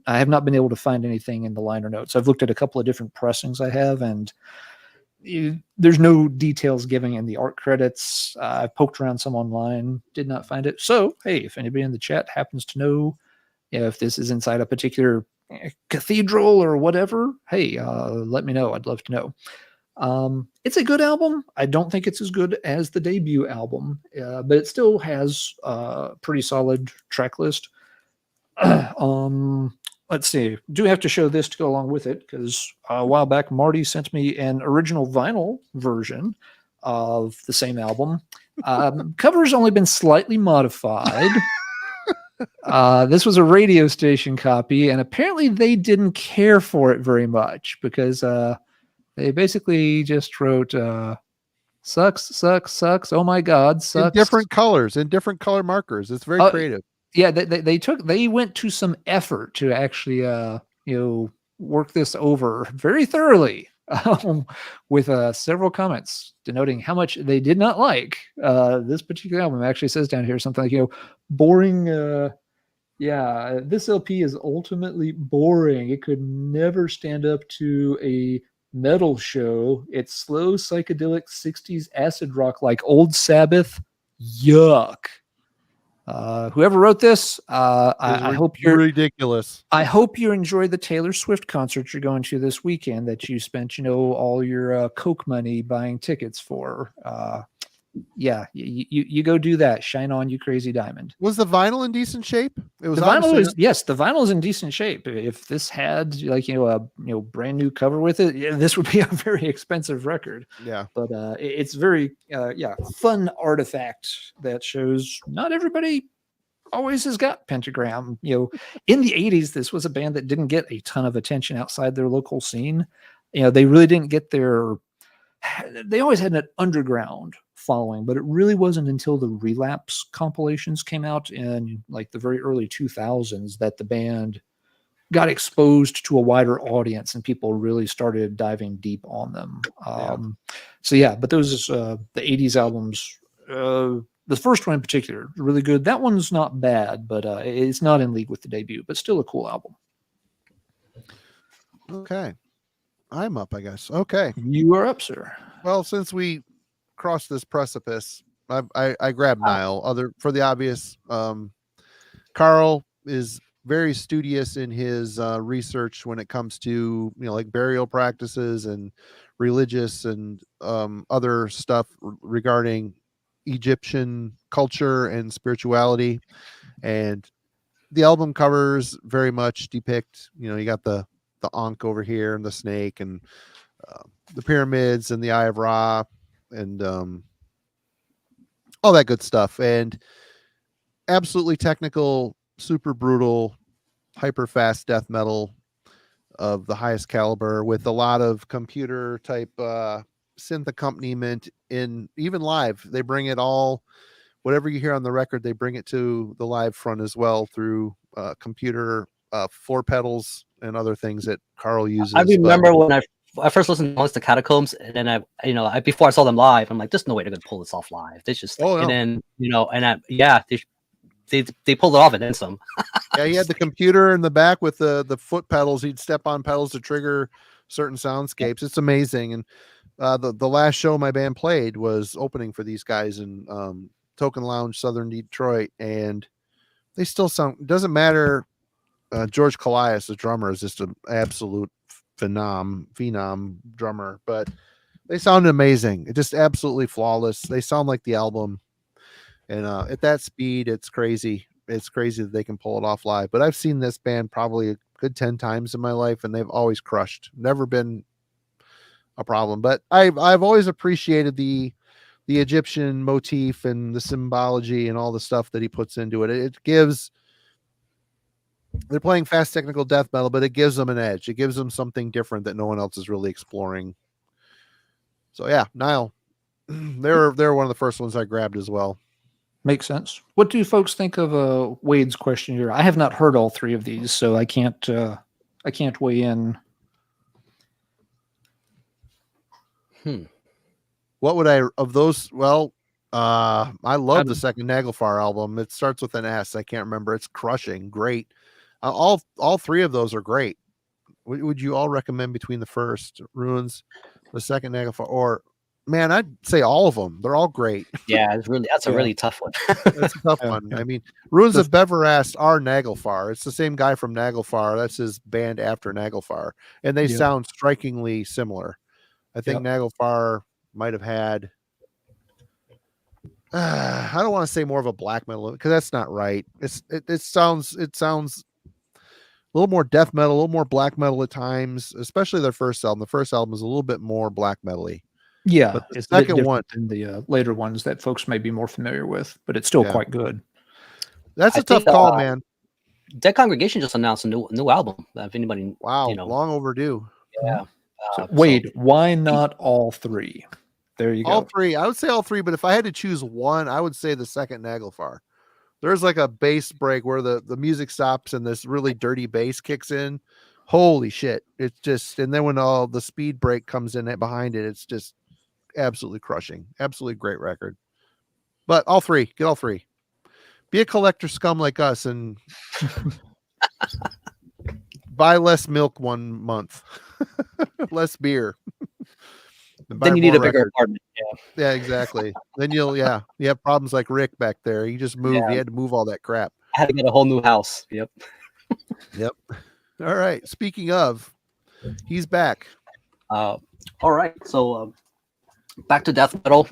have not been able to find anything in the liner notes. I've looked at a couple of different pressings I have, and there's no details given in the art credits. I poked around some online, did not find it. So, hey, if anybody in the chat happens to know if this is inside a particular cathedral or whatever, hey, let me know. I'd love to know. It's a good album. I don't think it's as good as the debut album, but it still has a pretty solid track list. let's see. Do have to show this to go along with it because a while back Marty sent me an original vinyl version of the same album. Cover's only been slightly modified. This was a radio station copy, and apparently they didn't care for it very much because they basically just wrote sucks, sucks, sucks. Oh my God, sucks. In different colors, in different color markers. It's very creative. Yeah, they went to some effort to actually work this over very thoroughly with several comments denoting how much they did not like this particular album. It actually says down here something like boring. This LP is ultimately boring. It could never stand up to a metal show. It's slow psychedelic 60s acid rock like Old Sabbath. Yuck. Whoever wrote this, I hope you're ridiculous. I hope you enjoy the Taylor Swift concert you're going to this weekend that you spent, all your Coke money buying tickets for. You go do that. Shine on, you crazy diamond. Was the vinyl in decent shape? It was. The vinyl is in decent shape. If this had a brand new cover with it, this would be a very expensive record. Yeah, but it's very fun artifact that shows not everybody always has got Pentagram. In the 80s, this was a band that didn't get a ton of attention outside their local scene. They really didn't get they always had an underground following, but it really wasn't until the Relapse compilations came out in like the very early 2000s that the band got exposed to a wider audience and people really started diving deep on them. But those the 80s albums, the first one in particular, really good. That one's not bad, but it's not in league with the debut, but still a cool album. Okay. I'm up, I guess. Okay. You are up, sir. Well, since we crossed this precipice, I grabbed Niall. For the obvious, Carl is very studious in his research when it comes to like burial practices and religious and other stuff regarding Egyptian culture and spirituality. And the album covers very much depict, you got the Ankh over here and the snake and the pyramids and the Eye of Ra and all that good stuff. And absolutely technical, super brutal, hyper fast death metal of the highest caliber with a lot of computer type synth accompaniment. In even live, they bring it all, whatever you hear on the record, they bring it to the live front as well through computer floor pedals and other things that Carl uses. I remember when I first listened to the Catacombs, and then I before I saw them live, I'm like, there's no way they're gonna pull this off live. They just and then they pulled it off and then some. Yeah, he had the computer in the back with the foot pedals. He'd step on pedals to trigger certain soundscapes. It's amazing. And the last show my band played was opening for these guys in Token Lounge, Southern Detroit, and they still sound. It doesn't matter. George Callias, the drummer, is just an absolute phenom drummer, but they sound amazing. It just absolutely flawless. They sound like the album, and at that speed, it's crazy. It's crazy that they can pull it off live. But I've seen this band probably a good 10 times in my life, and they've always crushed. Never been a problem. But I've always appreciated the Egyptian motif and the symbology and all the stuff that he puts into it. It gives. They're playing fast technical death metal, but it gives them an edge. It gives them something different that no one else is really exploring. So yeah, Niall, they're one of the first ones I grabbed as well. Makes sense. What do folks think of Wade's question here? I have not heard all three of these, so I can't weigh in. What would I of those? Well, I love the second Naglfar album. It starts with an S. I can't remember. It's crushing. Great. All three of those are great. Would you all recommend between the first Ruins, the second Naglfar, or man, I'd say all of them. They're all great. Yeah, that's a really tough one. That's a tough one. I mean, Ruins of Beverast are Naglfar. It's the same guy from Naglfar. That's his band after Naglfar, and they sound strikingly similar. I think Naglfar might have had. I don't want to say more of a black metal because that's not right. It sounds little more death metal, a little more black metal at times, especially their first album. The first album is a little bit more black metal-y. Yeah, But the it's a bit second one, different than the later ones that folks may be more familiar with, but it's still Yeah. quite good. that's I a tough think, call, man. Dead Congregation just announced a new album. If anybody, Wow, you know, long overdue. yeah. So, Wade, why not all three? There you All go. three. I would say all three, but if I had to choose one, I would say the second Nagelfar. There's like a bass break where the music stops and this really dirty bass kicks in. Holy shit. It's just, and then when all the speed break comes in behind it, it's just absolutely crushing. Absolutely great record. But all three, get all three. Be a collector scum like us and buy less milk one month, less beer. Then you need a bigger apartment. Yeah, exactly. Then you have problems like Rick back there. He just moved. Yeah. He had to move all that crap. I had to get a whole new house. Yep. Yep. All right. Speaking of, he's back. All right. So back to death metal.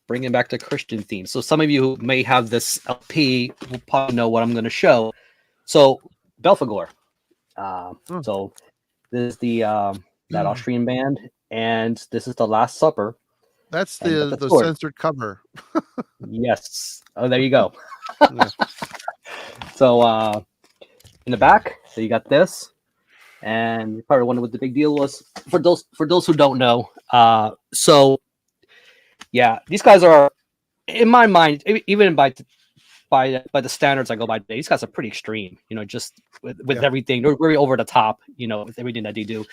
Bringing back the Christian theme. So some of you who may have this LP will probably know what I'm going to show. So Belphegor. So this is the that Austrian band, and this is the Last Supper. That's And the sword. censored cover. Yes. Oh, there you go. Yeah. So in the back, so you got this, and you probably wonder what the big deal was for those who don't know. So yeah, these guys are, in my mind, even by the standards I go by, these guys are pretty extreme. You know, just with everything, they're very over the top. You know, with everything that they do,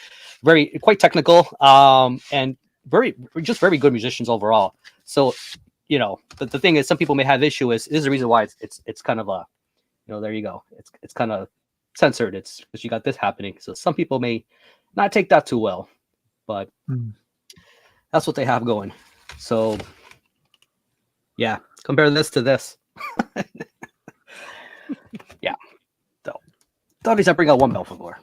quite technical, and very good musicians overall. So, you know, but the thing is, some people may have issue is the reason why it's kind of a, you know, there you go. It's kind of censored. It's because you got this happening. So some people may not take that too well, but that's what they have going. So yeah, compare this to this. Yeah. So thought I bring out one Belphegor.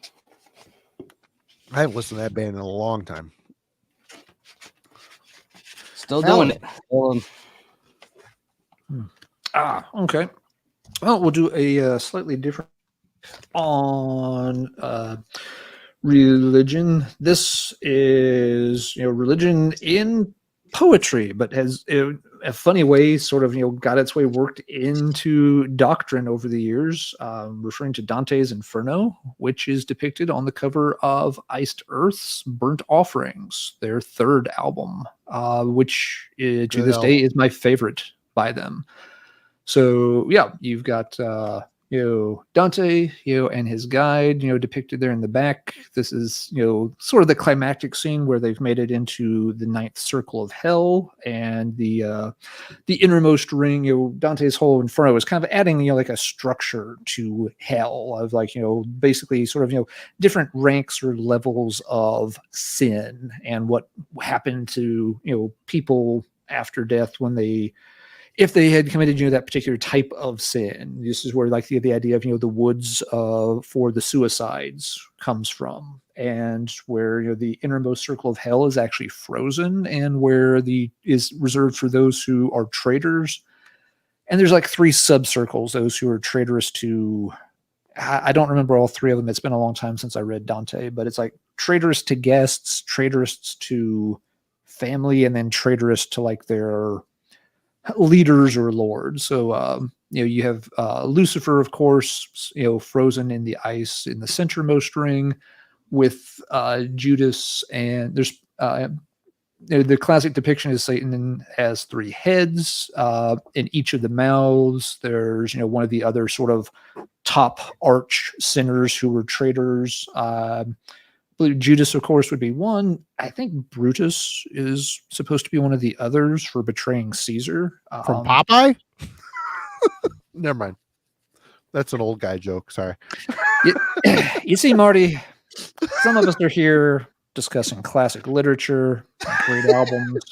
I haven't listened to that band in a long time. Still doing it. Okay. Well, we'll do a slightly different on religion. This is, you know, religion in poetry, but has a funny way sort of, you know, got its way worked into doctrine over the years, referring to Dante's Inferno, which is depicted on the cover of Iced Earth's Burnt Offerings, their third album, which to this day is my favorite by them. So yeah, you've got you know, Dante, you know, and his guide, you know, depicted there in the back. This is, you know, sort of the climactic scene where they've made it into the ninth circle of hell, and the innermost ring. You know, Dante's whole Inferno is kind of adding, you know, like a structure to hell of, like, you know, basically sort of, you know, different ranks or levels of sin and what happened to, you know, people after death when if they had committed, you know, that particular type of sin. This is where, like, the idea of, you know, the woods for the suicides comes from, and where, you know, the innermost circle of hell is actually frozen, and where is reserved for those who are traitors. And there's like 3 subcircles: those who are traitorous to, I don't remember all 3 of them. It's been a long time since I read Dante, but it's like traitorous to guests, traitorous to family, and then traitorous to, like, their leaders or lords. So you know, you have Lucifer, of course, you know, frozen in the ice in the centermost ring, with Judas, and there's the classic depiction is Satan has 3 heads. In each of the mouths there's, you know, one of the other sort of top arch sinners who were traitors. I believe Judas, of course, would be one. I think Brutus is supposed to be one of the others for betraying Caesar. From Popeye? Never mind. That's an old guy joke. Sorry. You see, Marty, some of us are here discussing classic literature, great albums.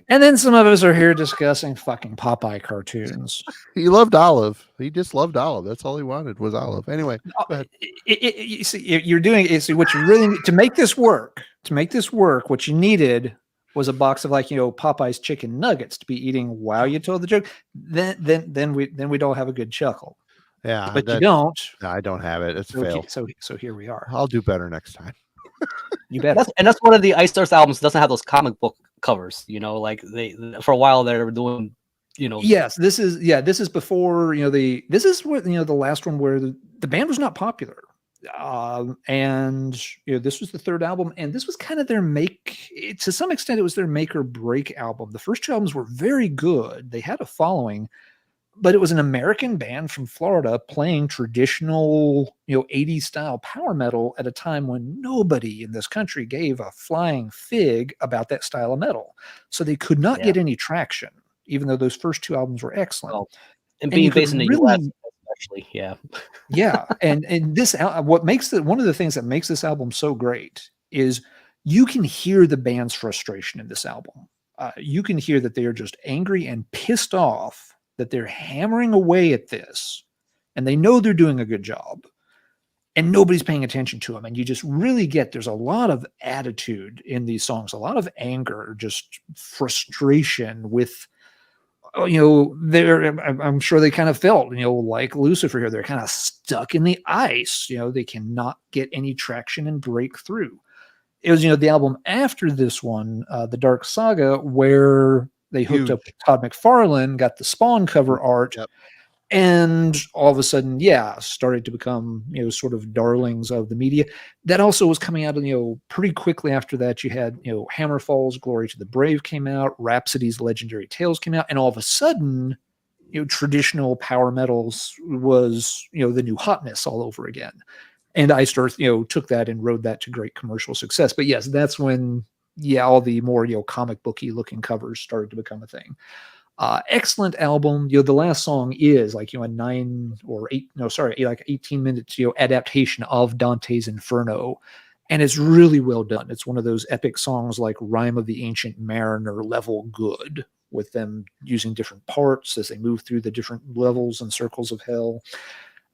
And then some of us are here discussing fucking Popeye cartoons. He loved Olive. He just loved Olive. That's all he wanted was Olive. Anyway, you see, you're doing it. See, what you really need to make this work. What you needed was a box of, like, you know, Popeye's chicken nuggets to be eating while you told the joke. Then we'd all have a good chuckle. Yeah, but you don't. No, I don't have it. It's fail. So here we are. I'll do better next time. You better. That's one of the Ice Earth albums that doesn't have those comic book covers. Like they for a while they were doing. Yes, this is before this is what the last one where the band was not popular, and this was the third album, and this was kind of their to some extent it was their make or break album. The first two albums were very good. They had a following, but it was an American band from Florida playing traditional 80s style power metal at a time when nobody in this country gave a flying fig about that style of metal, so they could not get any traction, even though those first two albums were excellent. Oh, and being based in the US, especially, yeah. And this, what makes one of the things that makes this album so great is you can hear the band's frustration in this album. You can hear that they are just angry and pissed off that they're hammering away at this, and they know they're doing a good job, and nobody's paying attention to them. And you just really get, there's a lot of attitude in these songs, a lot of anger, just frustration with, I'm sure they kind of felt, like Lucifer here, they're kind of stuck in the ice, they cannot get any traction and break through. It was, the album after this one, The Dark Saga, where they hooked up with Todd McFarlane, got the Spawn cover art, and all of a sudden, started to become, sort of darlings of the media. That also was coming out, pretty quickly after that. You had, Hammerfall's Glory to the Brave came out, Rhapsody's Legendary Tales came out, and all of a sudden, traditional power metals was, the new hotness all over again. And Iced Earth, took that and rode that to great commercial success. But yes, that's when, all the more, comic booky looking covers started to become a thing. Excellent album. The last song is like, a 18 minutes, adaptation of Dante's Inferno. And it's really well done. It's one of those epic songs like Rime of the Ancient Mariner level good, with them using different parts as they move through the different levels and circles of hell.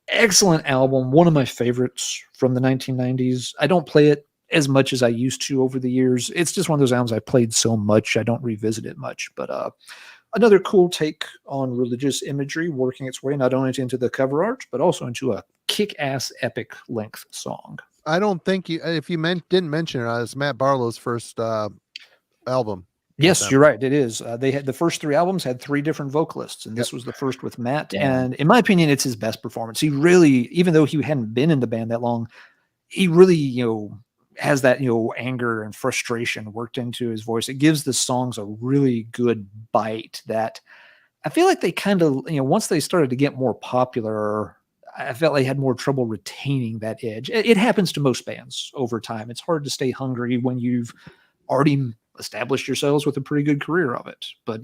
Excellent album. One of my favorites from the 1990s. I don't play it as much as I used to over the years. It's just one of those albums I played so much, I don't revisit it much. But another cool take on religious imagery, working its way not only into the cover art, but also into a kick-ass epic length song. I don't think if you didn't mention it, it's Matt Barlow's first album. Yes, you're right. It is. They had the first three albums had three different vocalists, and this was the first with Matt. Yeah. And in my opinion, it's his best performance. He really, even though he hadn't been in the band that long, he really, has that, anger and frustration worked into his voice. It gives the songs a really good bite that I feel like they kind of, once they started to get more popular, I felt they had more trouble retaining that edge. It happens to most bands over time. It's hard to stay hungry when you've already established yourselves with a pretty good career of it. But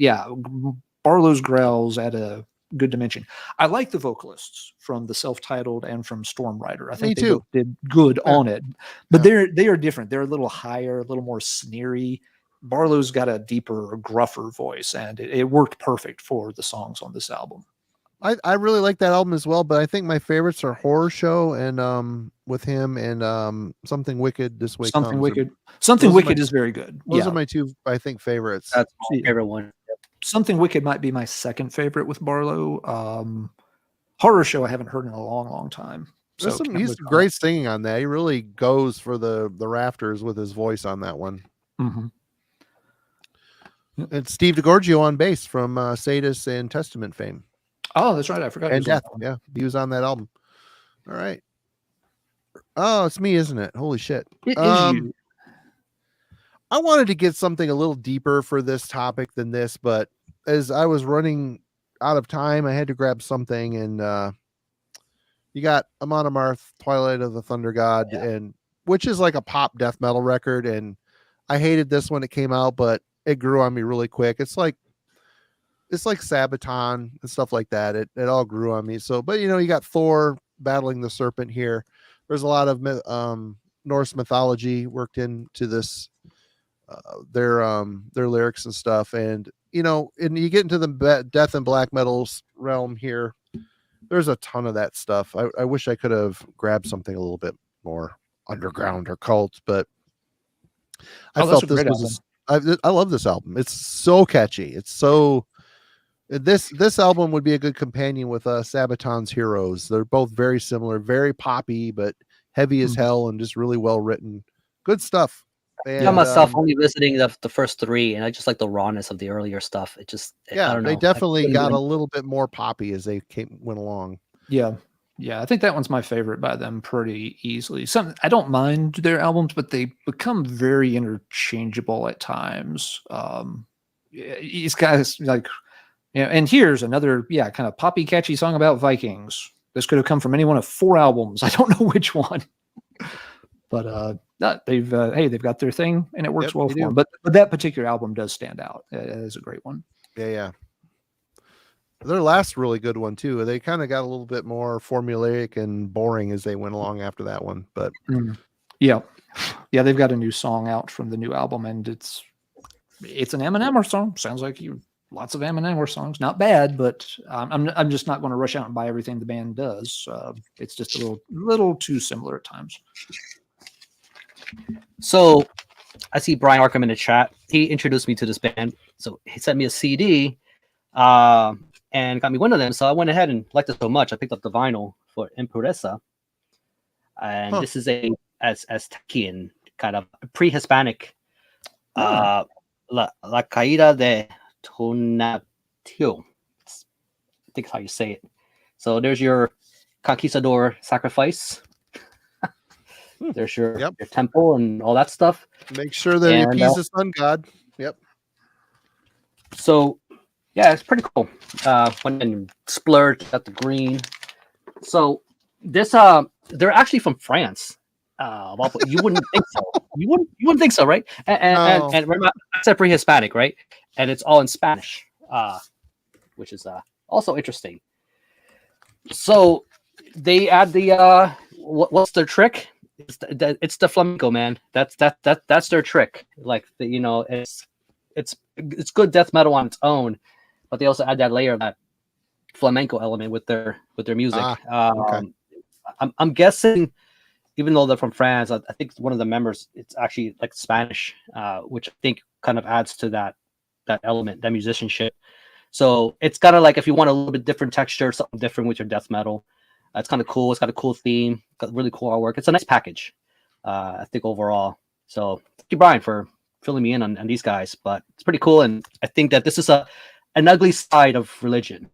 Barlow's growls at a good dimension. I like the vocalists from the self-titled and from Storm Rider. I think they both did good on it, but they are different. They're a little higher, a little more sneery. Barlow's got a deeper, gruffer voice, and it worked perfect for the songs on this album. I really like that album as well, but I think my favorites are Horror Show and with him and Something Wicked This Way Something Comes. Wicked. Something Wicked is very good. Those are my two, I think, favorites. That's my favorite one. Something Wicked might be my second favorite with Barlow. Horror Show I haven't heard in a long, long time. So he's great singing on that. He really goes for the rafters with his voice on that one. Mm-hmm. And Steve DiGiorgio on bass from Sadus and Testament fame. Oh, that's right. I forgot. And Death. Yeah, he was on that album. All right. Oh, it's me, isn't it? Holy shit. It is you. I wanted to get something a little deeper for this topic than this, but as I was running out of time, I had to grab something, and you got Amon Amarth, Twilight of the Thunder God, and which is like a pop death metal record, and I hated this when it came out, but it grew on me really quick. It's like Sabaton and stuff like that. It all grew on me. So, but you got Thor battling the serpent here. There's a lot of Norse mythology worked into this. Their lyrics and stuff, and and you get into the death and black metals realm here. There's a ton of that stuff. I wish I could have grabbed something a little bit more underground or cult, but I felt this was. I love this album. It's so catchy. It's so This album would be a good companion with Sabaton's Heroes. They're both very similar, very poppy, but heavy as hell and just really well written. Good stuff. I And myself only visiting the first three, and I just like the rawness of the earlier stuff. It just, I yeah, don't know. they definitely I got a little bit more poppy as they went along. Yeah. Yeah, I think that one's my favorite by them pretty easily. I don't mind their albums, but they become very interchangeable at times. These guys like, and here's another, kind of poppy, catchy song about Vikings. This could have come from any one of 4 albums. I don't know which one, but they've they've got their thing and it works well for them. But that particular album does stand out. It is a great one. Yeah. Their last really good one too. They kind of got a little bit more formulaic and boring as they went along after that one. But yeah, they've got a new song out from the new album, and it's an Eminem song. Sounds like lots of Eminem songs. Not bad, but I'm just not going to rush out and buy everything the band does. It's just a little too similar at times. So I see Brian Arkham in the chat. He introduced me to this band. So he sent me a CD. And got me one of them. So I went ahead and liked it so much. I picked up the vinyl for Impureza. And this is a Aztecian kind of pre-Hispanic La Caída de Tonatiuh. I think is how you say it. So there's your conquistador sacrifice. There's your temple and all that stuff. Make sure that you appease the sun god. Yep. So yeah, it's pretty cool. When splurge at the green. So this they're actually from France. You wouldn't think so. You wouldn't think so, right? And remember, I said pre-Hispanic, right? And it's all in Spanish, which is also interesting. So they add the what's their trick? It's the flamenco, man. That's their trick. Like it's good death metal on its own. But they also add that layer of that flamenco element with their music. Okay. I'm guessing, even though they're from France, I think one of the members, it's actually like Spanish, which I think kind of adds to that element, that musicianship. So it's kind of like if you want a little bit different texture, something different with your death metal, it's kind of cool. It's got a cool theme, got really cool artwork. It's a nice package, I think overall. So thank you, Brian, for filling me in on these guys. But it's pretty cool, and I think that this is an ugly side of religion.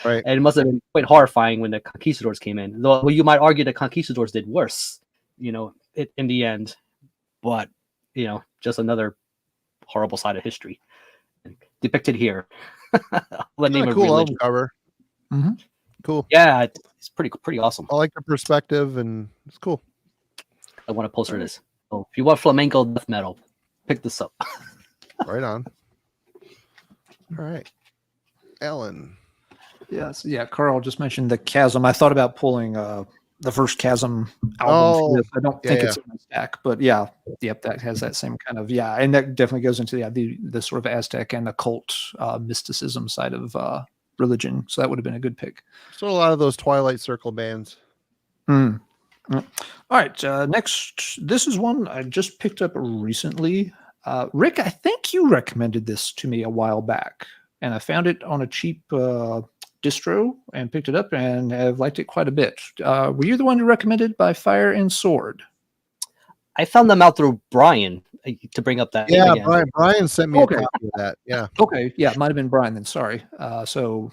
Right. And it must have been quite horrifying when the conquistadors came in. Though you might argue the conquistadors did worse, in the end. But, just another horrible side of history depicted here. Cool album cover. Mm-hmm. Cool. Yeah, it's pretty awesome. I like the perspective, and it's cool. I want to poster this. So if you want flamenco death metal, pick this up. Right on. All right, Alan. Yes, yeah. Carl just mentioned the Chasm. I thought about pulling the first Chasm album. For this. I don't think it's in my stack, but that has that same kind of and that definitely goes into the sort of Aztec and occult mysticism side of religion. So that would have been a good pick. So a lot of those Twilight Circle bands. All right, next. This is one I just picked up recently. Rick, I think you recommended this to me a while back, and I found it on a cheap distro and picked it up and have liked it quite a bit. Were you the one who recommended By Fire and Sword? I found them out through Brian to bring up that. Yeah, Brian sent me a copy of that. Yeah. Okay. Yeah, it might have been Brian then. Sorry. But I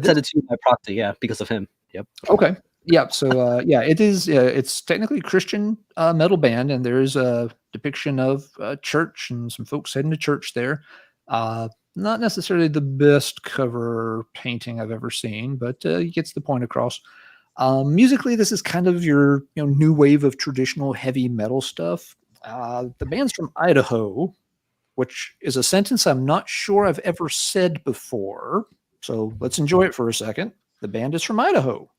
said it to you by proxy. Yeah, because of him. Yep. Okay. Yeah. So it is. It's technically a Christian metal band, and there is a depiction of a church and some folks heading to church there. Not necessarily the best cover painting I've ever seen, but he gets the point across. Musically, this is kind of your new wave of traditional heavy metal stuff. The band's from Idaho, which is a sentence I'm not sure I've ever said before. So let's enjoy it for a second. The band is from Idaho.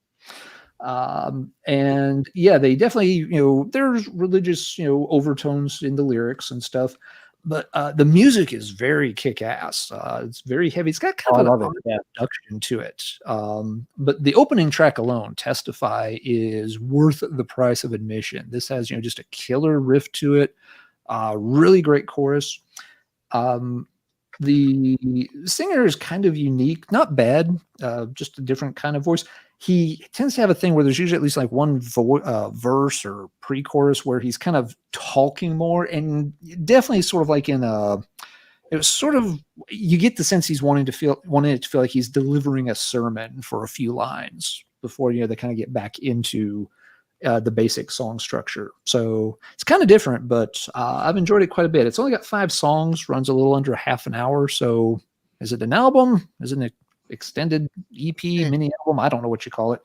And they definitely, there's religious, overtones in the lyrics and stuff, but the music is very kick-ass. It's very heavy. It's got kind of an production to it. But the opening track alone, Testify, is worth the price of admission. This has, just a killer riff to it. Really great chorus. The singer is kind of unique, not bad, just a different kind of voice. He tends to have a thing where there's usually at least like one verse or pre-chorus where he's kind of talking more, and definitely sort of like in a. It was sort of, you get the sense he's wanting it to feel like he's delivering a sermon for a few lines before they kind of get back into the basic song structure. So it's kind of different, but I've enjoyed it quite a bit. It's only got 5 songs, runs a little under half an hour. So is it an album? Is it an extended EP, mini album? I don't know what you call it,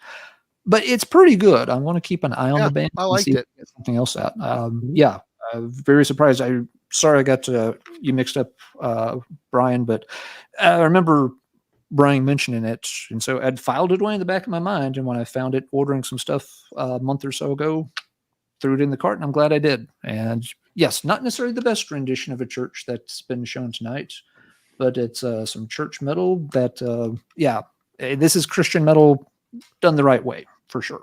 but it's pretty good. I want to keep an eye on the band. I liked it. Get something else out. Very surprised. Sorry I got you mixed up, Brian, but I remember Brian mentioning it, and so I'd filed it away in the back of my mind, and when I found it ordering some stuff a month or so ago, threw it in the cart, and I'm glad I did. And yes, not necessarily the best rendition of a church that's been shown tonight, but it's some church metal that this is Christian metal done the right way for sure.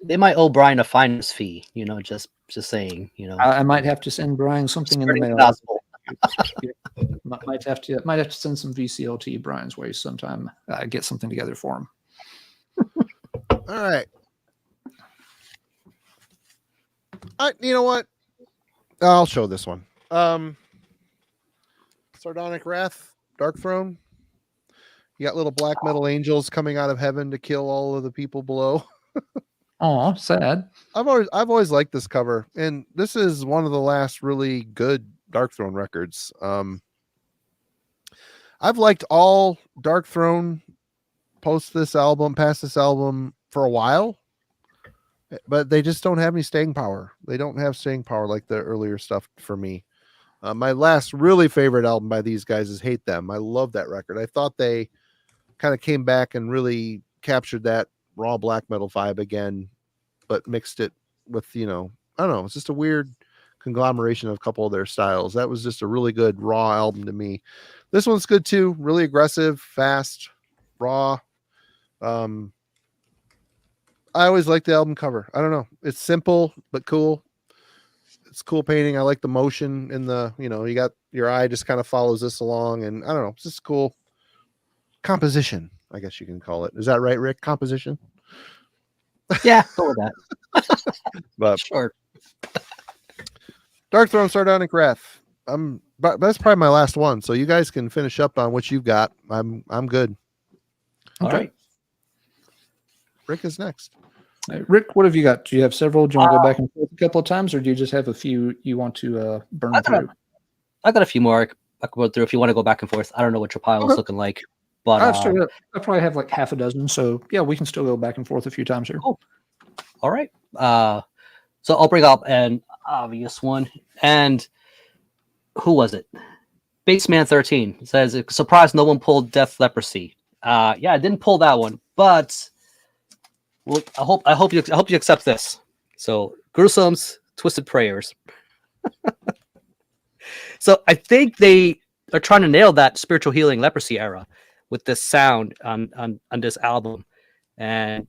They might owe Brian a finder's fee, just saying, I might have to send Brian something in the mail. Might have to send some VCLT Brian's way sometime. Get something together for him. All right. You know what? I'll show this one. Sardonic Wrath, Dark Throne. You got little black metal angels coming out of heaven to kill all of the people below. Oh, sad. I've always liked this cover, and this is one of the last really good Dark Throne records. I've liked all Dark Throne past this album for a while, but they just don't have any staying power. They don't have staying power like the earlier stuff for me. My last really favorite album by these guys is Hate Them. I love that record. I thought they kind of came back and really captured that raw black metal vibe again, but mixed it with, I don't know, it's just a weird conglomeration of a couple of their styles. That was just a really good raw album to me. This one's good too, really aggressive, fast, raw. I always like the album cover. I don't know, it's simple but cool. It's cool painting. I like the motion in the, you got your eye just kind of follows this along, and I don't know, it's just cool composition, I guess you can call it. Is that right, Rick? Composition? Yeah, go with that. But sure. Dark Throne, Sardonic Wrath. But that's probably my last one. So you guys can finish up on what you've got. I'm good. All right. Rick is next. Rick, what have you got? Do you have several? Do you want to go back and forth a couple of times, or do you just have a few you want to burn through? I got a few more I could go through if you want to go back and forth. I don't know what your pile is looking like, but I probably have like half a dozen. So yeah, we can still go back and forth a few times here. Cool. All right. So I'll bring up an obvious one. And who was it? Baseman 13 it says, surprised no one pulled Death Leprosy. Yeah, I didn't pull that one, but well, I hope you accept this. So Gruesome's Twisted Prayers. So I think they are trying to nail that spiritual healing leprosy era with this sound on this album. And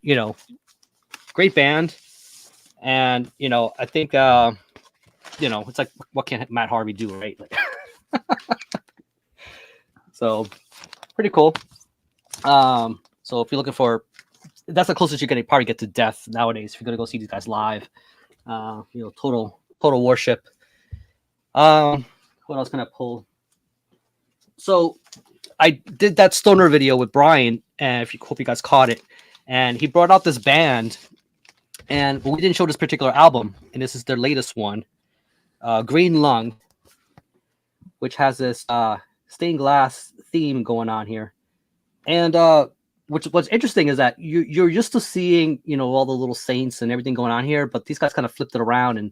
great band. And I think it's like, what can Matt Harvey do, right? Like, so pretty cool. So if you're looking for, that's the closest you're gonna probably get to Death nowadays. If you're gonna go see these guys live, total worship. What else can I pull? So I did that stoner video with Brian, and hope you guys caught it. And he brought out this band, but we didn't show this particular album, and this is their latest one, Green Lung, which has this stained glass theme going on here. And what's interesting is that you're used to seeing all the little saints and everything going on here, but these guys kind of flipped it around, and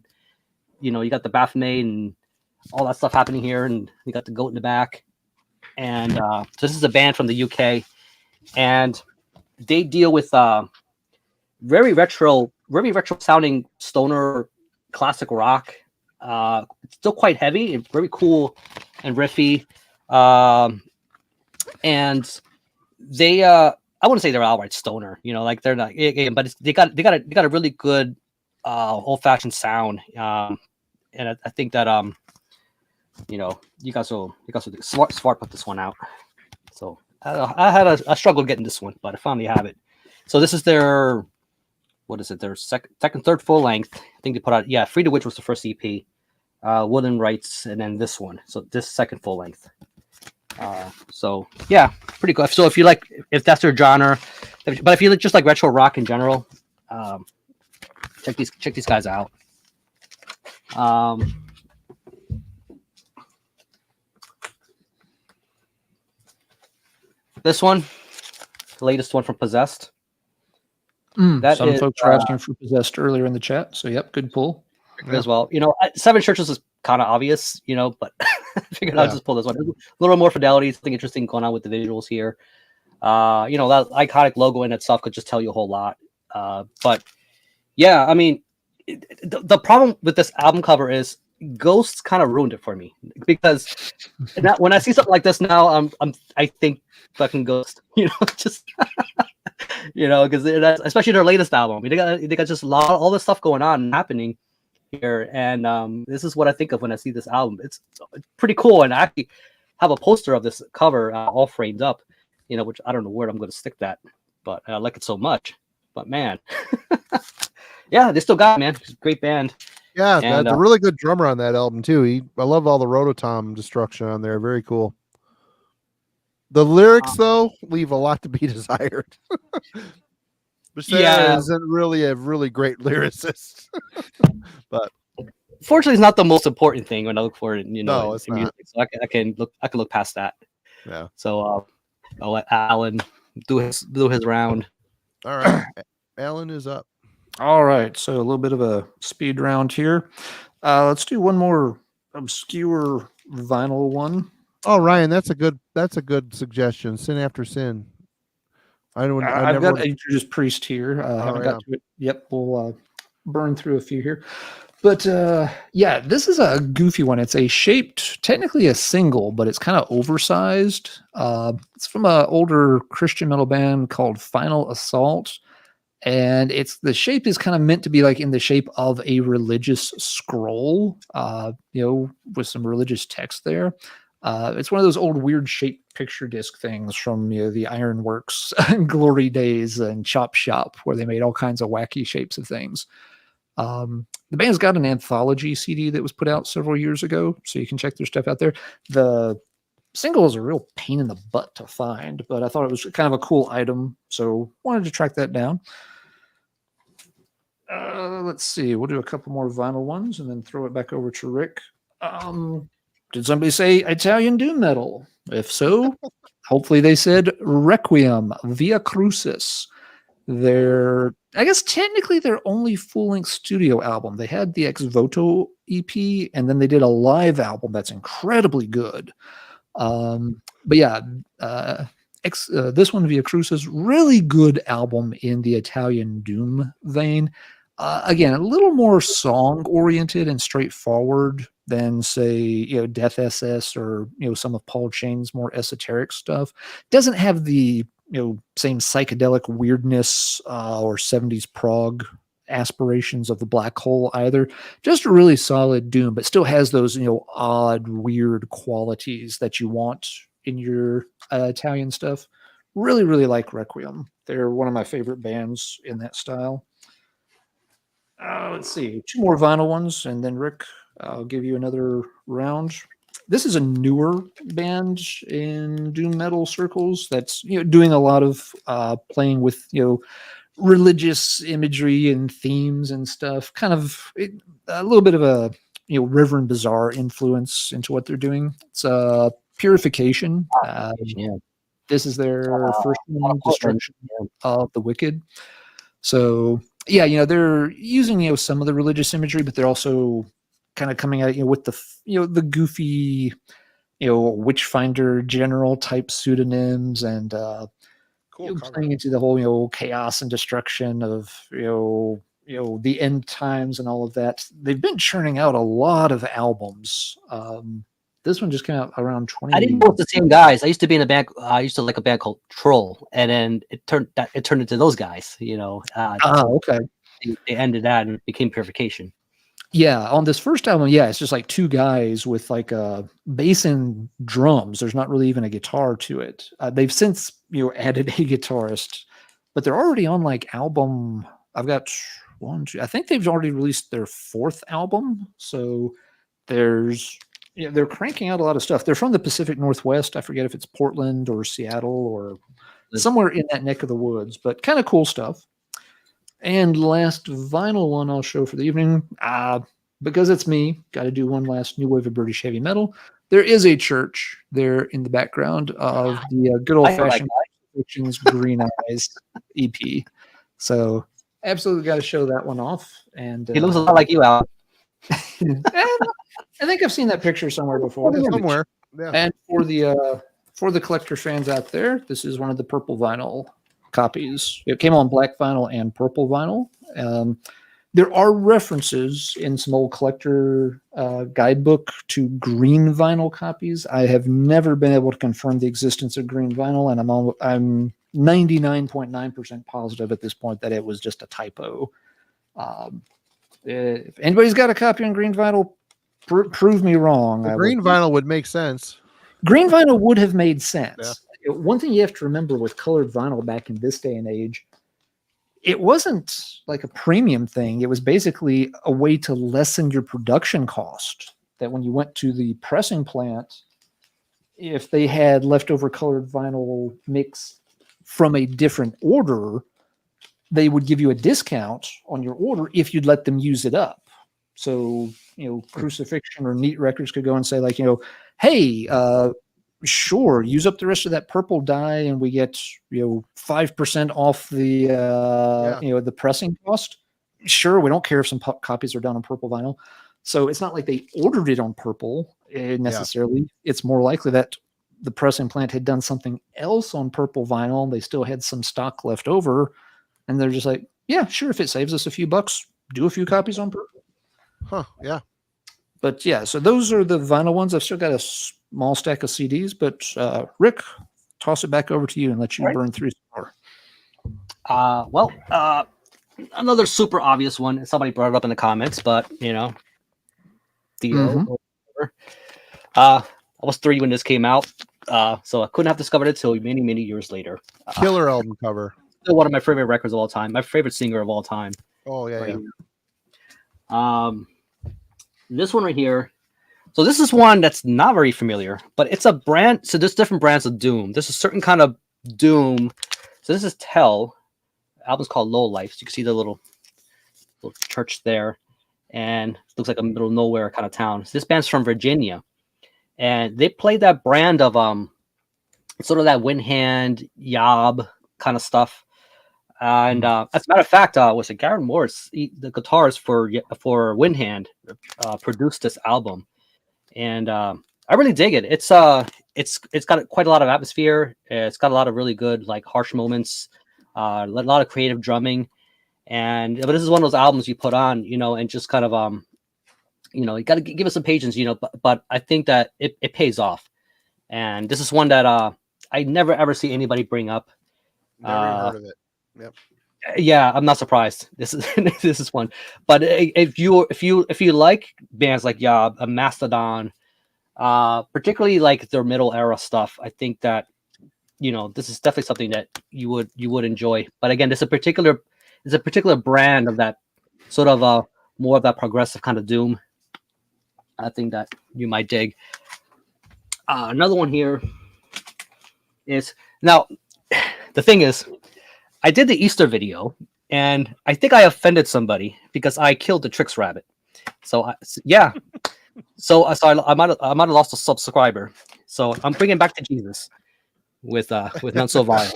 you got the Baphomet and all that stuff happening here, and you got the goat in the back. And so this is a band from the UK, and they deal with very retro sounding stoner classic rock. It's still quite heavy and very cool and riffy. And they I wouldn't say they're outright stoner, like they're not, but they got a really good old fashioned sound. And I think that you guys will smart put this one out. So I had a struggle getting this one, but I finally have it. So this is their, what is it? Their second, third full length. I think they put out, Free to Witch was the first EP, Wooden Rights, and then this one. So this second full length. So yeah, pretty good. So if that's your genre, but if you just like retro rock in general, check these guys out. This one, the latest one from Possessed. Some folks were asking for Possessed earlier in the chat, so yep, good pull as well. Seven Churches is kind of obvious, but I figured I'll just pull this one. A little more fidelity, something interesting going on with the visuals here. That iconic logo in itself could just tell you a whole lot. But yeah, I mean, the problem with this album cover is Ghosts kind of ruined it for me, because when I see something like this now, I think fucking Ghost, just because especially their latest album, they got just all this stuff going on and happening here, and this is what I think of when I see this album. It's pretty cool, and I actually have a poster of this cover all framed up, which I don't know where I'm going to stick that, but I like it so much. But man, yeah, they still got it, man. It's a great band. Yeah, and a really good drummer on that album too. I love all the rototom destruction on there. Very cool. The lyrics though leave a lot to be desired. Sarah isn't really a really great lyricist, but fortunately, it's not the most important thing when I look for it. No, it's in music. So I can look past that. Yeah. So I'll let Alan do his round. All right, Alan is up. All right, so a little bit of a speed round here. Let's do one more obscure vinyl one. Oh, Ryan, that's a good suggestion. Sin After Sin. I've got a Judas Priest here. Haven't got to it. Yep, we'll burn through a few here. But this is a goofy one. It's technically a single, but it's kind of oversized. It's from an older Christian metal band called Final Assault. And the shape is kind of meant to be like in the shape of a religious scroll, with some religious text there. It's one of those old weird shaped picture disc things from the Ironworks glory days and Chop Shop, where they made all kinds of wacky shapes of things. The band's got an anthology CD that was put out several years ago, so you can check their stuff out there. The single is a real pain in the butt to find, but I thought it was kind of a cool item, so wanted to track that down. Let's see. We'll do a couple more vinyl ones and then throw it back over to Rick. Did somebody say Italian doom metal? If so, hopefully they said Requiem, Via Crucis. I guess technically their only full-length studio album. They had the Ex Voto EP, and then they did a live album that's incredibly good. But yeah, this one, Via Crucis, really good album in the Italian doom vein. Again, a little more song-oriented and straightforward than, say, Death SS or some of Paul Chain's more esoteric stuff. Doesn't have the same psychedelic weirdness or 70s prog aspirations of the Black Hole either. Just a really solid doom, but still has those odd, weird qualities that you want in your Italian stuff. Really, really like Requiem. They're one of my favorite bands in that style. Let's see, two more vinyl ones, and then Rick, I'll give you another round. This is a newer band in doom metal circles that's doing a lot of playing with religious imagery and themes and stuff. Kind of a little bit of a Reverend Bizarre influence into what they're doing. It's Purification. This is their first one, Destruction of the Wicked. So yeah, they're using some of the religious imagery, but they're also kind of coming at with the the goofy Witchfinder general type pseudonyms and playing into the whole chaos and destruction of the end times and all of that. They've been churning out a lot of albums. This one just came out around 20. I didn't know it's the same guys. I used to be in a band. I used to like a band called Troll, and then it turned into those guys. Okay. They ended that and it became Purification. Yeah, on this first album, yeah, it's just like two guys with like a bass and drums. There's not really even a guitar to it. They've since added a guitarist, but they're already on like album. I've got one, two. I think they've already released their fourth album. So there's they're cranking out a lot of stuff. They're from the Pacific Northwest. I forget if it's Portland or Seattle or somewhere in that neck of the woods, but kind of cool stuff. And last vinyl one I'll show for the evening, because it's me, got to do one last new wave of British heavy metal. There is a church there in the background of the good old fashioned Fictions Green Eyes EP. So absolutely got to show that one off. And He looks a lot like you, Al. I think I've seen that picture somewhere before. Somewhere. Yeah. And for the collector fans out there, this is one of the purple vinyl copies. It came on black vinyl and purple vinyl. There are references in some old collector guidebook to green vinyl copies. I have never been able to confirm the existence of green vinyl, and I'm 99.9% positive at this point that it was just a typo. If anybody's got a copy on green vinyl, prove me wrong. The green vinyl would make sense. Green vinyl would have made sense. Yeah. One thing you have to remember with colored vinyl back in this day and age, it wasn't like a premium thing. It was basically a way to lessen your production cost. That when you went to the pressing plant, if they had leftover colored vinyl mix from a different order, they would give you a discount on your order if you'd let them use it up. So, Crucifixion or Neat Records could go and say, like, hey, sure, use up the rest of that purple dye and we get 5% off the the pressing cost. Sure, we don't care if some copies are done on purple vinyl. So it's not like they ordered it on purple necessarily. It's more likely that the pressing plant had done something else on purple vinyl and they still had some stock left over, and they're just like, yeah, sure, if it saves us a few bucks, do a few copies on purple. Huh, yeah. But yeah, so those are the vinyl ones. I've still got a small stack of CDs, but Rick, toss it back over to you and let you burn through some more. Another super obvious one. Somebody brought it up in the comments, but Dio. I was 3 when this came out, so I couldn't have discovered it till many, many years later. Killer album cover. Still one of my favorite records of all time. My favorite singer of all time. Oh yeah. This one right here. So this is one that's not very familiar, but it's a brand. So there's different brands of Doom. There's a certain kind of Doom. So this is Tell. The album's called Low Life. So you can see the little church there, and it looks like a middle of nowhere kind of town. So this band's from Virginia, and they play that brand of sort of that Wind Hand Yob kind of stuff. And as a matter of fact, was it Garrett Morris, the guitarist for Wind Hand, produced this album, and I really dig it. It's got quite a lot of atmosphere. It's got a lot of really good like harsh moments, a lot of creative drumming, but this is one of those albums you put on, and just kind of you got to give it some patience, but I think that it pays off, and this is one that I never ever see anybody bring up. Never heard of it. Yep. Yeah, I'm not surprised. This is one. But if you like bands like a Mastodon, particularly like their middle era stuff, I think that this is definitely something that you would enjoy. But again, it's a particular brand of that sort of more of that progressive kind of doom. I think that you might dig. Another one here is now. The thing is, I did the Easter video, and I think I offended somebody because I killed the Trix rabbit. So I might have lost a subscriber. So I'm bringing back to Jesus with None So Vile.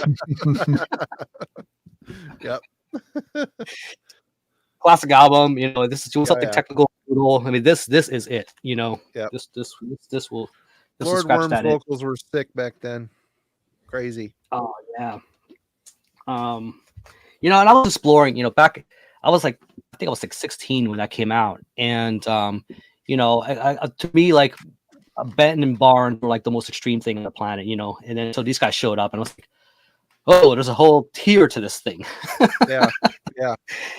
Yep. Classic album. This is something technical. Brutal. I mean, this is it. Yep. This will Lord scratch Worm's that vocals were sick back then. Crazy. Oh yeah. And I was exploring, back, I think I was like 16 when that came out. And, to me, like Benton and Barn were like the most extreme thing on the planet, and then, so these guys showed up and I was like, oh, there's a whole tier to this thing. Yeah. Yeah.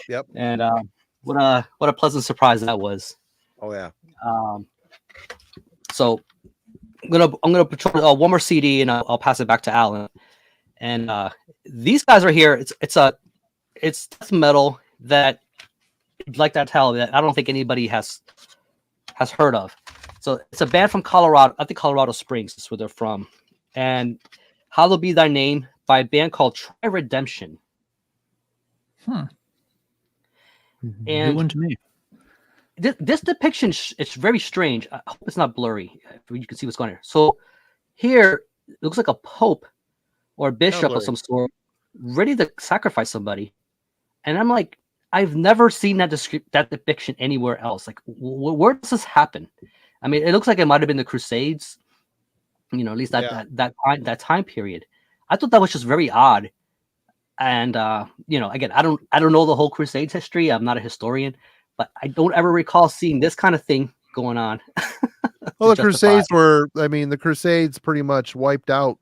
Yep. And, what a pleasant surprise that was. Oh yeah. So I'm gonna patrol one more CD and I'll pass it back to Alan. And these guys are here. It's death metal that, like that tell, that I don't think anybody has heard of. So it's a band from Colorado. I think Colorado Springs is where they're from. And Hallowed Be Thy Name by a band called Try Redemption. New And one to me. this depiction it's very strange. I hope it's not blurry. You can see what's going on here. So here it looks like a pope or a bishop of some sort ready to sacrifice somebody. And I'm like, I've never seen that depiction anywhere else. Like, where does this happen? I mean, it looks like it might have been the Crusades, at least that time period. I thought that was just very odd. And again, I don't know the whole Crusades history. I'm not a historian, but I don't ever recall seeing this kind of thing going on. Well, the Crusades pretty much wiped out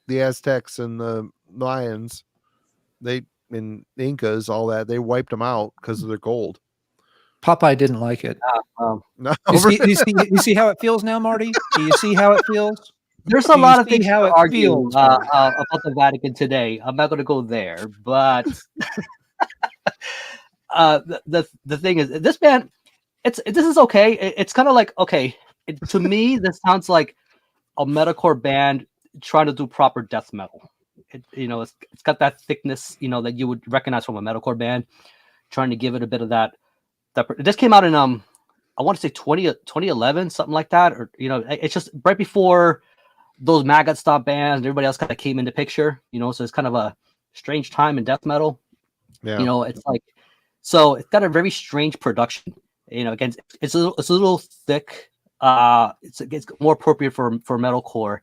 the Aztecs and the Mayans. And the Incas, all that, they wiped them out because of their gold. Popeye didn't like it. No. You see how it feels now, Marty? Do you see how it feels? There's a lot of things how to it argue feels, about the Vatican today. I'm not going to go there, but the thing is, this band, this is okay. It's kind of like, okay, to me, this sounds like a metalcore band trying to do proper death metal. It's got that thickness, that you would recognize from a metalcore band, trying to give it a bit of that. This came out in I want to say 2011, something like that, or it's just right before those Maggot stop bands and everybody else kind of came into picture, so it's kind of a strange time in death metal. Yeah. It's like, so it's got a very strange production. Again, it's a little thick. It's more appropriate for metalcore.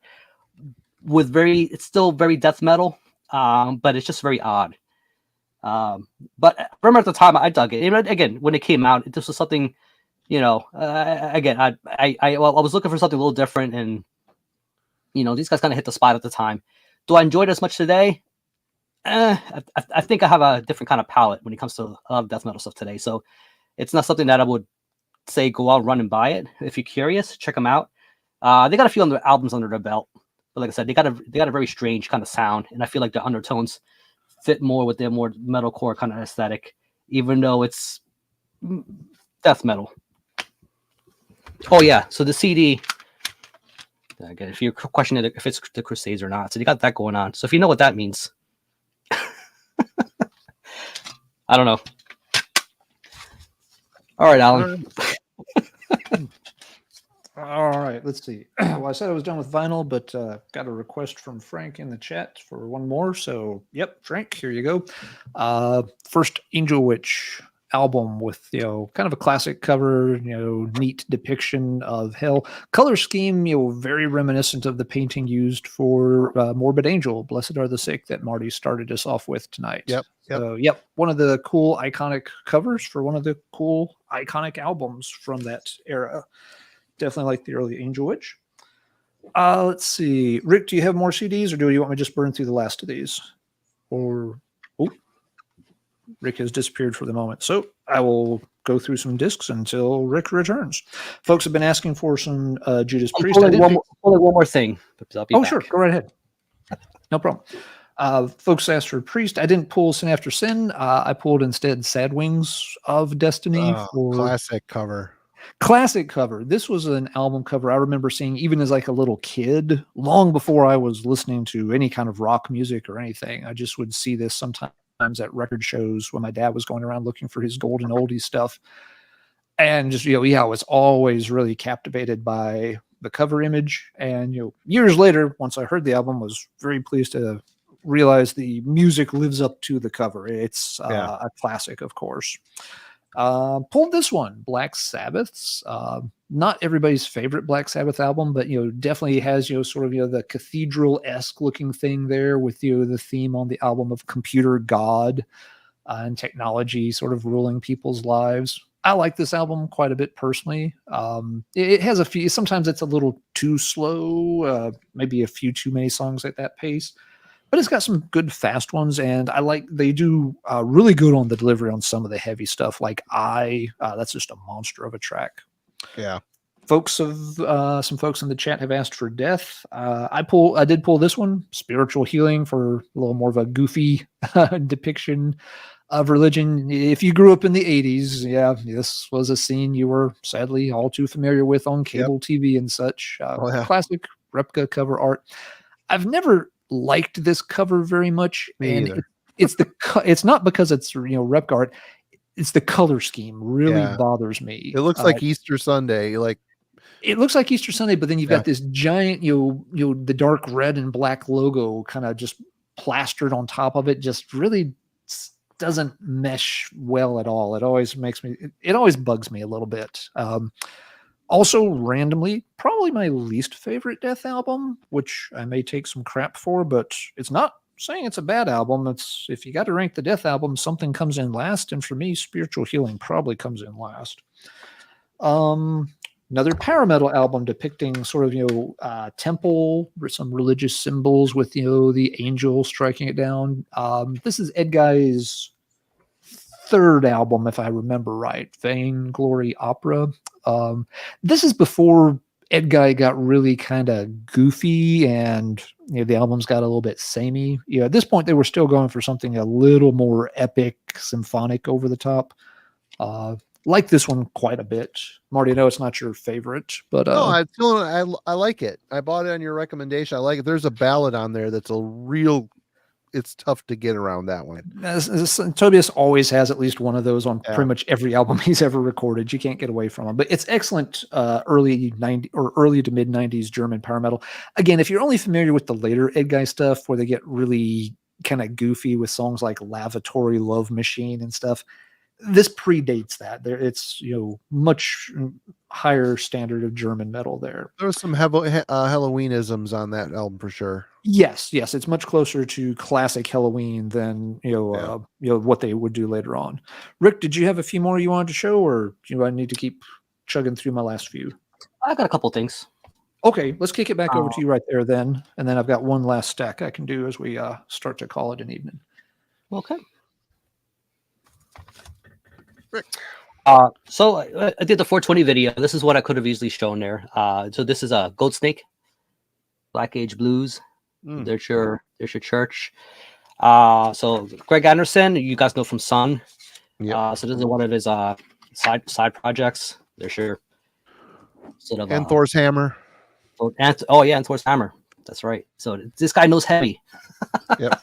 It's still very death metal, but it's just very odd. But I remember at the time I dug it. Again, when it came out, this was something, again, I was looking for something a little different, and these guys kind of hit the spot at the time. Do I enjoy it as much today? I think I have a different kind of palette when it comes to a lot of death metal stuff today. So it's not something that I would say go out, run and buy it. If you're curious, check them out. They got a few albums under their belt. But like I said, they got a very strange kind of sound, and I feel like the undertones fit more with their more metalcore kind of aesthetic, even though it's death metal. Oh yeah, so the CD. Again, if you're questioning if it's the Crusades or not, so they got that going on. So if you know what that means, I don't know. All right, Alan. All right, let's see. Well, I said I was done with vinyl, but got a request from Frank in the chat for one more. So, yep, Frank, here you go. First Angel Witch album with, kind of a classic cover, neat depiction of hell. Color scheme, very reminiscent of the painting used for Morbid Angel, Blessed Are the Sick, that Marty started us off with tonight. Yep. So, one of the cool iconic covers for one of the cool iconic albums from that era. Definitely like the early Angel Witch. Let's see. Rick, do you have more CDs, or do you want me to just burn through the last of these? Or, Rick has disappeared for the moment. So I will go through some discs until Rick returns. Folks have been asking for some Judas Priest. One more thing. I'll be back. Sure. Go right ahead. No problem. Folks asked for Priest. I didn't pull Sin After Sin. I pulled instead Sad Wings of Destiny. For classic cover. Classic cover. This was an album cover I remember seeing even as like a little kid, long before I was listening to any kind of rock music or anything. I just would see this sometimes at record shows when my dad was going around looking for his golden oldie stuff. And just, I was always really captivated by the cover image. And, years later, once I heard the album, was very pleased to realize the music lives up to the cover. It's a classic, of course. Pulled this one, Black Sabbath's. Not everybody's favorite Black Sabbath album, but definitely has sort of the cathedral-esque looking thing there with the theme on the album of computer god and technology sort of ruling people's lives. I like this album quite a bit personally. It has a few. Sometimes it's a little too slow, maybe a few too many songs at that pace. but it's got some good fast ones, and I like they do really good on the delivery on some of the heavy stuff. Like that's just a monster of a track. Yeah. Some folks in the chat have asked for Death. I did pull this one, Spiritual Healing, for a little more of a goofy depiction of religion. If you grew up in the 80s, yeah, this was a scene you were sadly all too familiar with on cable TV and such. Classic replica cover art. I've never liked this cover very much. Me either. It's not because it's replica art. It's the color scheme really bothers me. It looks like Easter Sunday. It looks like Easter Sunday, but then you've got this giant, the dark red and black logo kind of just plastered on top of it. Just really doesn't mesh well at all. It always bugs me a little bit. Also, randomly, probably my least favorite Death album, which I may take some crap for, but it's not saying it's a bad album. It's, if you got to rank the Death album, something comes in last, and for me, Spiritual Healing probably comes in last. Another power metal album depicting sort of temple, some religious symbols with the angel striking it down. This is Ed Guy's third album, if I remember right, Vain Glory Opera. This is before Ed Guy got really kind of goofy, and the albums got a little bit samey. At this point, they were still going for something a little more epic, symphonic, over the top. Like this one quite a bit. Marty, I know it's not your favorite, but no, I like it. I bought it on your recommendation. I like it. There's a ballad on there that's it's tough to get around that one. Tobias always has at least one of those on pretty much every album he's ever recorded. You can't get away from him. But it's excellent early to mid 90s German power metal. Again, if you're only familiar with the later Ed Guy stuff where they get really kind of goofy with songs like Lavatory Love Machine and stuff, this predates that. It's much higher standard of German metal there. There was some Halloweenisms on that album for sure. Yes, it's much closer to classic Halloween than what they would do later on. Rick, did you have a few more you wanted to show, or do I need to keep chugging through my last few? I got a couple things. Okay, let's kick it back over to you right there then, and then I've got one last stack I can do as we start to call it an evening. Okay. So I did the 420 video. This is what I could have easily shown there. So this is a Goat Snake, Black Age Blues. There's your church. So Greg Anderson, you guys know from Sun. So this is one of his side projects. There's your sort of and Thor's hammer. And Thor's hammer. That's right. So this guy knows heavy. Yep.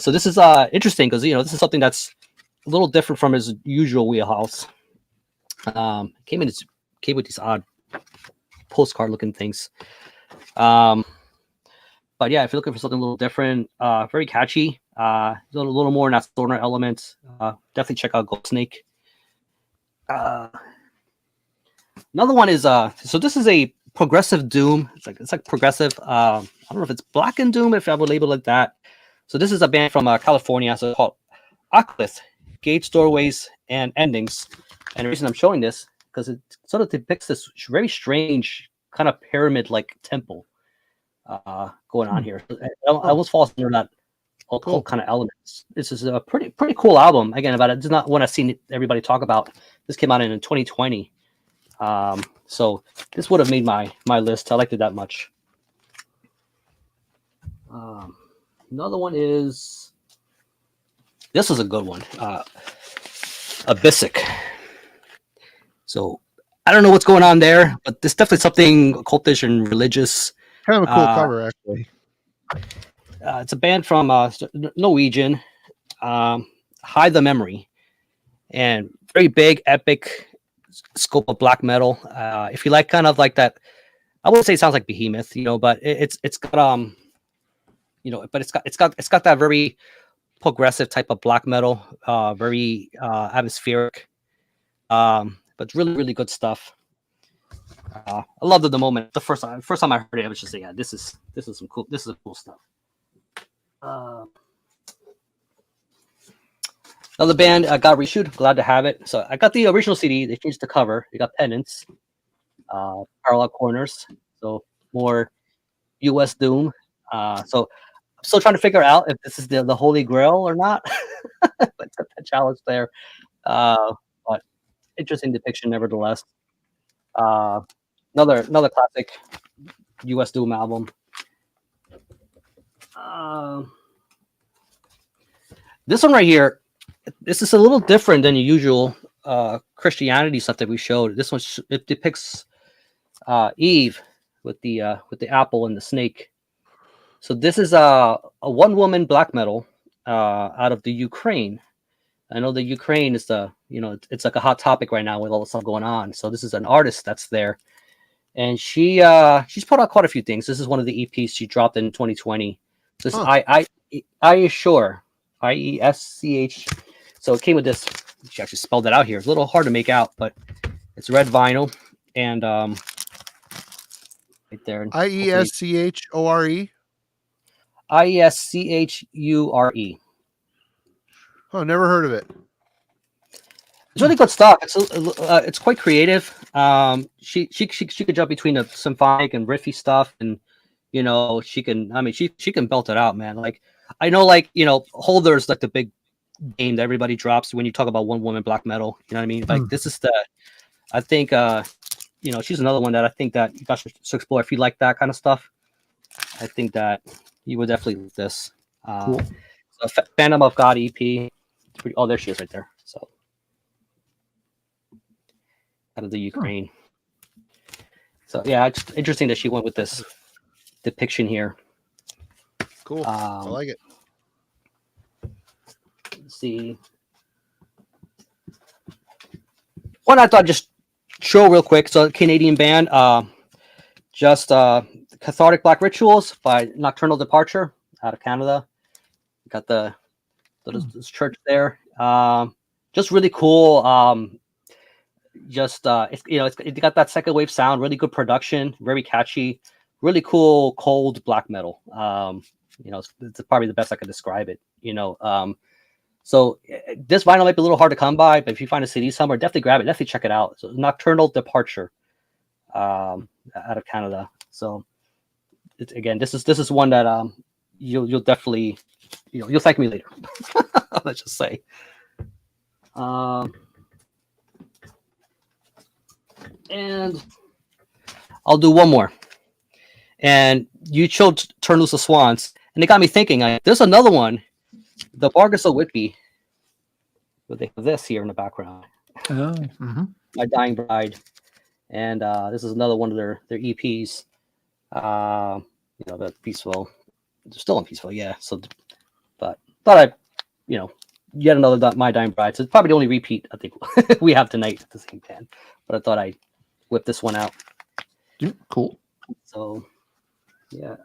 So this is interesting because this is something that's a little different from his usual wheelhouse. Came with these odd postcard looking things. But yeah, if you're looking for something a little different, very catchy, a little more in that stoner element, definitely check out Goat Snake. Another one is so this is a progressive doom. It's like progressive. I don't know if it's black and doom, if I would label it that. So this is a band from California, so called Oclith, Gates, Doorways, and Endings. And the reason I'm showing this because it sort of depicts this very strange kind of pyramid-like temple going on here. It almost falls under that occult kind of elements. This is a pretty cool album. Again, about it's not one I've seen everybody talk about. This came out in 2020. So this would have made my list. I liked it that much. Another one is this is a good one. Abyssic. So I don't know what's going on there, but there's definitely something occultish and religious. Kind of a cool cover, actually. It's a band from Norwegian, Hide the Memory, and very big, epic scope of black metal. If you like kind of like that, I wouldn't say it sounds like Behemoth, but it's got but it's got that very progressive type of black metal, very atmospheric, but it's really, really good stuff. I loved it the moment. The first time I heard it, I was just like, yeah, this is cool stuff. Another band got reissued. Glad to have it. So I got the original CD. They changed the cover. They got pennants, parallel corners. So more U.S. doom. So still trying to figure out if this is the Holy Grail or not. But the challenge there. But interesting depiction, nevertheless. Another classic U.S. Doom album. This one right here, this is a little different than the usual Christianity stuff that we showed. This one it depicts Eve with the apple and the snake. So this is a one-woman black metal out of the Ukraine. I know the Ukraine is it's like a hot topic right now with all the stuff going on. So this is an artist that's there, and she's put out quite a few things. This is one of the EPs she dropped in 2020. This is I assure, IESCH. So it came with this. She actually spelled it out here. It's a little hard to make out, but it's red vinyl and right there. IESCHORE. IESCHURE. Oh, never heard of it. It's really good stuff. It's quite creative. She could jump between the symphonic and riffy stuff, and she can belt it out, man. Like I know, Holder's like the big game that everybody drops when you talk about one woman black metal. You know what I mean? Like this is I think she's another one that I think that you guys should explore if you like that kind of stuff. I think that you would definitely like this. Cool. So Phantom of God EP. Oh, there she is right there. So out of the Ukraine. So yeah, it's interesting that she went with this depiction here. Cool. I like it. Let's see. One I thought I'd just show real quick. So Canadian band, Cathartic Black Rituals by Nocturnal Departure out of Canada. Got this church there. Just really cool. It got that second wave sound, really good production, very catchy, really cool cold black metal. It's probably the best I could describe it. So this vinyl might be a little hard to come by, but if you find a CD somewhere, definitely grab it. Definitely check it out. So Nocturnal Departure, out of Canada. So this is one that you'll definitely you'll thank me later. Let's just say. And I'll do one more. And you chose Turn Loose the Swans, and it got me thinking. There's another one, the Vargas of Whitby. But they have this here in the background. Oh, My Dying Bride, and this is another one of their EPs. The Peaceful. They're still in Peaceful, yeah. So, but thought I, yet another My Dying Bride. So it's probably the only repeat I think we have tonight at the same band. But I thought I'd whip this one out. Yeah, cool. So, yeah.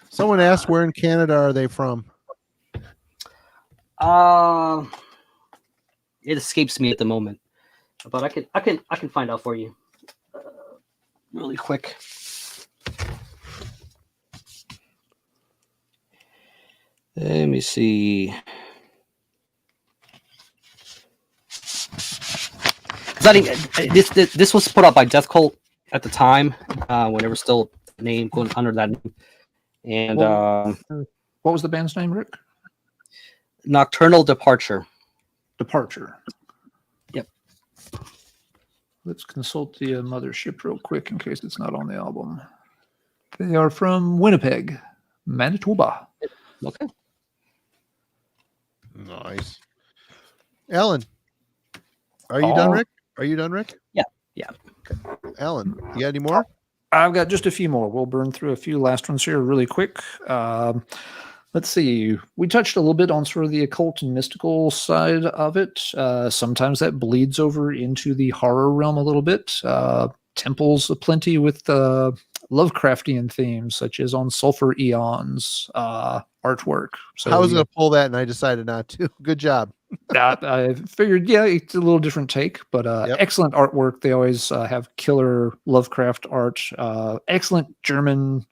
Someone asked, where in Canada are they from? It escapes me at the moment, but I can find out for you really quick. Let me see. This was put out by Death Cult at the time, when they were still going under that name. And what was the band's name, Rick? Nocturnal Departure. Departure. Yep. Let's consult the mothership real quick in case it's not on the album. They are from Winnipeg, Manitoba. Okay. Nice. Alan, are you done, Rick? Are you done, Rick? Yeah. Okay. Alan, you got any more? I've got just a few more. We'll burn through a few last ones here really quick. Let's see. We touched a little bit on sort of the occult and mystical side of it. Sometimes that bleeds over into the horror realm a little bit. Temples aplenty with Lovecraftian themes, such as on Sulfur Eons artwork. So I was going to pull that, and I decided not to. Good job. I figured, yeah, it's a little different take, but excellent artwork. They always have killer Lovecraft art. Excellent German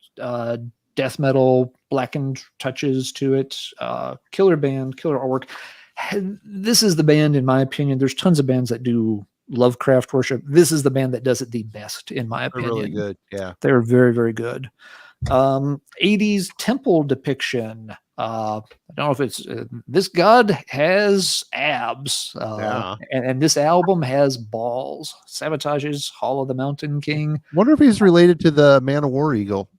death metal, blackened touches to it. Killer band, killer artwork. This is the band, in my opinion. There's tons of bands that do Lovecraft worship. This is the band that does it the best, in my opinion. They're really good. Yeah, they're very, very good. 80s temple depiction. I don't know if it's this god has abs, and this album has balls. Sabotage's Hall of the Mountain King. Wonder if he's related to the Man of War Eagle.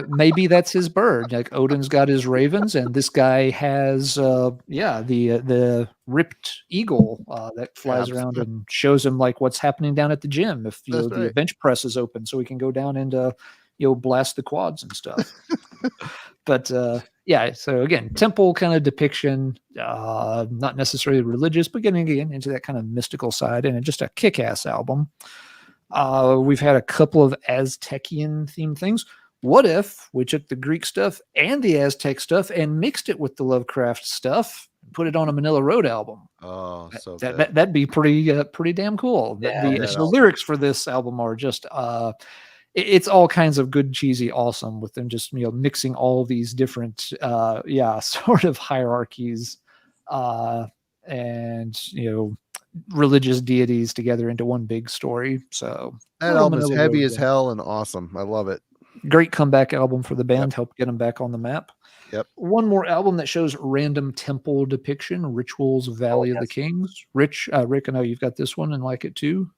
Maybe that's his bird. Like Odin's got his ravens, and this guy has the ripped eagle that flies around and shows him like what's happening down at the gym if the bench press is open, so he can go down and blast the quads and stuff. But so again, temple kind of depiction, not necessarily religious, but getting again into that kind of mystical side, and just a kick-ass album. We've had a couple of Aztecian themed things. What if we took the Greek stuff and the Aztec stuff and mixed it with the Lovecraft stuff, and put it on a Manila Road album? Oh, so that'd be pretty damn cool. Yeah, the lyrics for this album are just it's all kinds of good, cheesy, awesome, with them just mixing all these different sort of hierarchies and religious deities together into one big story. So that album is heavy as hell and awesome. I love it. Great comeback album for the band. Helped get them back on the map. Yep. One more album that shows random temple depiction, Rituals Valley of the Kings. Rick, I know you've got this one and like it too.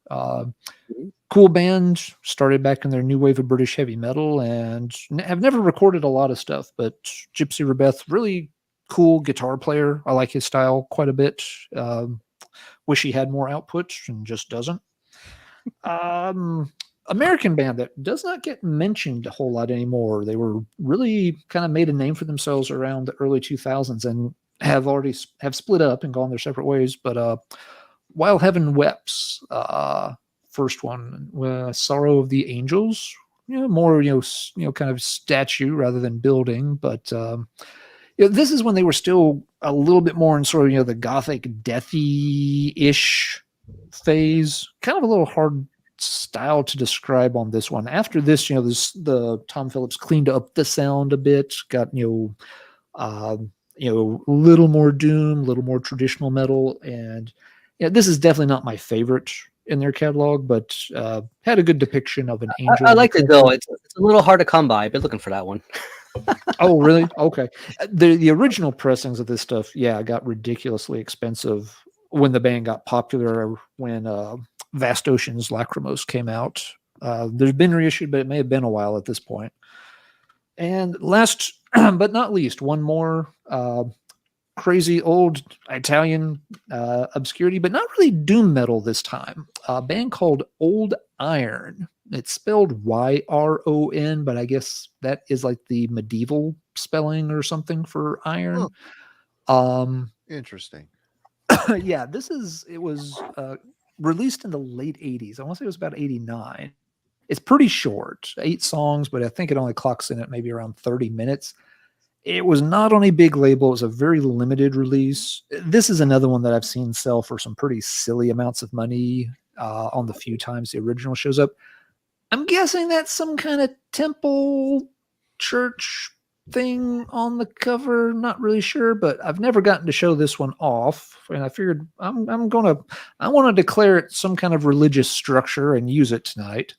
Cool band, started back in their new wave of British heavy metal and have never recorded a lot of stuff, but Gypsy Rebeth, really cool guitar player. I like his style quite a bit. Wish he had more output and just doesn't. American band that does not get mentioned a whole lot anymore. They were really kind of made a name for themselves around the early 2000s and have split up and gone their separate ways. But While Heaven Weeps, first one, Sorrow of the Angels, more kind of statue rather than building. But this is when they were still a little bit more in sort of the gothic deathy-ish phase. Kind of a little hard style to describe on this one. After this, the Tom Phillips cleaned up the sound a bit, got a little more doom, a little more traditional metal, and this is definitely not my favorite in their catalog, but had a good depiction of an angel. I like it though. It's a little hard to come by. I've been looking for that one. Oh, really? Okay. The original pressings of this stuff, got ridiculously expensive when the band got popular, when Vast Ocean's Lachrymose came out. There's been reissued, but it may have been a while at this point. And last but not least, one more crazy old Italian obscurity, but not really doom metal this time. A band called Old Iron. It's spelled Y-R-O-N, but I guess that is like the medieval spelling or something for iron. Interesting. Yeah, it was released in the late 80s. I want to say it was about 89. It's pretty short, 8 songs, but I think it only clocks in at maybe around 30 minutes. It was not on a big label. It was a very limited release. This is another one that I've seen sell for some pretty silly amounts of money on the few times the original shows up. I'm guessing that's some kind of temple church thing on the cover. Not really sure, but I've never gotten to show this one off, and I figured I want to declare it some kind of religious structure and use it tonight.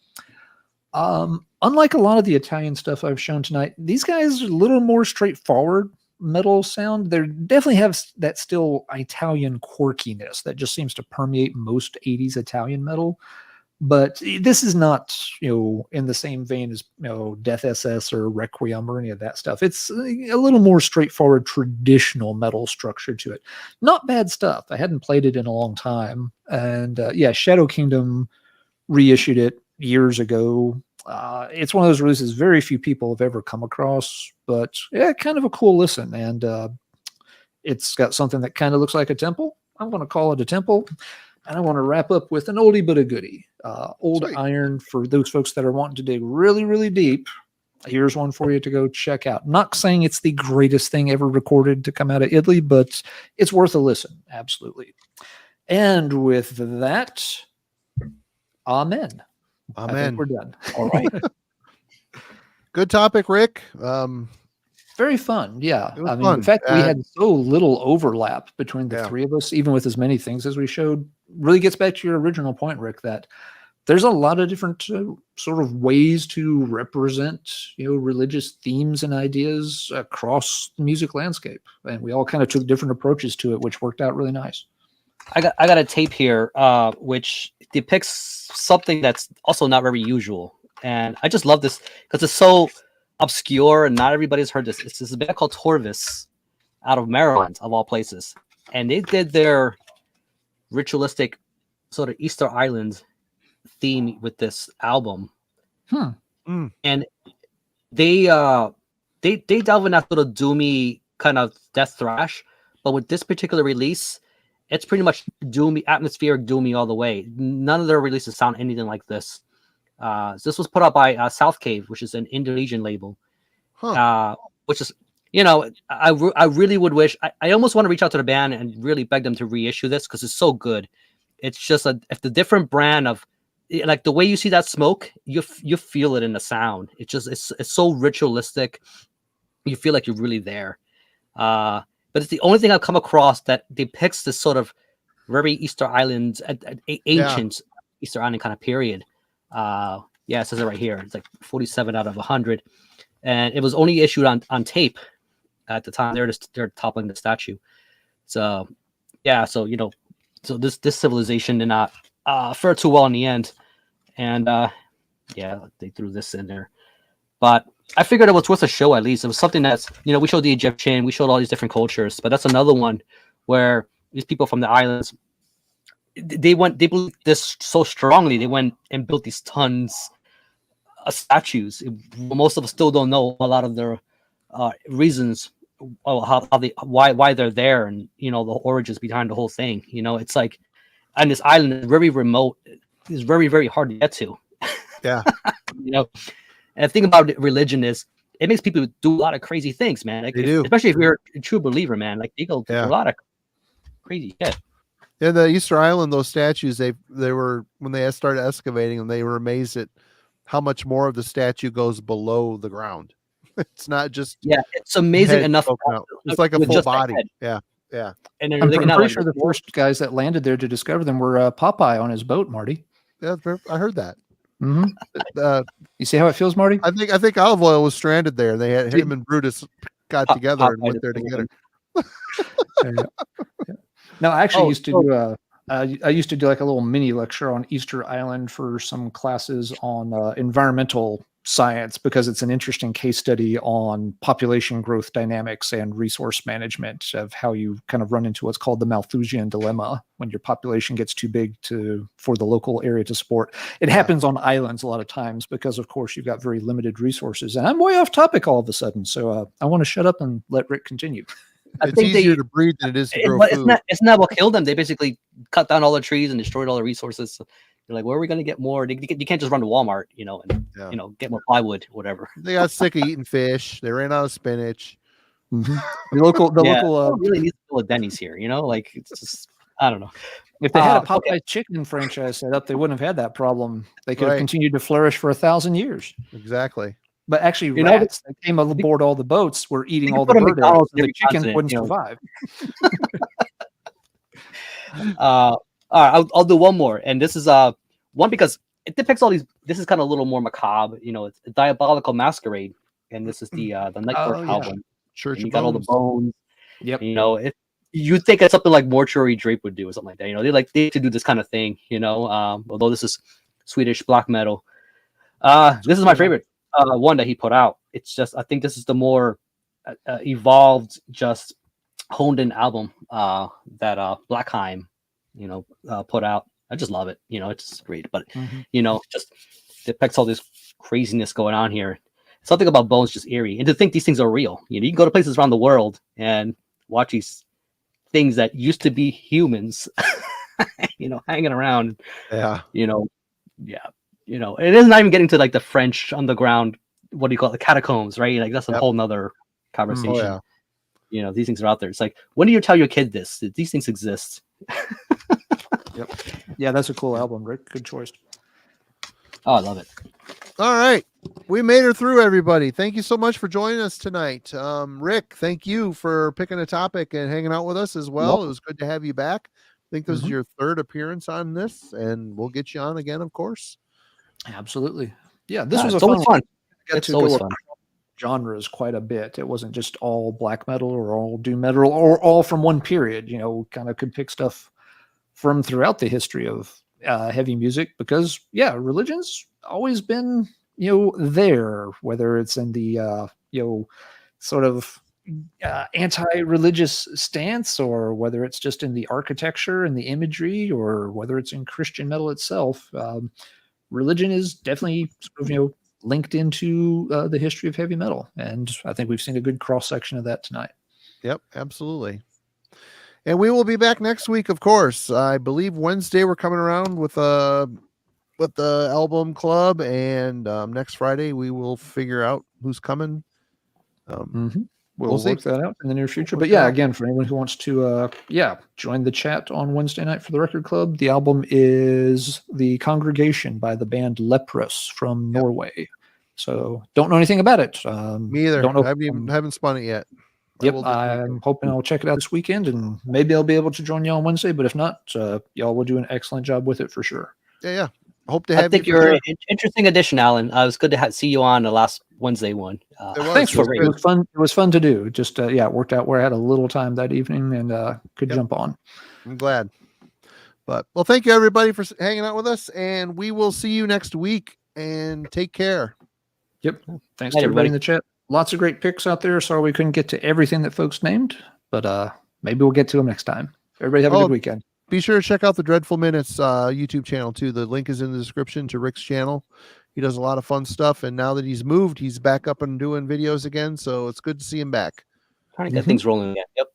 Unlike a lot of the Italian stuff I've shown tonight, these guys are a little more straightforward metal sound. They definitely have that still Italian quirkiness that just seems to permeate most 80s Italian metal. But this is not, in the same vein as, Death SS or Requiem or any of that stuff. It's a little more straightforward, traditional metal structure to it. Not bad stuff. I hadn't played it in a long time. And Shadow Kingdom reissued it years ago. It's one of those releases very few people have ever come across, but kind of a cool listen. And it's got something that kind of looks like a temple. I'm going to call it a temple. And I want to wrap up with an oldie but a goodie. Old Sweet. Iron, for those folks that are wanting to dig really, really deep. Here's one for you to go check out. Not saying it's the greatest thing ever recorded to come out of Italy, but it's worth a listen. Absolutely. And with that, amen. I think we're done. All right. Good topic, Rick. Very fun. Yeah. It was I mean, fun. in fact, we had so little overlap between the Yeah. three of us, even with as many things as we showed. Really gets back to your original point, Rick, that there's a lot of different sort of ways to represent, religious themes and ideas across the music landscape, and we all kind of took different approaches to it, which worked out really nice. I got a tape here, which depicts something that's also not very usual, and I just love this because it's so obscure and not everybody's heard this. It's this band called Torvis, out of Maryland, of all places, and they did their ritualistic sort of Easter Island theme with this album, and they delve in that sort of doomy kind of death thrash, but with this particular release, it's pretty much doomy, atmospheric doomy all the way. None of their releases sound anything like this. This was put out by South Cave, which is an Indonesian label, which is, I really would wish, I almost want to reach out to the band and really beg them to reissue this because it's so good. It's just if the different brand of, like the way you see that smoke, you feel it in the sound. It's just, it's so ritualistic. You feel like you're really there. But it's the only thing I've come across that depicts this sort of very Easter Island, ancient Easter Island kind of period. It says it right here. It's like 47 out of 100. And it was only issued on tape at the time. They're toppling the statue. So, so this civilization did not fare too well in the end. And they threw this in there. But I figured it was worth a show at least. It was something that's, we showed the Egyptian, we showed all these different cultures, but that's another one where these people from the islands, they believed this so strongly, they went and built these tons of statues. Most of us still don't know a lot of their reasons, why they're there, and the origins behind the whole thing. It's like, on this island is very remote, it's very, very hard to get to. Yeah. And the thing about religion is it makes people do a lot of crazy things, man. Like, they do. Especially if you're a true believer, man. Like, they go through a lot of crazy shit. Yeah, the Easter Island, those statues, they were, when they started excavating them, they were amazed at how much more of the statue goes below the ground. It's not just it's amazing enough. It's like a full body. Yeah. And I'm pretty sure the first guys that landed there to discover them were Popeye on his boat, Marty. Yeah, I heard that. You see how it feels, Marty? I think Olive Oil was stranded there. They had him and Brutus got together and went there together. No, I actually used to do I used to do like a little mini lecture on Easter Island for some classes on environmental science, because it's an interesting case study on population growth dynamics and resource management, of how you kind of run into what's called the Malthusian dilemma when your population gets too big for the local area to support. It happens on islands a lot of times because, of course, you've got very limited resources. And I'm way off topic all of a sudden, so I want to shut up and let Rick continue. It's easier to breathe than it is to grow food. It's not what killed them. They basically cut down all the trees and destroyed all the resources. So they're like, where are we going to get more? You can't just run to Walmart, and get more plywood, whatever. They got sick of eating fish. They ran out of spinach. The local really needs to build a Denny's here. Like, it's just, I don't know. If they had a Popeye chicken franchise set up, they wouldn't have had that problem. They could have continued to flourish for 1,000 years. Exactly. But actually, rats that came aboard all the boats were eating all the bird eggs, so the chicken wouldn't survive. All right, I'll do one more, and this is one because it depicts all these. This is kind of a little more macabre, it's a Diabolical Masquerade, and this is the Nightbird album. Church you of got all the bones. Yep. You think it's something like Mortuary Drape would do or something like that. They to do this kind of thing. Although this is Swedish black metal. This is my favorite one that he put out. It's just, I think this is the more evolved, just honed in album that Blackheim put out. I just love it. It's just great. But just depicts all this craziness going on here. Something about bones just eerie, and to think these things are real. You can go to places around the world and watch these things that used to be humans hanging around. It is not even getting to like the French underground, what do you call it, the catacombs, right? Like, that's a whole nother conversation. These things are out there. It's like, when do you tell your kid this? That these things exist? Yep. Yeah, that's a cool album, Rick. Good choice. Oh, I love it. All right. We made her through, everybody. Thank you so much for joining us tonight. Rick, thank you for picking a topic and hanging out with us as well. It was good to have you back. think this is your third appearance on this, and we'll get you on again, of course. Absolutely. Yeah, this was a it's always fun. fun. Got It's to always go fun. across genres quite a bit. It wasn't just all black metal or all doom metal or all from one period. You know, kind of could pick stuff from throughout the history of heavy music because, yeah, religion's always been, you know, there, whether it's in the, you know, sort of anti-religious stance or whether it's just in the architecture and the imagery or whether it's in Christian metal itself. Religion is definitely sort of, you know, linked into the history of heavy metal. And I think we've seen a good cross section of that tonight. Yep, absolutely. And we will be back next week, of course. I believe Wednesday we're coming around with the album club, and next Friday we will figure out who's coming. We'll see. work that out in the near future. We'll But work yeah, that out. again, for anyone who wants to, join the chat on Wednesday night for the record club, the album is The Congregation by the band Leprous from Norway. So don't know anything about it. Me either. Don't know. I haven't spun it yet. Yep, I'm hoping I'll check it out this weekend, and maybe I'll be able to join you on Wednesday. But if not, y'all will do an excellent job with it for sure. Yeah. Hope to have I think you. you're an interesting addition, Alan. It was good to see you on the last Wednesday one. Thanks for it. It was fun. It was fun to do. Just it worked out where I had a little time that evening and could jump on. I'm glad. But well, thank you everybody for hanging out with us, and we will see you next week. And take care. Yep. Thanks to everybody in the chat. Lots of great picks out there. Sorry we couldn't get to everything that folks named, but maybe we'll get to them next time. Everybody have a good weekend. Be sure to check out the Dreadful Minutes YouTube channel too. The link is in the description to Rick's channel. He does a lot of fun stuff, and now that he's moved, he's back up and doing videos again. So it's good to see him back. Trying to get things rolling again. Yep.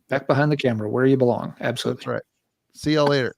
Back behind the camera, where you belong. Absolutely. That's right. See y'all later.